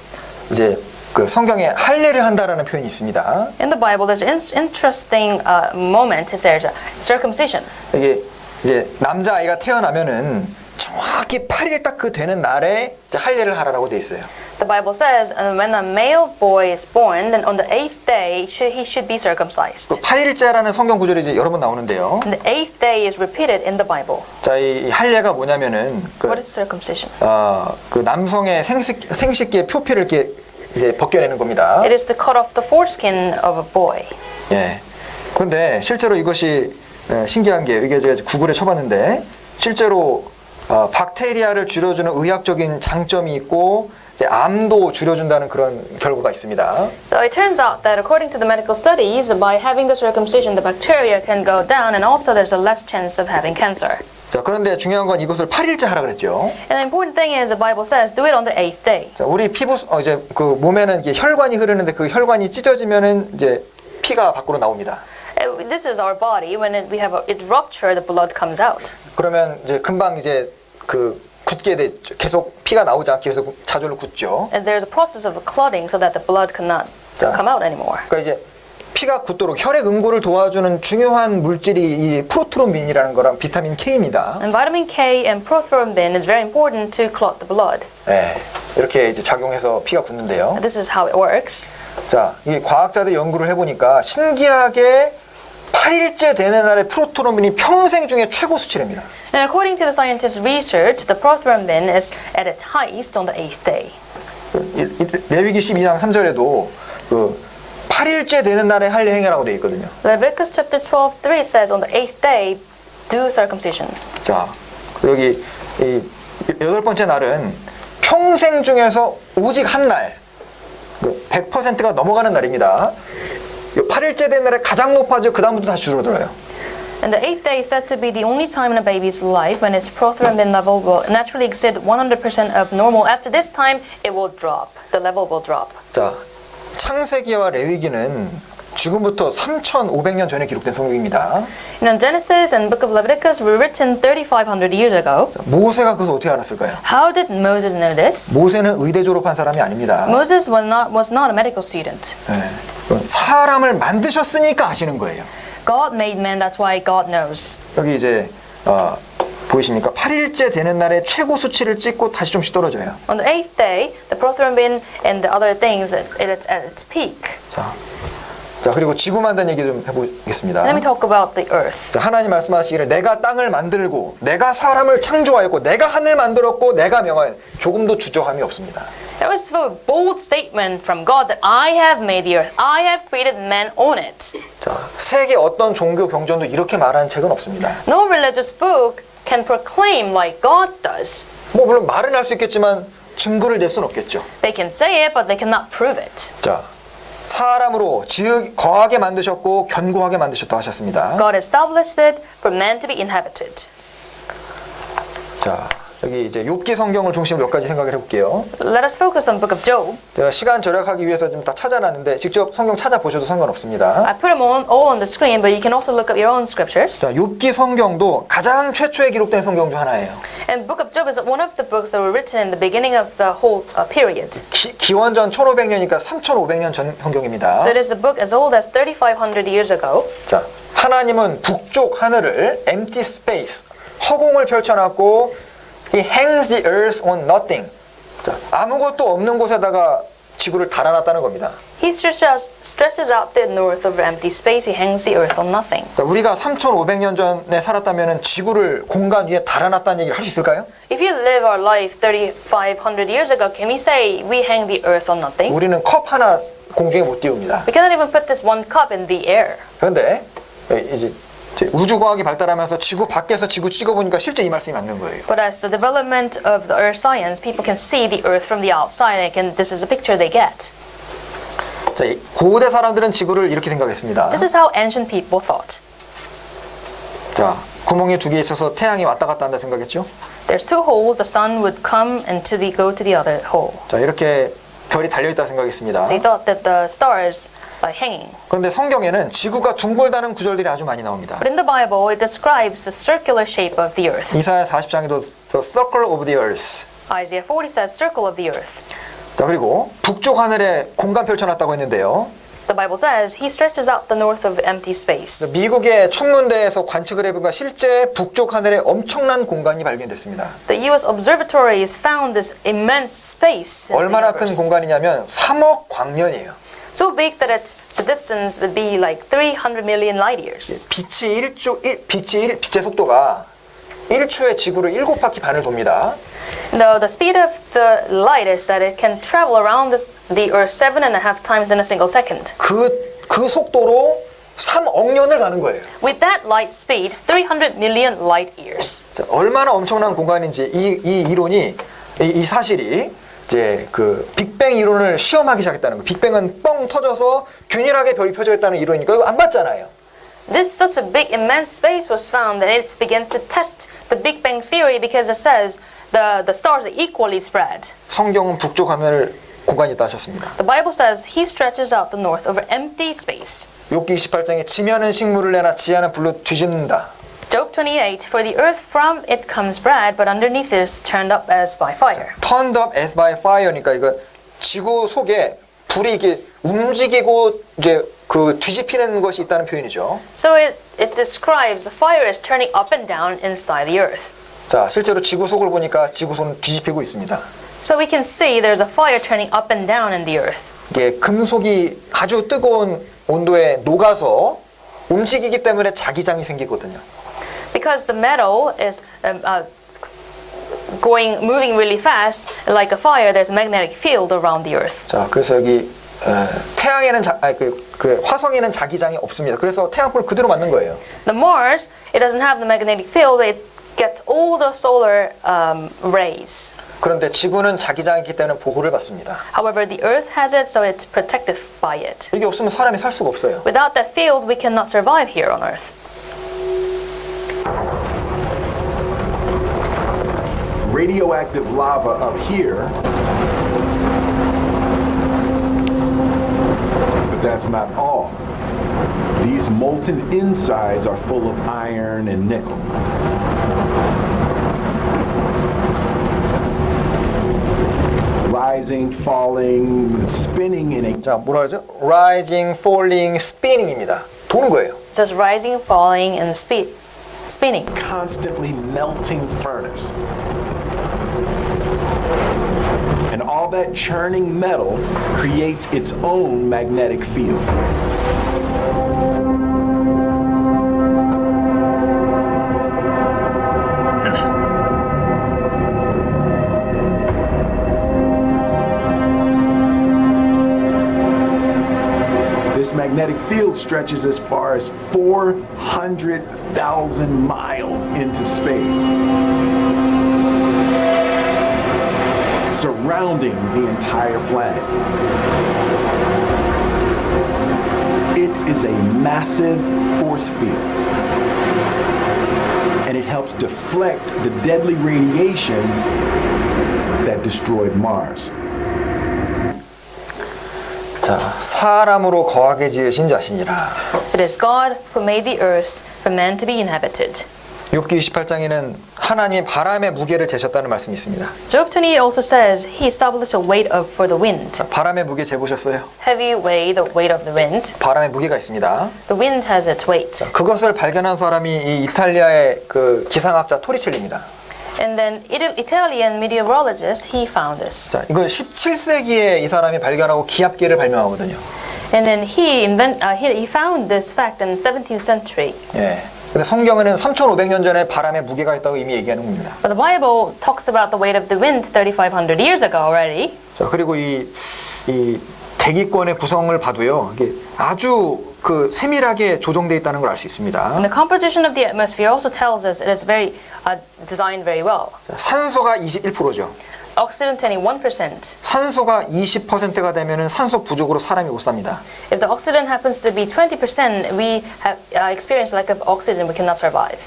Speaker 1: 이제 그 성경에 할례를 한다라는 표현이 있습니다.
Speaker 2: In the Bible, there's an interesting moment. There's a circumcision.
Speaker 1: 이게 이제 남자 아이가 태어나면은 정확히 8일 딱 그 되는 날에 이제 할례를 하라라고 돼 있어요.
Speaker 2: The Bible says, when a male boy is born, then on the 8th day he should be circumcised.
Speaker 1: 8일째라는 성경 구절이 이제 여러 번 나오는데요.
Speaker 2: And the 8th day is repeated in the Bible.
Speaker 1: 자, 이 할례가 뭐냐면은
Speaker 2: What is circumcision?
Speaker 1: 그 남성의 생식기의 표피를 이렇게 이제 벗겨내는 겁니다.
Speaker 2: It is to cut off the foreskin of a boy.
Speaker 1: 예. 그런데 실제로 이것이 신기한 게 이게 제가 구글에 쳐봤는데 실제로 박테리아를 줄여주는 의학적인 장점이 있고 이제 암도 줄여준다는 그런 결과가 있습니다.
Speaker 2: So it turns out that according to the medical studies, by having the circumcision, the bacteria can go down, and also there's a less chance of having cancer.
Speaker 1: 자, 그런데 중요한 건 이것을 8일째 하라 그랬죠.
Speaker 2: And the important thing is the Bible says, do it on the 8th day.
Speaker 1: 자, 우리 피부 이제 그 몸에는 이게 혈관이 흐르는데 그 혈관이 찢어지면은 이제 피가 밖으로 나옵니다.
Speaker 2: This is our body. When we have it rupture, the blood comes out.
Speaker 1: 그러면 이제 금방 이제 그 굳게 돼 계속 피가 나오지 않게 해서 자주를 굳죠.
Speaker 2: And there's a process of clotting so that the blood cannot
Speaker 1: 자,
Speaker 2: come out anymore.
Speaker 1: 그러니까 이제 피가 굳도록 혈액 응고를 도와주는 중요한 물질이 이 프로트롬빈이라는 거랑 비타민 K입니다.
Speaker 2: And vitamin K and prothrombin is very important to clot the blood.
Speaker 1: 네, 이렇게 이제 작용해서 피가 굳는데요.
Speaker 2: And this is how it works.
Speaker 1: 자, 이 과학자들 연구를 해보니까 신기하게 8일째 되는 날의 프로트롬빈이 평생 중에 최고 수치랍니다.
Speaker 2: And according to the scientists' research, the prothrombin is at its highest on the 8th day.
Speaker 1: 레위기 12장 3절에도 그 8일째 되는 날에 할례 행위라고 되어 있거든요.
Speaker 2: Leviticus chapter 12:3 says on the 8th day, do circumcision.
Speaker 1: 자, 여기 이 8번째 날은 평생 중에서 오직 한 날, 100%가 넘어가는 날입니다. 8일째 된 날에 가장 높아지고 그 다음부터 다시 줄어들어요.
Speaker 2: And the 8th day is said to be the only time in a baby's life when its prothrombin level will naturally exceed 100% of normal. After this time, it will drop. The level will drop.
Speaker 1: 자, 창세기와 레위기는 지금부터 3,500년 전에 기록된 성경입니다.
Speaker 2: Genesis and Book of Leviticus were written 3,500 years ago.
Speaker 1: 모세가 그것을 어떻게 알았을까요?
Speaker 2: How did Moses know this?
Speaker 1: 모세는 의대 졸업한 사람이 아닙니다.
Speaker 2: Moses was not a medical student.
Speaker 1: 네. 사람을 만드셨으니까 아시는 거예요.
Speaker 2: God made man, that's why God knows.
Speaker 1: 여기 이제 보이십니까? 8일째 되는 날에 최고 수치를 찍고 다시 좀씩 떨어져요.
Speaker 2: On the 8th day, the prothrombin and the other things, it's at its peak.
Speaker 1: 자, 그리고 지구 만든 얘기 좀 해보겠습니다.
Speaker 2: Let me talk about the earth.
Speaker 1: 자, 하나님 말씀하시기를 내가 땅을 만들고 내가 사람을 창조하였고 내가 하늘 만들었고 내가 명하여 조금도 주저함이 없습니다.
Speaker 2: There was a bold statement from God that I have made the earth. I have created man on it.
Speaker 1: 자, 세계 어떤 종교 경전도 이렇게 말하는 책은 없습니다.
Speaker 2: No religious book can proclaim like God does.
Speaker 1: 뭐 물론 말은 할 수 있겠지만 증거를 낼 수는 없겠죠.
Speaker 2: They can say it, but they cannot prove it.
Speaker 1: 자, 사람으로 거하게 만드셨고 견고하게 만드셨다 하셨습니다.
Speaker 2: God established it for man to be inhabited.
Speaker 1: 자, 여기 이제 욥기 성경을 중심으로 몇 가지 생각을 해볼게요.
Speaker 2: Let us focus on the book of Job.
Speaker 1: 제가 시간 절약하기 위해서 좀 다 찾아놨는데 직접 성경 찾아보셔도 상관없습니다.
Speaker 2: I put them all on the screen, but you can also look up your own scriptures.
Speaker 1: 자, 욥기 성경도 가장 최초에 기록된 성경 중 하나예요.
Speaker 2: And the book of Job is one of the books that were written in the beginning of the whole period.
Speaker 1: 기원전 1500년이니까 3500년 전 성경입니다.
Speaker 2: So it is a book as old as 3,500 years ago.
Speaker 1: 자, 하나님은 북쪽 하늘을 empty space, 허공을 펼쳐놨고 He hangs the earth on nothing. 자, 아무것도 없는 곳에다가 지구를 달아놨다는 겁니다.
Speaker 2: He stretches out the north over empty space. He hangs the earth on nothing.
Speaker 1: 자, 우리가 3,500년 전에 살았다면 지구를 공간 위에 달아놨다는 얘기를 할 수 있을까요?
Speaker 2: If you live our life 3,500 years ago, can we say we hang the earth on nothing?
Speaker 1: 우리는 컵 하나 공중에 못 띄웁니다.
Speaker 2: We cannot even put this one cup in the air.
Speaker 1: 그런데 이제 우주과학이 발달하면서 지구 밖에서 지구 찍어보니까 실제 이 말씀이 맞는 거예요.
Speaker 2: But as the development of the earth science, people can see the earth from the outside. This is a picture they get.
Speaker 1: 자, 고대 사람들은 지구를 이렇게 생각했습니다.
Speaker 2: This is how ancient people thought.
Speaker 1: 자, 구멍이 두 개 있어서 태양이 왔다 갔다 한다 생각했죠?
Speaker 2: There's two holes. The sun would come and go to the other hole.
Speaker 1: 자, 이렇게 별이 달려있다 생각했습니다.
Speaker 2: They thought that the stars are hanging.
Speaker 1: 그런데 성경에는 지구가 둥글다는 구절들이 아주 많이 나옵니다.
Speaker 2: But in the Bible, it describes the circular shape of the earth.
Speaker 1: 이사야 40장에도 the circle of the earth.
Speaker 2: Isaiah 40 says circle of the earth.
Speaker 1: 자, 그리고 북쪽 하늘에 공간 펼쳐놨다고 했는데요.
Speaker 2: The Bible says he stretches out the north of empty space.
Speaker 1: 미국의 천문대에서 관측을 해보니까 실제 북쪽 하늘에 엄청난 공간이 발견됐습니다.
Speaker 2: The U.S. observatories found this immense space.
Speaker 1: 얼마나 큰 공간이냐면 3억 광년이에요.
Speaker 2: So big that the distance would be like 300 million light years.
Speaker 1: 빛의 속도가 1초에 지구를 7바퀴 반을 돕니다.
Speaker 2: The speed of the light is that it can travel around the Earth 7.5 times in a single second.
Speaker 1: 그 속도로 3억 년을 가는 거예요.
Speaker 2: With that light speed, 300 million light years.
Speaker 1: 자, 얼마나 엄청난 공간인지 이 이론이 이 사실이 이제 그 빅뱅 이론을 시험하기 시작했다는 거. 빅뱅은 뻥 터져서 균일하게 별이 펴져 있다는 이론이니까 이거 안 맞잖아요.
Speaker 2: This such a big immense space was found and it began to test the Big Bang theory because it says the stars are equally spread.
Speaker 1: 성경은 북쪽 하늘 공간이 있다 하셨습니다.
Speaker 2: The Bible says he stretches out the north over empty space.
Speaker 1: 욥기 28장에 지면은 식물을 내나 지하는 불로 뒤집는다.
Speaker 2: Job 28, for the earth from it comes bread, but underneath it is turned up as by fire.
Speaker 1: turned up as by fire니까 이거 지구 속에 불이 이게 움직이고 이제 그 뒤집히는 것이 있다는 표현이죠.
Speaker 2: So it describes the fire is turning up and down inside the earth.
Speaker 1: 자, 실제로 지구 속을 보니까 지구 속은 뒤집히고 있습니다.
Speaker 2: So we can see there's a fire turning up and down in the earth.
Speaker 1: 이게 금속이 아주 뜨거운 온도에 녹아서 움직이기 때문에 자기장이 생기거든요.
Speaker 2: Because the metal is moving really fast, like a fire, there's a magnetic field around the earth.
Speaker 1: 자, 그래서 여기 태양에는 그 화성에는 자기장이 없습니다. 그래서 태양풍을 그대로 맞는 거예요.
Speaker 2: The Mars, it doesn't have the magnetic field, it gets all the solar rays.
Speaker 1: 그런데 지구는 자기장이 있기 때문에 보호를 받습니다.
Speaker 2: However, the earth has it, so it's protected by it.
Speaker 1: 이게 없으면 사람이 살 수가 없어요.
Speaker 2: Without that field, we cannot survive here on earth.
Speaker 11: Radioactive lava up here, but that's not all. These molten insides are full of iron and nickel. Rising, falling, spinning in a
Speaker 1: 자, 뭐라 그러죠? Rising, falling, spinning입니다. 도는 거예요.
Speaker 2: It says rising, falling, and spinning.
Speaker 11: constantly melting furnace. And all that churning metal creates its own magnetic field. This magnetic field stretches as far as 400,000 miles into space, surrounding the entire planet. It is a massive force field, and it helps deflect the deadly radiation that destroyed Mars.
Speaker 1: 자, 사람으로 거하게 지으신 자신이라.
Speaker 2: It is God who made the earth for man to be inhabited.
Speaker 1: 욥기 28장에는 하나님이 바람의 무게를 재셨다는 말씀이 있습니다.
Speaker 2: Job 28 also says he established a weight for the wind.
Speaker 1: 바람의 무게 재보셨어요?
Speaker 2: Have you weighed the weight of the wind?
Speaker 1: 바람의 무게가 있습니다.
Speaker 2: The wind has its weight.
Speaker 1: 그것을 발견한 사람이 이 이탈리아의 그 기상학자 토리첼리입니다.
Speaker 2: And then Italian meteorologist, he found this.
Speaker 1: 자, 이거 17세기에 이 사람이 발견하고 기압계를 발명하거든요.
Speaker 2: And then he found this fact in 17th century.
Speaker 1: 예. 근데 성경에는 3,500년 전에 바람의 무게가 있다고 이미 얘기하는 겁니다.
Speaker 2: But the Bible talks about the weight of the wind 3,500 years ago already.
Speaker 1: 자, 그리고 이 대기권의 구성을 봐도요, 이게 아주 그 세밀하게 조정되어 있다는 걸 알 수 있습니다.
Speaker 2: And the composition of the atmosphere also tells us it is very designed very well.
Speaker 1: 산소가 21%죠.
Speaker 2: Oxygen 21%.
Speaker 1: 산소가 20%가 되면은 산소 부족으로 사람이 못 삽니다.
Speaker 2: If the oxygen happens to be 20%, we have experienced lack of oxygen. We cannot survive.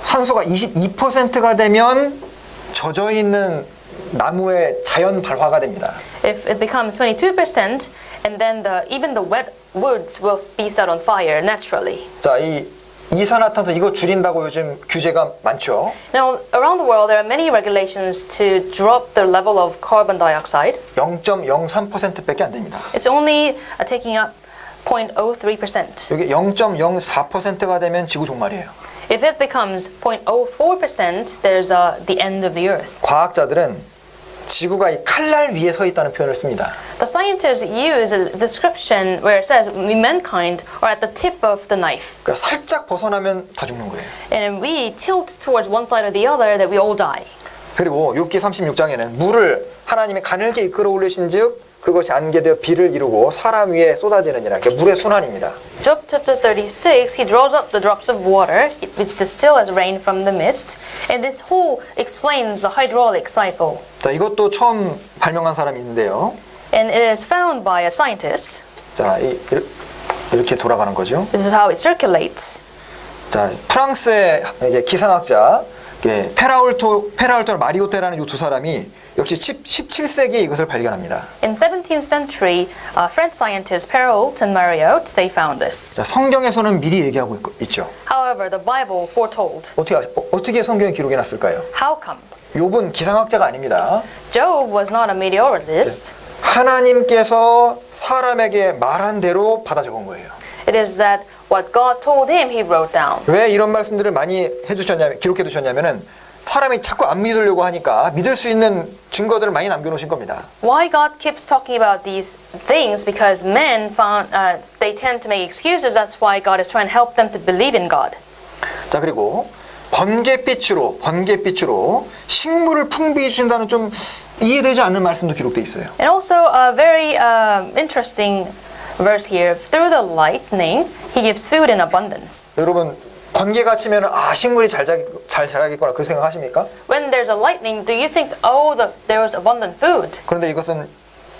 Speaker 1: 산소가 22%가 되면 젖어 있는 나무의 자연 발화가 됩니다.
Speaker 2: If it becomes 22%, and then even the wet woods will be set on fire naturally.
Speaker 1: 자, 이 이산화탄소 이거 줄인다고 요즘 규제가 많죠.
Speaker 2: Now, around the world, there are many regulations to drop the level of carbon dioxide.
Speaker 1: 0.03%밖에 안 됩니다.
Speaker 2: It's only taking up 0.03%.
Speaker 1: 여기 0.04%가 되면 지구 종말이에요.
Speaker 2: If it becomes 0.04%, there's the end of the earth.
Speaker 1: 과학자들은 지구가 이 칼날 위에 서 있다는 표현을 씁니다.
Speaker 2: The scientists use a description where it says mankind are at the tip of the knife.
Speaker 1: 그러니까 살짝 벗어나면 다 죽는 거예요.
Speaker 2: And if we tilt towards one side or the other, that we all die.
Speaker 1: 그리고 욥기 36장에는 물을 하나님이 가늘게 이끌어 올리신즉 그것이 안개되어 비를 이루고 사람 위에 쏟아지느니라. 그러니까 물의 순환입니다.
Speaker 2: Job chapter 36, he draws up the drops of water, which distill as rain from the mist, and this whole explains the hydraulic cycle.
Speaker 1: 자, 이것도 처음 발명한 사람이 있는데요.
Speaker 2: And it is found by a scientist.
Speaker 1: 자, 이렇게 돌아가는 거죠.
Speaker 2: This is how it circulates.
Speaker 1: 자, 프랑스의 이제 기상학자 페라울토 마리오테라는 이 두 사람이 역시 17세기에 이것을 발견합니다.
Speaker 2: In 17th century, French scientists Perrault and Mariotte, they found this.
Speaker 1: 자, 성경에서는 미리 얘기하고 있죠.
Speaker 2: However, the Bible foretold.
Speaker 1: 어떻게 성경에 기록해 놨을까요?
Speaker 2: How come?
Speaker 1: 욥은 기상학자가 아닙니다.
Speaker 2: Job was not a meteorologist.
Speaker 1: 하나님께서 사람에게 말한 대로 받아 적은 거예요.
Speaker 2: It is that what God told him, he wrote down.
Speaker 1: 왜 이런 말씀들을 많이 기록해 두셨냐면은 사람이 자꾸 안 믿으려고 하니까 믿을 수 있는 증거들을 많이 남겨놓으신 겁니다.
Speaker 2: Why God keeps talking about these things? Because men found they tend to make excuses. That's why God is trying to help them to believe in God.
Speaker 1: 자, 그리고 번갯빛으로 식물을 풍부히 주신다는 좀 이해되지 않는 말씀도 기록돼 있어요.
Speaker 2: And also a very interesting verse here. Through the lightning, He gives food in abundance.
Speaker 1: 여러분 번개가 치면 식물이 잘 자라겠구나 그 생각하십니까?
Speaker 2: When there's a lightning, do you think, there was abundant food?
Speaker 1: 그런데 이것은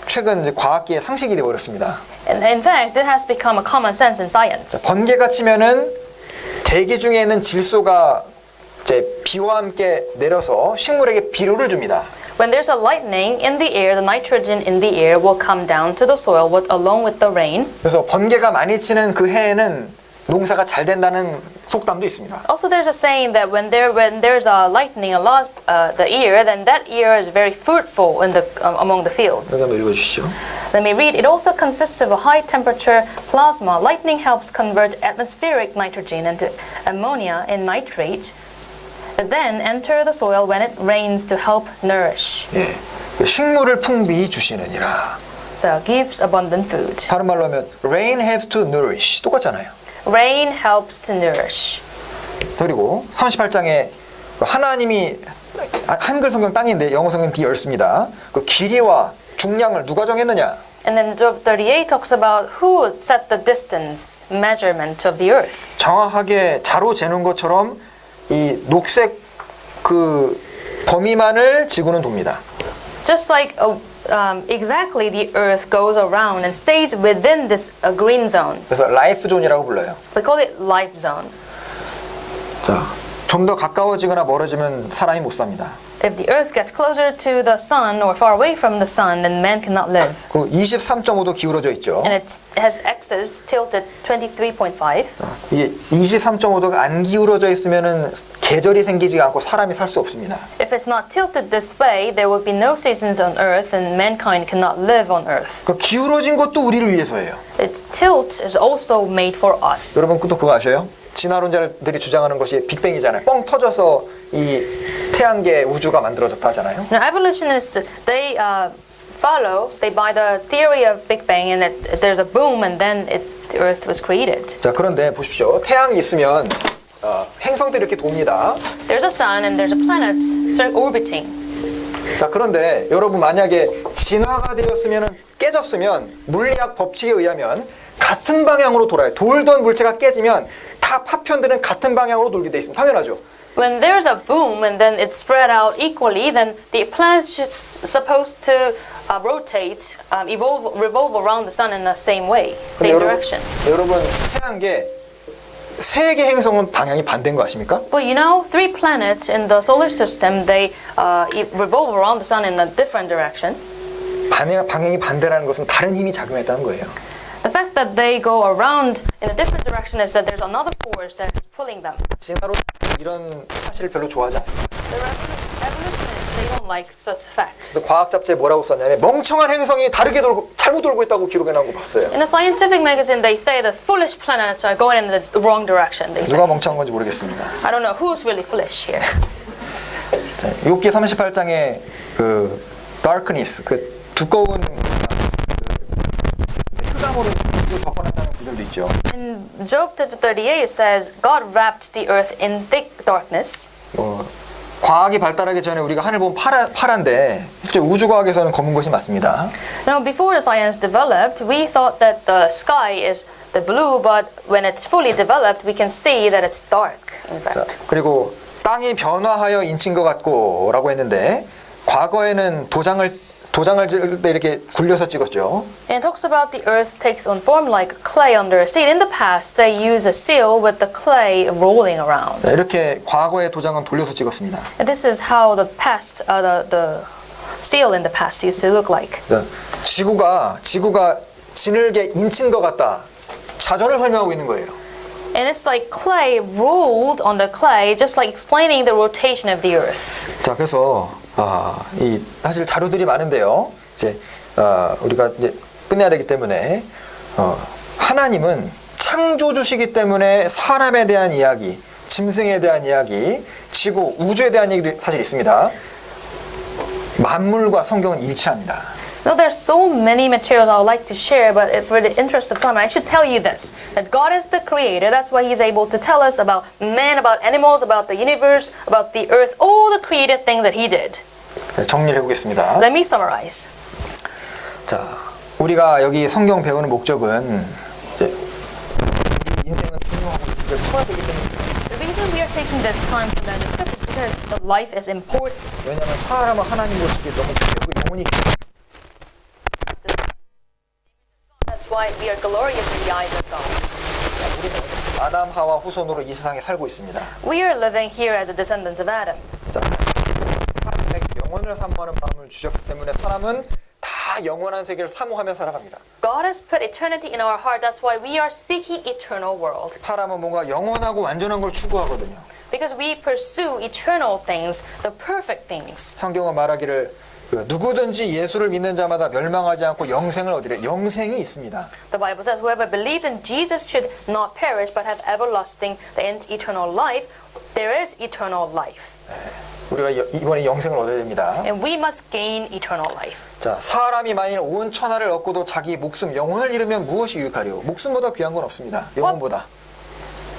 Speaker 1: 최근 이제 과학계의 상식이 되어 버렸습니다.
Speaker 2: And in fact, this has become a common sense in science.
Speaker 1: 번개가 치면은 대기 중에 있는 질소가 이제 비와 함께 내려서 식물에게 비료를 줍니다.
Speaker 2: When there's a lightning in the air, the nitrogen in the air will come down to the soil along with the rain.
Speaker 1: 그래서 번개가 많이 치는 그 해에는 농사가 잘 된다는 속담도 있습니다.
Speaker 2: Also, there's a saying that when there's a lightning a lot the year, then that year is very fruitful in among the fields.
Speaker 1: 여기 한번 읽어주시죠.
Speaker 2: Let me read. It also consists of a high temperature plasma. Lightning helps convert atmospheric nitrogen into ammonia and nitrate, that then enter the soil when it rains to help nourish.
Speaker 1: 예, 식물을 풍부히 주시느니라.
Speaker 2: So gives abundant food.
Speaker 1: 다른 말로 하면 rain helps to nourish 똑같잖아요.
Speaker 2: Rain helps to nourish.
Speaker 1: 그리고 38장에 하나님이 한글 성경 땅인데 영어 성경 D였습니다. 그 길이와 중량을 누가 정했느냐?
Speaker 2: And then Job 38 talks about who set the distance measurement of the earth.
Speaker 1: 정확하게 자로 재는 것처럼 이 녹색 그 범위만을 지구는 돕니다.
Speaker 2: Just like exactly the earth goes around and stays within this green zone.
Speaker 1: 그래서 라이프 존이라고 불러요.
Speaker 2: We call it life zone.
Speaker 1: 자, 좀 더 가까워지거나 멀어지면 사람이 못 삽니다.
Speaker 2: If the earth gets closer to the sun or far away from the sun, then man cannot live.
Speaker 1: 그리고 23.5도 기울어져 있죠.
Speaker 2: And it has axis tilted 23.5.
Speaker 1: 이게 23.5도가 안 기울어져 있으면은 계절이 생기지 않고 사람이 살 수 없습니다.
Speaker 2: If it's not tilted this way, there would be no seasons on earth and mankind cannot live on earth.
Speaker 1: 그 기울어진 것도 우리를 위해서예요.
Speaker 2: Its tilt is also made for us.
Speaker 1: 여러분 또 그거 아셔요? 진화론자들이 주장하는 것이 빅뱅이잖아요. 뻥 터져서 이 태양계 우주가 만들어졌다 하잖아요.
Speaker 2: Now, evolutionists, they buy the theory of Big Bang and that there's a boom and then the Earth was created.
Speaker 1: 자, 그런데 보십시오. 태양이 있으면 행성들이 이렇게 돕니다.
Speaker 2: There's a sun and there's a planet orbiting.
Speaker 1: 자, 그런데 여러분 만약에 진화가 되었으면 깨졌으면 물리학 법칙에 의하면 같은 방향으로 돌아요. 돌던 물체가 깨지면 다 파편들은 같은 방향으로 돌게 돼 있습니다. 당연하죠.
Speaker 2: When there's a boom and then it's spread out equally, then the planet's just supposed to rotate, revolve around the sun in the same way, same direction.
Speaker 1: 여러분 태양계 3개 행성은 방향이 반대인 거 아십니까?
Speaker 2: But you know, 3 planets in the solar system, they revolve around the sun in a different direction.
Speaker 1: 방향이 반대라는 것은 다른 힘이 작용했다는 거예요.
Speaker 2: The fact that they go around in a different direction is that there's another force that's pulling them.
Speaker 1: 진화론 이런 사실을 별로 좋아하지 않습니다.
Speaker 2: The evolutionists, they don't like such a fact.
Speaker 1: 그래서 과학 잡지에 뭐라고 썼냐면 멍청한 행성이 다르게 돌고 잘못 돌고 있다고 기록해 놓은 거 봤어요.
Speaker 2: In a scientific magazine, they say the foolish planets are going in the wrong direction. They say.
Speaker 1: 누가 멍청한 건지 모르겠습니다.
Speaker 2: I don't know who's really foolish here.
Speaker 1: 욥기 38장에 그 darkness, 그 두꺼운 흑암으로 덮어놨다는 구절도 있죠.
Speaker 2: In Job 38 says, God wrapped the earth in thick darkness.
Speaker 1: 과학이 발달하기 전에 우리가 하늘 보면 파란데 실제 우주과학에서는 검은 것이 맞습니다.
Speaker 2: Now, before the science developed, we thought that the sky is the blue, but when it's fully developed, we can see that it's dark, in fact.
Speaker 1: 자, 그리고 땅이 변화하여 인친 것 같고라고 했는데 과거에는 도장을 찍을 때 이렇게 굴려서 찍었죠.
Speaker 2: And it talks about the earth takes on form like clay under a seed. In the past, they use a seal with the clay rolling around.
Speaker 1: 자, 이렇게 과거의 도장은 돌려서 찍었습니다.
Speaker 2: And this is how the past, the still in the past used to look like.
Speaker 1: 지구가 지늘게 인친 것 같다. 자전을 설명하고 있는 거예요.
Speaker 2: And it's like clay rolled on the clay, just like explaining the rotation of the earth.
Speaker 1: 자, 그래서 이 사실 자료들이 많은데요. 이제 우리가 이제 끝내야 되기 때문에 하나님은 창조주시기 때문에 사람에 대한 이야기, 짐승에 대한 이야기, 지구, 우주에 대한 얘기도 사실 있습니다. 만물과 성경은 일치합니다.
Speaker 2: Now there's so many materials I would like to share, but for the interest of time, I should tell you this, that God is the creator. That's why he's able to tell us about man, about animals, about the universe, about the earth, all the created things that he did.
Speaker 1: 정리를 해보겠습니다.
Speaker 2: Let me summarize.
Speaker 1: 자, 우리가 여기 성경 배우는 목적은 이제 인생은 중요하고 이제 풀어야 되기 때문에.
Speaker 2: The reason we are taking this time to learn the scriptures is because the life is important.
Speaker 1: 왜냐하면 사람은 하나님 보시기에 너무 귀하고 영혼이
Speaker 2: That's why we are glorious in the eyes of God.
Speaker 1: 우리는 아담 하와 후손으로 이 세상에 살고 있습니다.
Speaker 2: We are living here as a descendant of Adam.
Speaker 1: 자, 사람의 영혼을 사모하는 마음을 주셨기 때문에 사람은 다 영원한 세계를 사모하며 살아갑니다.
Speaker 2: God has put eternity in our heart. That's why we are seeking eternal world.
Speaker 1: 사람은 뭔가 영원하고 완전한 걸 추구하거든요.
Speaker 2: Because we pursue eternal things, the perfect things.
Speaker 1: 성경은 말하기를 누구든지 예수를 믿는 자마다 멸망하지 않고 영생을 얻으래. 영생이 있습니다.
Speaker 2: The Bible says, whoever believes in Jesus should not perish but have everlasting, the eternal life. There is eternal life.
Speaker 1: 우리가 이번에 영생을 얻어야 됩니다.
Speaker 2: And we must gain eternal life.
Speaker 1: 자, 사람이 만일 온 천하를 얻고도 자기 목숨, 영혼을 잃으면 무엇이 유익하리요? 목숨보다 귀한 건 없습니다. 영혼보다.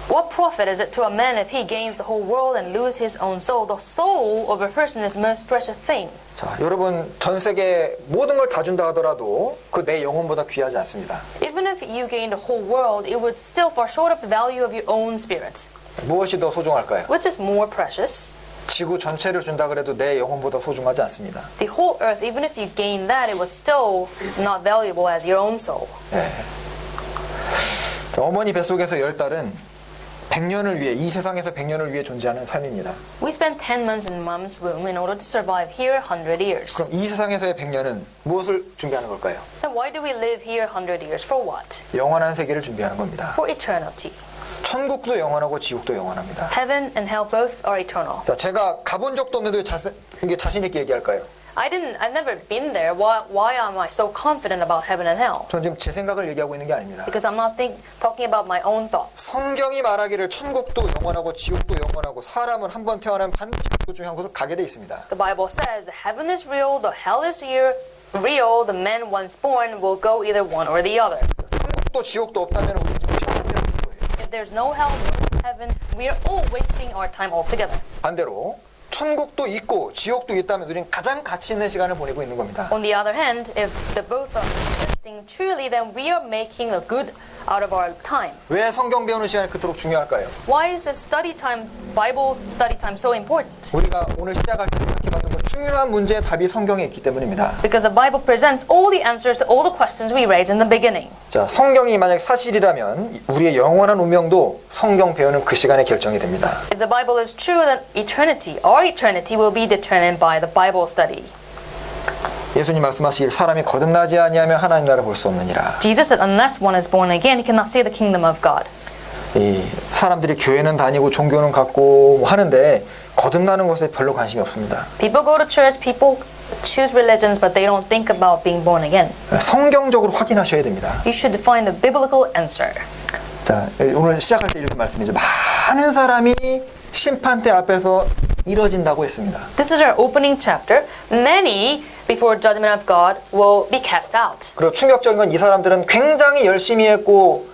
Speaker 2: What profit is it to a man if he gains the whole world and lose his own soul? The soul of a person is the most precious thing.
Speaker 1: 자, 여러분 전 세계 모든 걸 다 준다 하더라도 그 내 영혼보다 귀하지 않습니다.
Speaker 2: Even if you gain the whole world, it would still fall short of the value of your own spirit.
Speaker 1: 무엇이 더 소중할까요?
Speaker 2: Which is more precious?
Speaker 1: 지구 전체를 준다 그래도 내 영혼보다 소중하지 않습니다.
Speaker 2: The whole earth, even if you gain that, it was still not valuable as your own soul.
Speaker 1: 네. 자, 어머니 뱃속에서 열 달은 100년을 위해 이 세상에서 100년을 위해 존재하는 삶입니다.
Speaker 2: We spent 10 months in mom's womb in order to survive here 100 years.
Speaker 1: 그럼 이 세상에서의 100년은 무엇을 준비하는 걸까요?
Speaker 2: Then why do we live here 100 years? For what?
Speaker 1: 영원한 세계를 준비하는 겁니다.
Speaker 2: For eternity.
Speaker 1: 천국도 영원하고 지옥도 영원합니다.
Speaker 2: Heaven and hell both are eternal.
Speaker 1: 자, 제가 가본 적도 없는데 왜 자신 있게 얘기할까요?
Speaker 2: I've never been there. Why am I so confident about heaven and hell?
Speaker 1: 저는 지금 제 생각을 얘기하고 있는 게 아닙니다.
Speaker 2: Because I'm not talking about my own thoughts.
Speaker 1: 성경이 말하기를 천국도 영원하고 지옥도 영원하고 사람은 한 번 태어나면 반드시 그 중에 한 곳을 가게 돼 있습니다.
Speaker 2: The Bible says heaven is real, the hell is real, the man once born will go either one or the other.
Speaker 1: 천국도 지옥도 없다면 우리 지금 시간이 없는 거예요.
Speaker 2: If there's no hell, no heaven, we are all wasting our time altogether.
Speaker 1: 반대로 천국도 있고 지옥도 있다면 우리는 가장 가치 있는 시간을 보내고 있는 겁니다.
Speaker 2: On the other hand, if the both are existing truly, then we are making a good out of our time.
Speaker 1: 왜 성경 배우는 시간이 그토록 중요할까요?
Speaker 2: Why is this study time, Bible study time, so important?
Speaker 1: 우리가 오늘 시작할 때 생각해봤던 것 중요한 문제의 답이 성경에 있기 때문입니다.
Speaker 2: Because the Bible presents all the answers to all the questions we raised in the beginning.
Speaker 1: 자, 성경이 만약 사실이라면 우리의 영원한 운명도 성경 배우는 그 시간에 결정이 됩니다.
Speaker 2: If the Bible is true, then our eternity will be determined by the Bible study.
Speaker 1: 예수님 말씀하시길 사람이 거듭나지 아니하면 하나님 나라를 볼 수 없느니라.
Speaker 2: Jesus said, unless one is born again, he cannot see the kingdom of God.
Speaker 1: 이 사람들이 교회는 다니고 종교는 갖고 하는데 거듭나는 것에 별로 관심이 없습니다.
Speaker 2: People go to church, people choose religions, but they don't think about being born again.
Speaker 1: 성경적으로 확인하셔야 됩니다.
Speaker 2: You should find the biblical answer.
Speaker 1: 자, 오늘 시작할 때 읽은 말씀이죠. 많은 사람이 심판대 앞에서 이뤄진다고 했습니다.
Speaker 2: This is our opening chapter. Many before judgment of God will be cast out.
Speaker 1: 그리고 충격적인 건 이 사람들은 굉장히 열심히 했고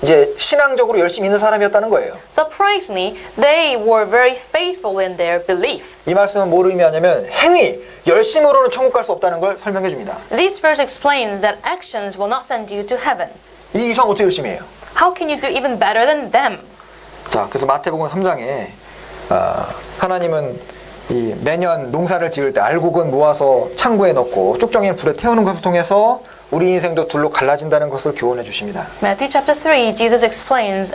Speaker 1: 이제 신앙적으로 열심히 있는 사람이었다는 거예요.
Speaker 2: Surprisingly, they were very faithful in their belief.
Speaker 1: 이 말씀은 뭘 의미하냐면 행위, 열심으로는 천국 갈 수 없다는 걸 설명해 줍니다.
Speaker 2: This verse explains that actions will not send you to heaven.
Speaker 1: 이 이상 어떻게 열심히 해요?
Speaker 2: How can you do even better than them?
Speaker 1: 자, 그래서 마태복음 3장에 하나님은 이 매년 농사를 지을 때 알곡은 모아서 창고에 넣고 쭉정이는 불에 태우는 것을 통해서 우리 인생도 둘로 갈라진다는 것을 교훈해 주십니다.
Speaker 2: Matthew chapter 3, Jesus explains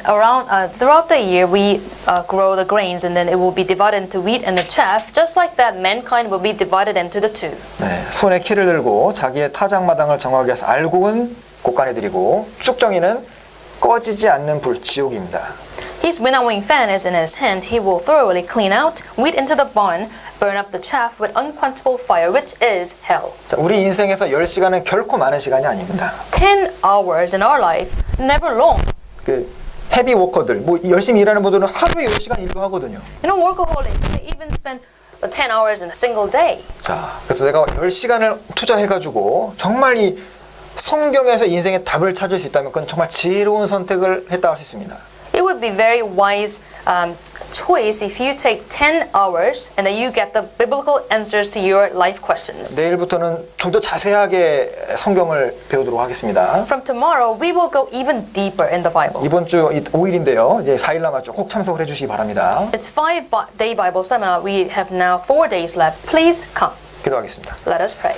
Speaker 2: throughout the year we grow the grains and then it will be divided into wheat and the chaff. Just like that, mankind will be divided into the two.
Speaker 1: 네, 손에 키를 들고 자기의 타작마당을 정하기 위해서 알곡은 곳간에 들이고 쭉정이는 꺼지지 않는 불 지옥입니다.
Speaker 2: His winnowing fan is in his hand. He will thoroughly clean out wheat into the barn, burn up the chaff with unquenchable fire, which is hell.
Speaker 1: 자, 우리 인생에서 10시간은 결코 많은 시간이 아닙니다.
Speaker 2: 10 hours in our life, never long.
Speaker 1: 그 헤비 워커들, 뭐 열심히 일하는 분들은 하루에 10시간 일도 하거든요.
Speaker 2: You know, workaholics, they even spend 10 hours in a single day.
Speaker 1: 자, 그래서 내가 10시간을 투자해가지고 정말 이 성경에서 인생의 답을 찾을 수 있다면 그건 정말 지혜로운 선택을 했다 할 수 있습니다.
Speaker 2: It would be very wise choice if you take 10 hours and then you get the biblical answers to your life questions.
Speaker 1: 내일부터는 좀 더 자세하게 성경을 배우도록 하겠습니다.
Speaker 2: From tomorrow, we will go even deeper in the Bible.
Speaker 1: 이번 주 5일인데요. 이제 4일 남았죠. 꼭 참석을 해주시기 바랍니다.
Speaker 2: It's 5-day Bible seminar. We have now 4 days left. Please come.
Speaker 1: 기도하겠습니다.
Speaker 2: Let us pray.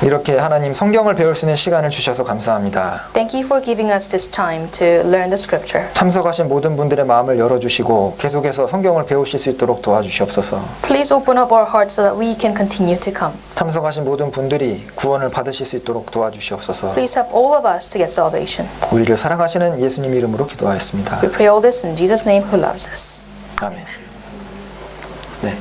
Speaker 1: 이렇게 하나님 성경을 배울 수 있는 시간을 주셔서 감사합니다.
Speaker 2: Thank you for giving us this time to learn the scripture.
Speaker 1: 참석하신 모든 분들의 마음을 열어주시고 계속해서 성경을 배우실 수 있도록 도와주시옵소서.
Speaker 2: Please open up our hearts so that we can continue to come.
Speaker 1: 참석하신 모든 분들이 구원을 받으실 수 있도록 도와주시옵소서.
Speaker 2: Please help all of us to get salvation.
Speaker 1: 우리를 사랑하시는 예수님 이름으로 기도하였습니다.
Speaker 2: We pray all this in Jesus' name who loves us.
Speaker 1: 아멘. 네.